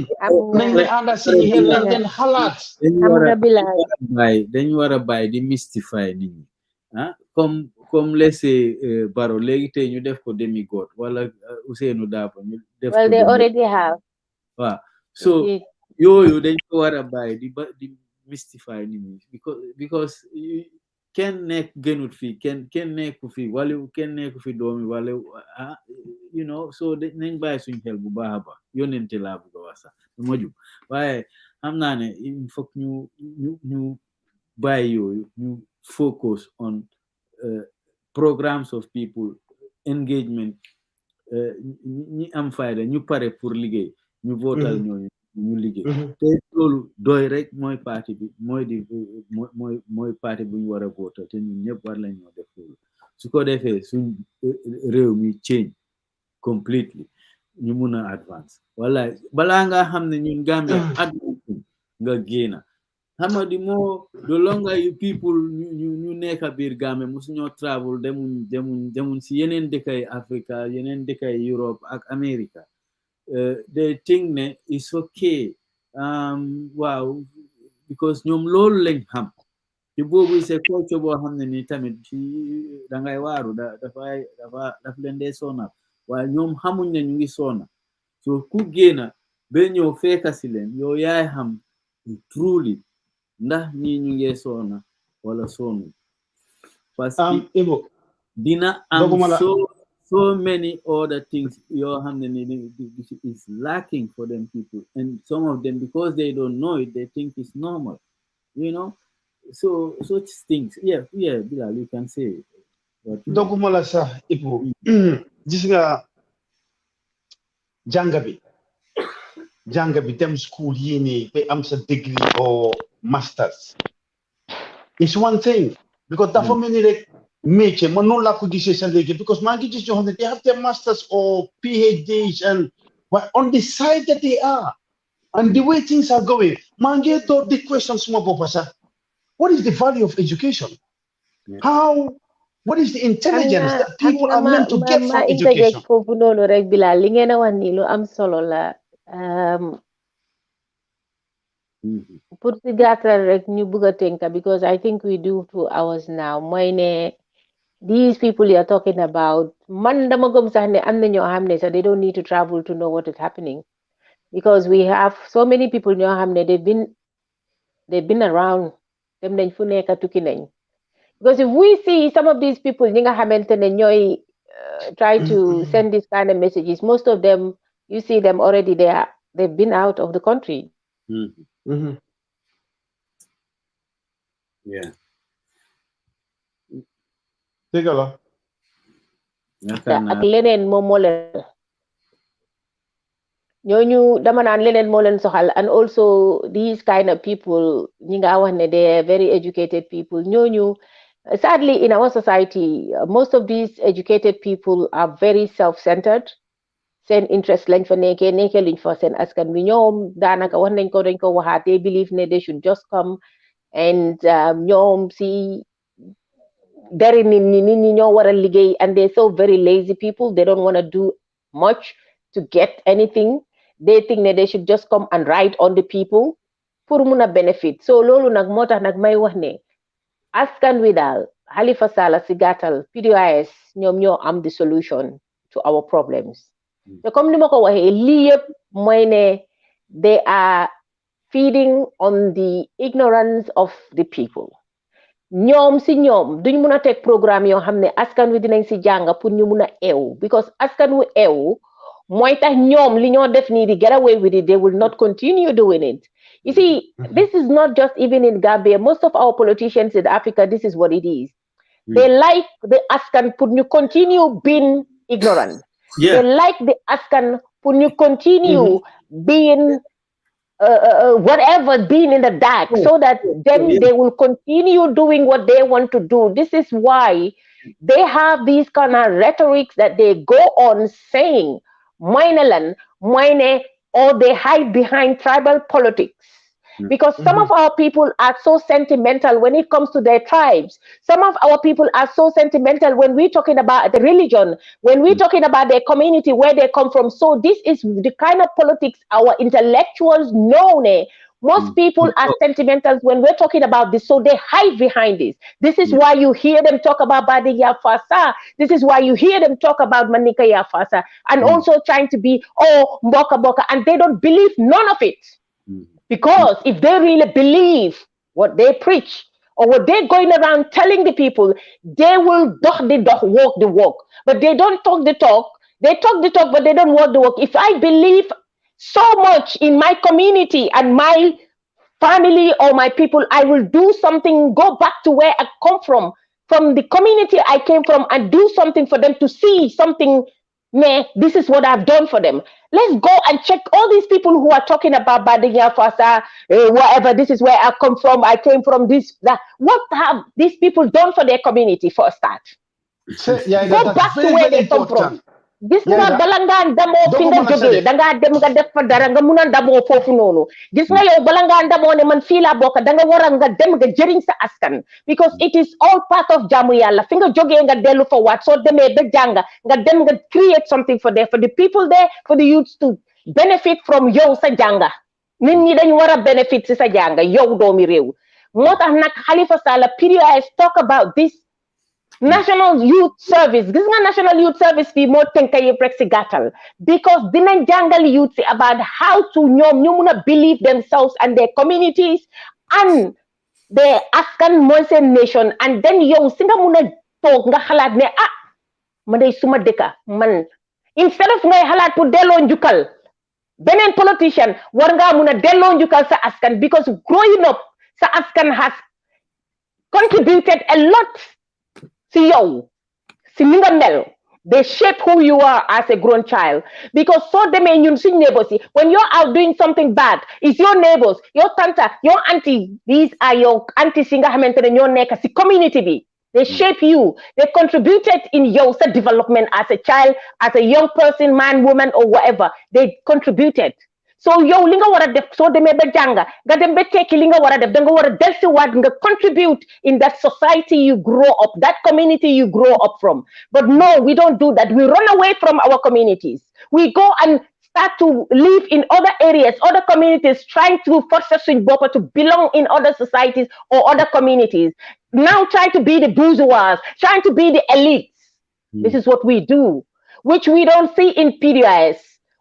nañ leen ànda seen xel nañ leen xalaat dañ war a bàyyi di mystify nit ñi comme laissé Baro léegi tey ñu def ko demigod wala Ousseynou Dabo ñu def well they already have waaw so yooyu dañ ko war a bàyyi di mystify nit ñi because kenn nekk gënut fii kenn nekku fii wala kenn nekku fi doomi wala you know so nañ bàyyi suñ xel bu baax a baax yónnente laa bëgg a wax sax ma jub waaye xam naa ne il faut ñu bàyyi yooyu ñu focus on programs of people engagement ñi am fayda ñu pare pour liggéey ñu votal ñooñu ñu liggéey te loolu doy rek mooy parti bi mooy parti bu ñu war a votal te ñun ñëpp war lañ ñoo def loolu su ko defee suñ réew mi change completely ñu mun a advance wallahi balaa nga xam ne ñun Gambia advance nga génna xam nga the longer you people ñu nekk biir Gambia musu ñoo travel demuñ si yeneen dëkkay Africa yeneen dëkkay Europe ak America they think ne it's okay waaw because ñoom loolu lañ xam te boobu c'est culture boo xam ne ni tamit ci dangay waaru daf leen dee sonal waaye ñoom xamuñ ne ñu ngi sona so ku génna ba ñëw fekka si leen yow yaay xam truly ndax ñi ñu ngi sona wala sonu parce que dina am so many other things yoo xam ne ni is lacking for them people and some of them because they don't know it they think it's normal you know so such things yeah Bilal you can say doguma la sax Ebou gis nga jàng bi dem school yi nii ba am sa degree or masters it's one thing because dafa mel ni rek métier man noonu laa ko gisee sa léegi because maa ngi gis ñoo xam ne they have their masters or PhDs and on the side that they are and the way things are going maa ngi door the question suma boppa sax what is the value of education what is the intelligence that people are meant to get from education foofu noonu rek Bilal li ngeen a wax ni lu am solo la pour si gàttal rek ñu bëgg a tënka because I think we do 2 hours now mooy ne these people you are talking about man dama gëm sax ne am na ñoo xam ne sax they don't need to travel to know what is happening because we have so many people ñoo xam ne they've been around dem nañ fu nekk tukki nañ because if we see some of these people ñi nga xamante ne ñooy try to send these kind of messages most of them you see them already they've been out of the country yeah dëgg la ak leneen moom moo leen ñooñu dama naan leneen moo leen soxal and also these kind of people ñi nga wax ne they are very educated people ñooñu sadly in our society most of these educated people are very self-centered seen interest lañ fa nekkee luñ fa seen askan bi ñoom daanaka wax nañ ko dañ ko waxaat they believe ne they should just come and ñoom si dari nit ñi ñoo war a liggéey and they're so very lazy people they don't want to do much to get anything they think ne they should just come and write on the people pour mun a benefit so loolu nag moo tax nag may wax ne askan wi daal Halifa Sallah si gàttal PDOIS ñoom ñoo am the solution to our problems te comme ni ma ko waxee lii yëpp mooy ne they are feeding on the ignorance of the people ñoom si ñoom duñ mun a teg programme yoo xam ne askan wi dinañ si jàng pour ñu mun a eew because askan wi eew mooy tax ñoom li ñoo def nii di get away with it, they will not continue doing it. You see, this is not just even in Gambia. Most of our politicians in Africa, this is what it is. They like the askan pour ñu continue being ignorant. They like the askan pour ñu continue being whatever, being in the dark, so that then they will continue doing what they want to do. This is why they have these kind of rhetorics that they go on saying, or they hide behind tribal politics. Because some of our people are so sentimental when it comes to their tribes. Some of our people are so sentimental when we're talking about the religion, when we're talking about their community, where they come from. So this is the kind of politics our intellectuals know. Most people are sentimental when we're talking about this, so they hide behind this. This is why you hear them talk about Badi Yafasa. This is why you hear them talk about Manika Yafasa, and also trying to be, Mboka Boka, and they don't believe none of it. Because if they really believe what they preach or what they're going around telling the people, they will walk the walk. But they don't talk the talk. They talk the talk, but they don't walk the walk. If I believe so much in my community and my family or my people, I will do something, go back to where I come from the community I came from, and do something for them to see something. This is what I've done for them. Let's go and check all these people who are talking about Badinya Fasa, whatever. This is where I come from. I came from this, that. What have these people done for their community for a start? Go back to where they come from. Gis nga bala nga ndamoo fi nga jógee da ngaa dem nga def fa dara nga mun a ndamoo foofu noonu. Gis nga yow bala ngaa ndamoo ne man fii laa bokk da nga war a nga dem nga jëriñ sa askan, because it is all part of jaamu yàlla. Fi nga jógee nga dellu fa waat soo demee ba jàng nga dem nga create something for the people there, for the youths to benefit from yow sa jànga. Nit ñi dañ war a benefit si sa jànga yow doomi réew. Moo tax nag Halifa Sallah PDOIS talk about this National Youth Service. Gis nga National Youth Service fii moo tënk yëpp rek si gàttal, because dinañ jàngal youth si about how to ñoom ñu mun a believe themselves and their communities and their askan mooy seen nation, and then yow si nga mun a toog nga xalaat ne ma day suma dëkka man, instead of ngay xalaat pour delloo njukkal beneen politician, war ngaa mun a delloo njukkal sa askan, because growing up sa askan has contributed a lot. See you, see mel. They shape who you are as a grown child. Because so they may you see neighbors. When you're out doing something bad, it's your neighbors, your tante, your auntie. These are your auntie singer and your neck as a community. They shape you. They contributed in your development as a child, as a young person, man, woman, or whatever. They contributed. So yow li nga war a def soo demee ba jàng nga dem ba tekki li nga war a def da nga war a dellusiwaat nga contribute in that society you grow up, that community you grow up from. But no, we don't do that. We run away from our communities. We go and start to live in other areas, other communities, trying to force us to belong in other societies or other communities. Now trying to be the bourgeois, trying to be the elites. This is what we do, which we don't see in PDOIS.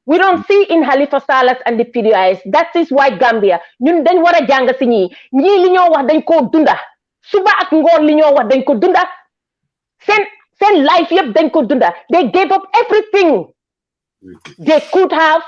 We don't see in Halifa Sallah and the PDOIS. That is why Gambia, ñun dañ war a jàng si ñii li ñoo wax dañ koo dunda suba ak ngoon li ñoo wax dañ ko dunda seen life yëpp dañ ko dunda. They gave up everything they could have.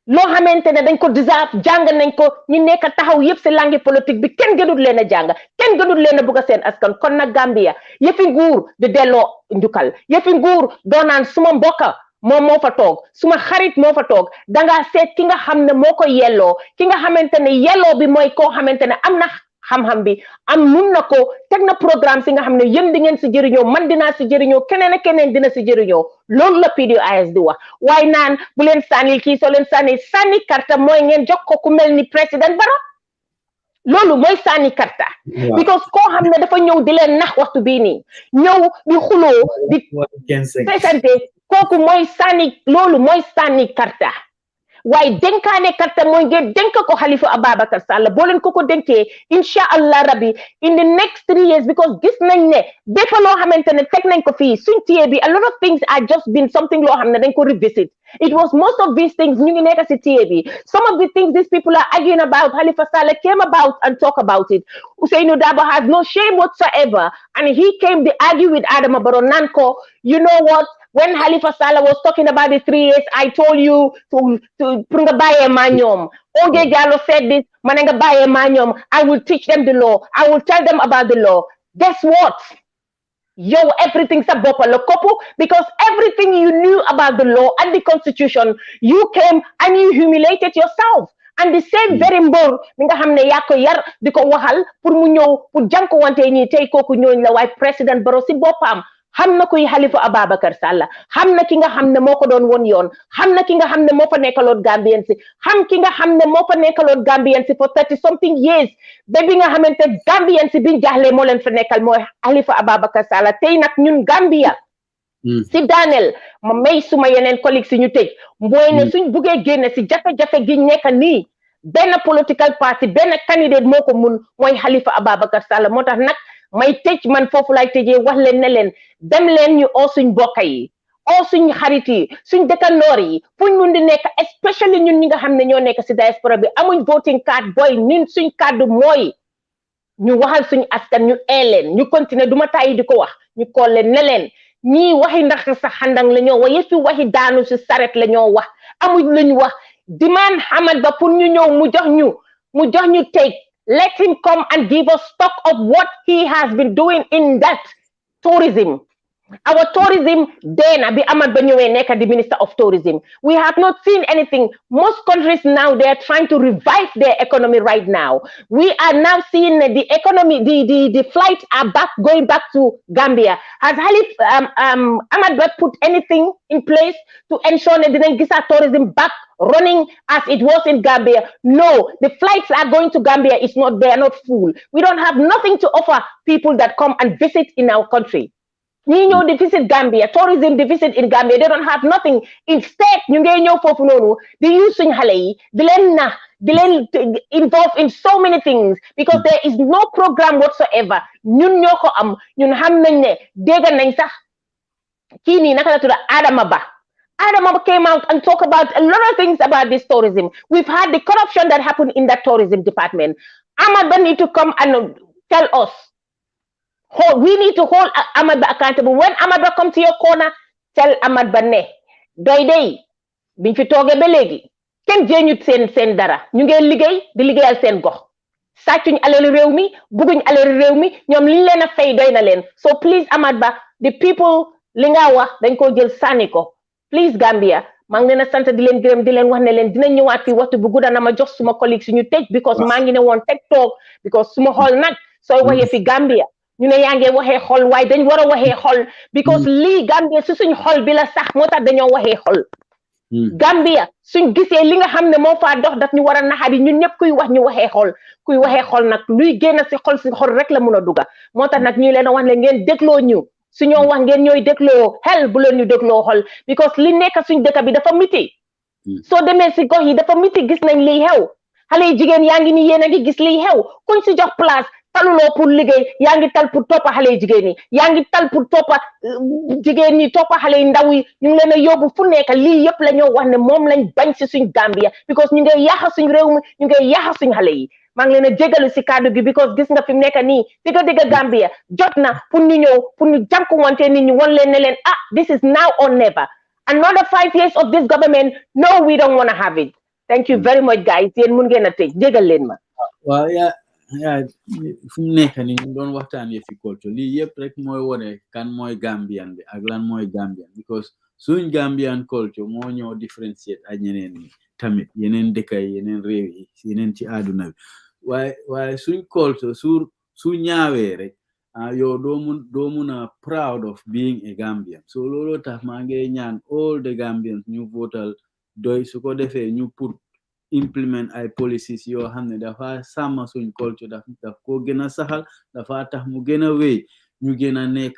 Loo xamante ne dañ ko deserve, jàng nañ ko, ñi nekk taxaw yëpp si langue politique bi kenn gënul leen a jàng, kenn gënul leen a bëgg seen askan. Kon nag Gambia yëfi nguur di delloo njukkal, yëfi nguur doonaan suma mbokka moom moo fa toog, suma xarit moo fa toog. Danga seet ki nga xam ne moo ko yelloo, ki nga xamante ne yelloo bi mooy koo xamante ne am na xam-xam bi, am mun na ko teg na programme si nga xam ne yéen di ngeen si jëriñoo, man dinaa si jëriñoo, keneen ak keneen dina si jëriñoo. Loolu la PDOIS di wax. Waaye naan bu leen sànni kii soo leen sànni karta mooy ngeen jox ko ku mel ni président Barrow. Loolu mooy sànni karta. Because koo xam ne dafa ñëw di leen nax waxtu bii nii, ñëw di xuloo di présenter, kooku mooy sànni, loolu mooy sànni karta. waaye dénkaane katta mooy ngeen dénk ko Halifa Ababacar Sallah boo leen ko dénkee incha allah rabbi in the next 3 years because gis nañ ne bépp loo xamante ne teg nañ ko fii suñ téye bi a lot of things are just been something loo xam ne dañ ko revisit it was most of these things ñu ngi nekk si téye bi some of the things these people are arguing about Halifa Sallah came about and talk about it Ousainou Darboe has no shame whatsoever and he came to argue with Adama Barrow naan ko you know what when Halifa Sallah was talking about the 3 years, I told you to bring a baye manyom. OJ Jallow said this, mananga baye manyom. I will teach them the law. I will tell them about the law. Guess what? Yo, everything's a bopalo couple because everything you knew about the law and the constitution, you came and you humiliated yourself. And the same very mbor mi nga xam ne yaa ko yar di ko waxal pour mu ñëw pour jànko wante ñi tey kooku ñooñ la waaye président Barrow si boppam xam na kuy Halifa Ababacar Sallah xam na ki nga xam ne moo ko doon woon yoon xam na ki nga xam ne moo fa nekkaloon Gambien si xam ki nga xam ne moo fa nekkaloon Gambien si for 30 something years ba bi nga xamante Gambien si biñ jaaxle moo leen fa nekkal mooy Halifa Ababacar Sallah tey nag ñun Gambia si daaneel ma may suma yeneen collègue si ñu tëj mooy ne suñ buggee génne si jafe-jafe gi nekk nii benn political party benn candidate moo ko mun mooy Halifa Ababacar Sallah moo tax nag may tëj man foofu lay tëjee wax leen ne leen dem leen ñu oo suñ mbokk yi oo suñ xarit yi suñ dëkkandoor yi fuñ mun di nekk especially ñun ñi nga xam ne ñoo nekk si diaspora bi amuñ voting card boy ñun suñ kàddu mooy ñu waxal suñ askan ñu leen ñu continuer duma tàyyi di ko wax ñu kool leen ne leen ñii waxi ndax sa xandang la ñoo wax yëfi waxi daanu si saret la ñoo wax amuñ lañu wax demand Hamad Bah pour ñu ñëw mu jox ñu take let him come and give us stock of what he has been doing in that tourism. Our tourism, then, Abi Ahmad Bah ñëwee nekk the Minister of Tourism. We have not seen anything. Most countries now, they are trying to revive their economy right now. We are now seeing the economy, the flights are going back to Gambia. Has Ahmad Bah put anything in place to ensure that they get our tourism back running as it was in Gambia? No, the flights are going to Gambia. It's not, they are not full. We don't have nothing to offer people that come and visit in our country. ñi ñëw di visit Gambia tourism di visit in Gambia they don't have nothing instead ñu ngay ñëw foofu noonu di use suñ xale yi di leen involve in so many things because there is no program whatsoever ñun ñoo ko am ñun xam nañ ne dégg nañ sax kii nii naka la tudda Adama Bah came out and talk about a lot of things about this tourism. We've had the corruption that happened in that tourism department. Ahmad Bah need to come and tell us. We need to hold Ahmad Bah accountable. When Ahmad Bah come to your corner, tell Ahmad Bah ne doy day biñ fi toogee ba léegi kenn jéeñu seen dara ñu ngeen liggéey di liggéeyal seen gox sàccuñ alali réew mi bugguñ alali réew mi ñoom liñ leen a fay doy na leen so please Ahmad Bah the people li nga wax dañ ko jël sànni ko please Gambia maa ngi leen a sant di leen gërëm di leen wax ne leen dinañ ñëwaat fii waxtu bu gudda na ma jox suma collègue suñu tëj because maa ngi ne woon teg toog because suma xool nag sooy waxee fi Gambia ñu ne yaa ngi waxee xol waaye dañ war a waxee xol because lii Gambia si suñ xol bi la sax moo tax dañoo waxee xol Gambia suñ gisee li nga xam ne moo faa dox daf ñu war a naxari ñun ñëpp kuy wax ñu waxee xol nag luy génn si xol rek la mun a dugga moo tax nag ñu leen a wax ne ngeen dégloo ñu su ñoo wax ngeen ñooy dégloo xel bu leen ñu dégloo xol because li nekk suñ dëkk bi dafa miti soo demee si gox yi dafa miti gis nañ liy xew xale yi jigéen yaa ngi ni yéen a ngi gis liy xew kuñ si jox place taluloo pour liggéey yaa ngi tal pour toppa xale yi jigéen yi yaa ngi tal pour toppa jigéen ñi toppa xale yi ndaw yi ñu ngi leen a yóbbu fu nekk lii yëpp la ñoo wax ne moom lañ bañ si suñ Gambia because ñu ngi yàq suñ réew mi ñu ngi yàq suñ xale yi maa ngi leen a jégalu si kàddu gi because gis nga fi mu nekk nii digga Gambia jot na pour ñu ñëw pour ñu jànkuwante nit ñi wan leen ne leen this is now or never another 5 years of this government no we don't want to have it thank you very much guys yéen mun ngeen a tëj jégal leen ma waaw yaa fu mu nekk ni ñu doon waxtaan fi culture lii yëpp rek mooy wone kan mooy Gambian bi ak lan mooy Gambian because suñ Gambian culture moo ñoo differentiate ak ñeneen ñi tamit yeneen dëkk yi yeneen réew yi yeneen ci àdduna bi waaye suñ culture su ñaawee rek yow doo mun a proud of being a Gambian so looloo tax maa ngi ñaan all the Gambians ñu votal doy su ko defee ñu put implement ay policies yoo xam ne dafa sàmm suñ culture daf ko gën a saxal dafa tax mu gën a wéy ñu gën a nekk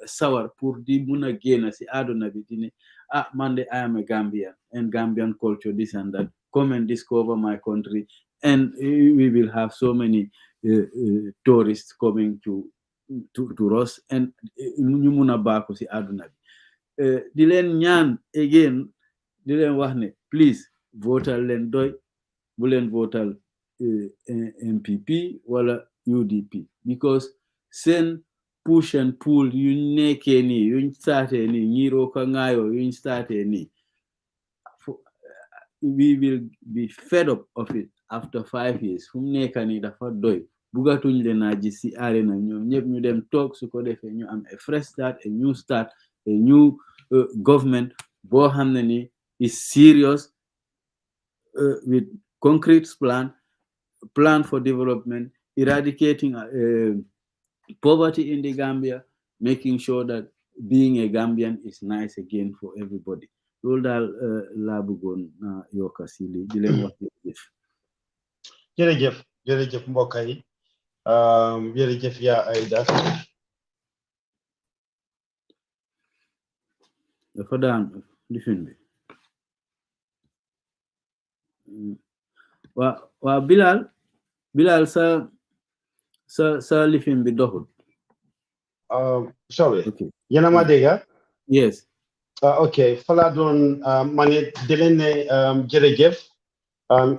sawar pour di mun a génn si àdduna bi di ne man de I am a Gambian and Gambian culture this and that, come and discover my country and we will have so many tourists coming to us and ñu mun a baaku si àdduna bi di leen ñaan again di leen wax ne please votal leen doy bu leen votal MPP wala UDP because seen push and pull yuñ nekkee nii yuñ startee nii ñiiroo ka ŋaayoo yuñ startee nii we will be fed up of it after 5 years fu mu nekk nii dafa doy bugatuñ leen a gis si arena ñoom ñëpp ñu dem toog su ko defee ñu am a fresh start a new start a new government boo xam ne ni is serious with concrete plan for development, eradicating poverty in the Gambia, making sure that being a Gambian is nice again for everybody. Loolu daal laa bëggoon yokk si li di leen wax jërëjëf. jërëjëf mbokk yi jërëjëf yaa Aida. dafa daan lifin bi waa Bilal sa lifin bi doxul. Sorry. Okay. Yéen a ma dégg? Yes. Ok fala doon ma ne di leen ne jërëjëf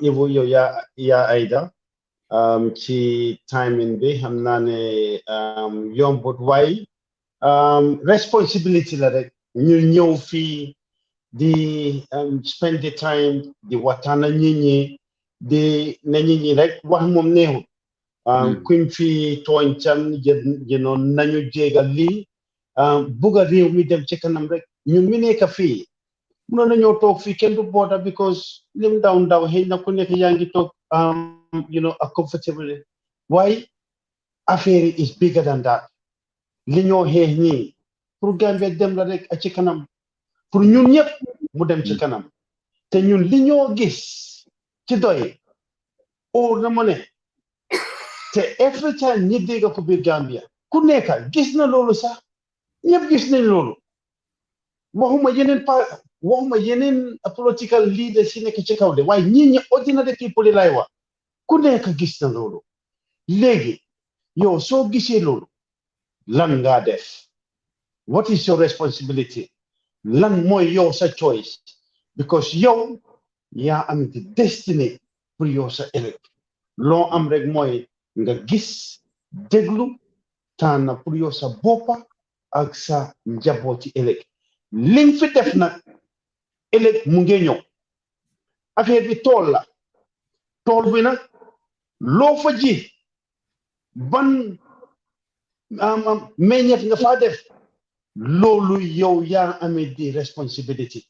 Ebou yow yaa Aida ci timing bi xam naa ne yombut waaye responsibility la rek ñu ñëw fii di spend the time di waxtaan ak nit ñi di ne nit ñi rek wax moom neexut kuñ fi tooñ can jënoon nañu jéegal lii bugga réew mi dem ci kanam rek ñun mi nekk fii mënoon nañoo toog fii kenn du booda because lim ndaw xëy na ku nekk yaa ngi toog a comfortable waaye affaire is bigger than that li ñoo xeex ñii pour Gambia dem la rek ci kanam pour ñun ñëpp mu dem ci kanam te ñun li ñoo gis ci doy oo na ma ne te every time ñi dégg ko biir Gambia ku nekk gis na loolu sax ñëpp gis nañ loolu waxuma yeneen political leaders yi nekk ci kaw de waaye ñi ordinary people lay wax ku nekk gis na loolu léegi yow soo gisee loolu lan ngaa def what is your responsibility lan mooy yow sa choice because yow yaa am the destiny pour yow sa ëllëg loo am rek mooy nga gis déglu tànn pour yow sa boppa ak sa njabooti ëllëg liñ fi def nag ëllëg mu ngi ñëw affaire bi tool bi nag loo fa ji ban meññeef nga faa def loolu yow yaa amee di responsibility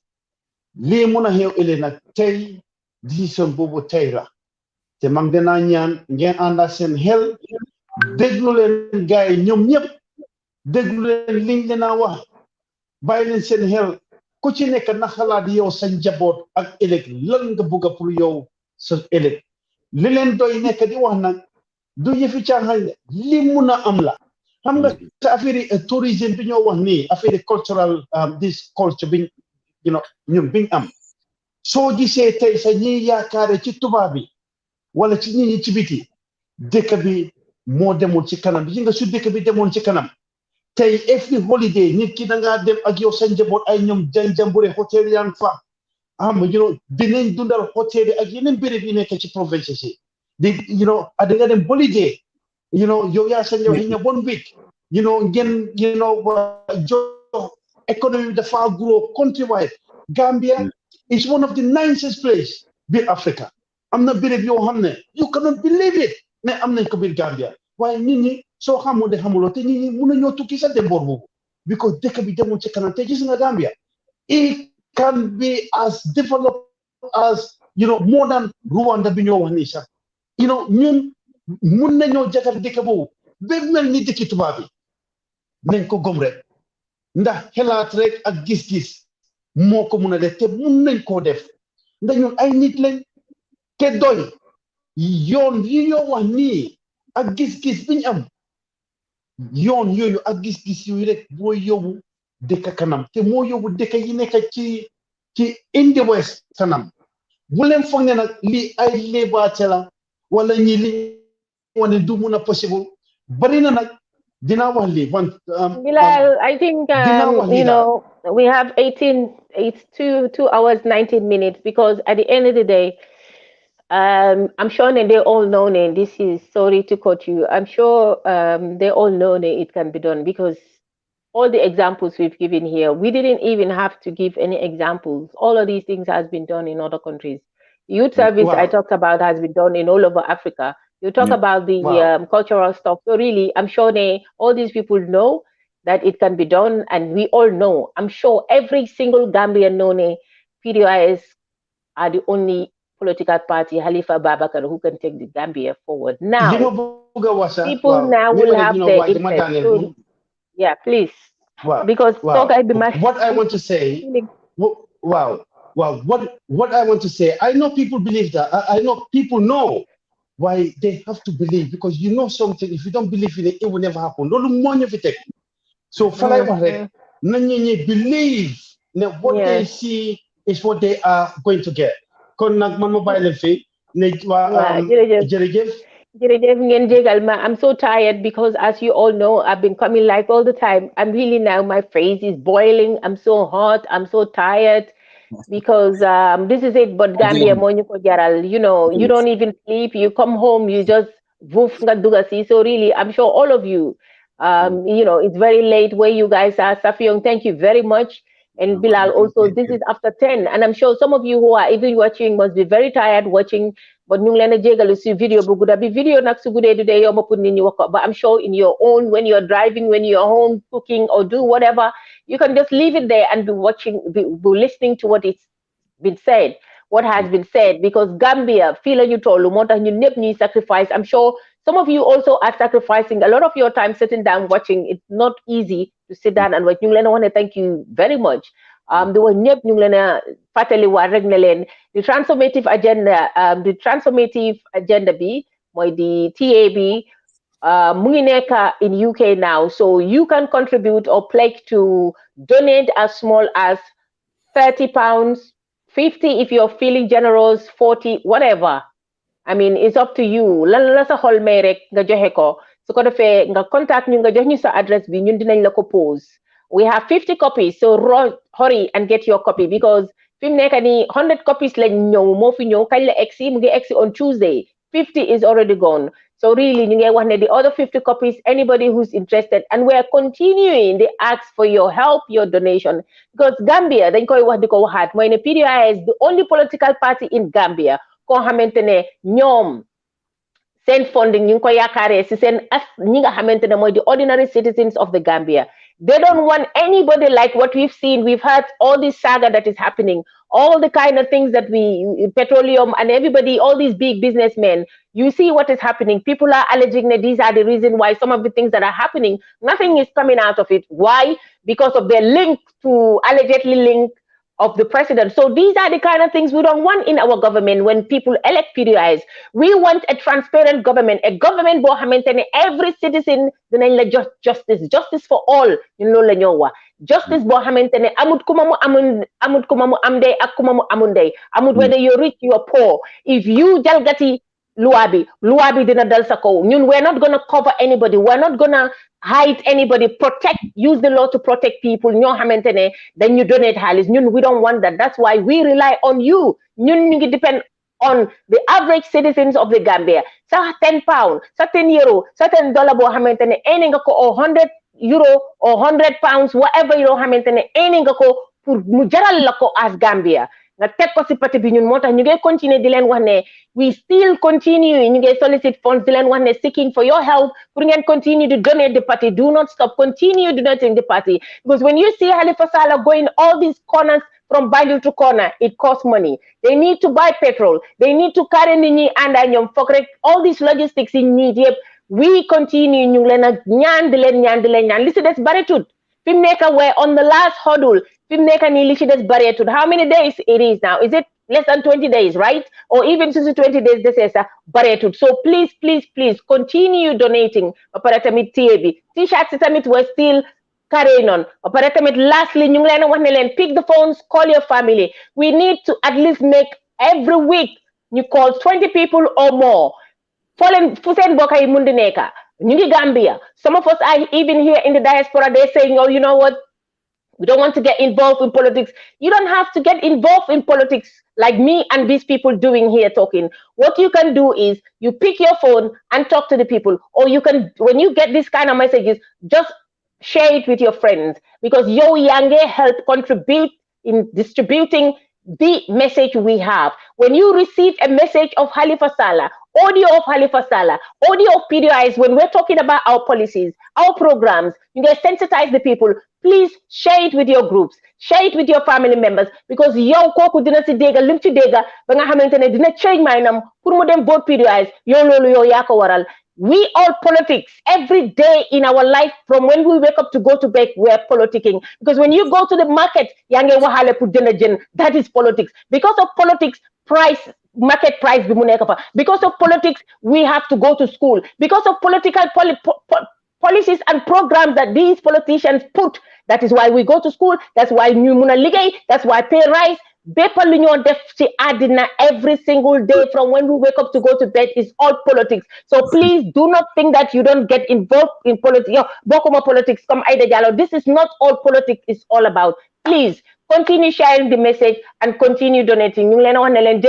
lii mun a xew ëllëg nag tey décision boobu tey la te mag danaa ñaan ngeen ànda seen xel déglu leen gars yi ñoom ñëpp déglu leen liñ leen a wax bàyyi leen seen xel ku ci nekk na xalaat yow sa njaboot ak ëllëg lan nga bëgg pour yow sa ëllëg li leen doy nekk di wax nag du yëfi caaxaan li mun a am la xam nga sa affaire tourisme bi ñoo wax nii affaire cultural this culture bi ñun biñ am soo gisee tey sa ñiy yaakaare ci tubaab bi wala ci ñi ci biti dëkk bi moo demoon ci kanam bi nga su dëkk bi demoon ci kanam tey every holiday nit ki da ngaa dem ak yow sa njaboot ay ñoom jambure hôtel yaa ngi fa dinañ dundal hôtel yi ak yeneen béréb yi nekk ci province yi di da nga dem holiday yow yaa sa ñëw xëy na 1 week ngeen jox économie bi dafa grow countrywide Gambia is one of the nicest place biir Africa am na béréb yoo xam ne you cannot believe it ne am nañ ko biir Gambia waaye nit ñi soo xamul de xamuloo te nit ñi mun nañoo tukki sa dem boor boobu because dëkk bi demoon ci kanam te gis nga Gambia it can be as developed as more than Rwanda bi ñoo wax nii sax ñun mun nañoo jagal dëkk boobu ba mel ni dëkki tubaab bi nañ ko gom rek ndax xelaat rek ak gis-gis moo ko mun a def te mun nañ koo def ndax ñun ay nit lañ te doy yoon yi ñoo wax nii ak gis-gis biñ am yoon yooyu ak gis-gis yooyu rek boo yóbbu dëkk kanam te moo yóbbu dëkk yi nekk ci in the west kanam bu leen foog ne nag lii ay lébaate la wala ñi li wane du mun a possible bari na nag dinaa wax lii Bilal, I think dinaa wax lii you daal know, we have 2 hours 19 minutes, because at the end of the day, I'm sure that they all know that this is, sorry to cut you, I'm sure they all know that it can be done, because all the examples we've given here, we didn't even have to give any examples. All of these things has been done in other countries. Youth service I waaw talked about has been done in all over Africa. You talk Yeah. about the waaw cultural stuff. So really, I'm sure all these people know that it can be done, and we all know. I'm sure every single Gambian know PDIS are the only political party, Halifa Babakar, who can take the Gambia forward. li ma Now, bëgg a wax sax people waaw now même will rek have you know their waa dama interest. daaneel So yeah, please, wow, because wow. talk I be my What I want to say, wow, wow. What I want to say, I know people believe that. I know people know why they have to believe, because you know something. If you don't believe in it, it will never happen. Lolu moo ñu fi teg. So falay wax rek, Mhm. nañu ñi believe that what they Yes, see is what they are going to get. Kon nag man ma bàyyi leen fi ne yeah, waa jërëjëf. jërëjëf. Jërëjëf ngeen jégal ma. I'm so tired because, as you all know, I've been coming live all the time. I'm really now, my face is boiling. I'm so hot. I'm so tired because this is it. But Gambia moo ñu ko jaral. You know, you don't even sleep. You come home, you just woof nga duga si. So really, I'm sure all of you, you know, it's very late where you guys are. Safiyong, thank you very much. And Bilal also, this is after 10. And I'm sure some of you who are even watching must be very tired watching, but ñu ngi leen a jégalu si video bu gudda bi. Video nag su guddee du dee yomb pour nit ñi wax ko, but I'm sure in your own, when you're driving, when you're home cooking or do whatever, you can just leave it there and be watching, be listening to what it's been said, what has been said, because Gambia fii la ñu toll moo tax ñun ñëpp ñuy sacrifice. I'm sure some of you also are sacrificing a lot of your time sitting down watching. It's not easy to sit down and watch. ñu ngi leen a wax ne thank you very much. di wax ñëpp ñu ngi leen a fàttali waa rek ne leen the transformative agenda bi mooy di TAB mu ngi nekk in UK now, so you can contribute or pledge to donate as small as £30, 50 if you're feeling generous, 40, whatever. I mean, it's up to you. Lan la sa xol may rek nga joxe ko. Su ko defee nga contact ñu nga jox ñu sa adresse bi ñun dinañ la ko pose. We have 50 copies, so hurry and get your copy, because fi mu nekk nii 100 copies lañ ñëw moo fi ñëw kañ la egsi mu ngi egsi on Tuesday. 50 is already gone. So really, ñu ngi wax ne the other 50 copies, anybody who's interested, and we are continuing the ask for your help, your donation, because Gambia dañ koy wax di ko waxaat mooy ne PDI is the only political party in Gambia koo xamante ne ñoom seen funding ñu ngi ko yaakaaree si seen ñi nga xamante ne mooy the ordinary citizens of the Gambia. They don't want anybody like what we've seen. We've heard all this saga that is happening, all the kind of things that petroleum and everybody, all these big businessmen, you see what is happening. People are alleging that these are the reason why some of the things that are happening, nothing is coming out of it. Why? Because of their link to, allegedly linked of the president. So these are the kind of things we don't want in our government when people elect PDIs. We want a transparent government, a government boo xamante ne every citizen dinañ la jox justice for all. ñun loolu la ñoo wax justice boo xamante ne amut kuma mu amut kuma mu am ndey ak kuma mu amul ndey amut whether you're rich you're poor. If you jalgati loi bi dina dal sa kaw. Ñun we're not gonna cover anybody, we're not gonna hide anybody, use the law to protect people ñoo xamante ne dañ ñu donate xaalis. Ñun we don't want that. That's why we rely on you. Ñun ñu ngi depend on the average citizens of the Gambia. Sa £10, sa €10, sa $10 boo xamante ne earning nga ko, or €100 or £100, whatever yoo xamante ne earning nga ko pour mu jaral la ko as Gambia nga teg ko si parti bi. Ñun moo tax ñu ngi continuer di leen wax ne we still continue ñu ngi solicit funds di leen wax ne seeking for your help pour ngeen continue to donate the party. Do not stop, continue donating the party, because when you see Halifa Sallah going all these corners from Banjul to corner, it costs money. They need to buy petrol, they need to carry nit ñi ànd ak ñoom foog rek all these logistics yi need yëpp. We continue ñu ngi leen a ñaan di leen ñaan li si des baretut. Fi mu nekk we're on the last hurdle. Fi mu nekk nii li ci des baretut. How many days it is now? Is it less than 20 days, right? Or even 20 days, this is a baretud. So please continue donating. Operatamit TV. T-shirts tamit were still carrying on. Operatamit lastly, ñu ngi leen wax ne leen pick the phones, call your family. We need to at least make every week you call 20 people or more. Folen Fusen Bokai Mundineka, New Gambia. Some of us are even here in the diaspora, they're saying, oh, you know what? We don't want to get involved in politics. You don't have to get involved in politics like me and these people doing here talking. What you can do is you pick your phone and talk to the people. Or you can, when you get this kind of messages, just share it with your friends. Because Yo Yange help contribute in distributing the message we have. When you receive a message of Halifa Sallah, audio of Halifa Sallah, audio of PDIs, when we're talking about our policies, our programs, you guys sensitize the people. Please share it with your groups, share it with your family members, because yow koku dina si dega lim ci dega ba nga xamantene dina change mindam pour mu dem vote PDIs yow lolu yow ya ko waral. We all politics every day in our life. From when we wake up to go to bed, we're politicking. Because when you go to the market, that is politics. Because of politics, market price. Because of politics, we have to go to school. Because of political policies and programs that these politicians put, that is why we go to school. That's why new muna ligay. That's why pay rise. Every single day from when we wake up to go to bed is all politics. So please do not think that you don't get involved in politics. Bokuma politics, come Aida Jallow. This is not all politics is all about. Please continue sharing the message and continue donating. Audio message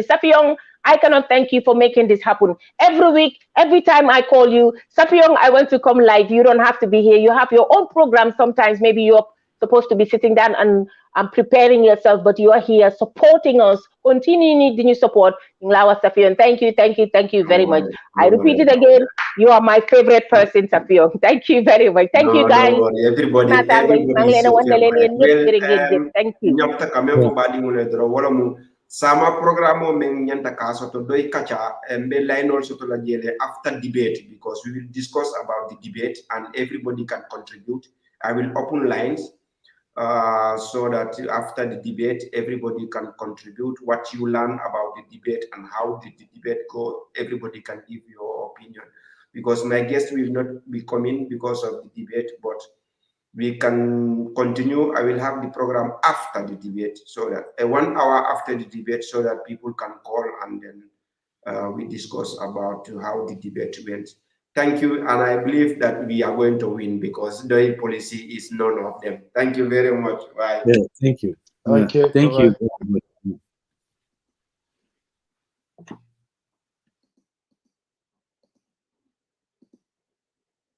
Safiong, I cannot thank you for making this happen. Every week, every time I call you, Safiong, I want to come live. You don't have to be here. You have your own program. Sometimes maybe you're supposed to be sitting down and preparing yourself, but you are here supporting us. Continue needing your support. Thank you very much. I repeat it again. You are my favorite person, Safiong. Thank you very much. Thank you, guys. Everybody sama programo men nyanta kaso to doy kacha mbe line also to la jele after debate, because we will discuss about the debate and everybody can contribute. I will open lines so that after the debate everybody can contribute what you learn about the debate and how did the debate go. Everybody can give your opinion, because my guest will not be coming because of the debate, but we can continue. I will have the program after the debate, so that 1 hour after the debate, so that people can call and then we discuss about how the debate went. Thank you, and I believe that we are going to win, because the policy is none of them. Thank you very much. Bye. Yeah, thank you. Thank you. Thank you.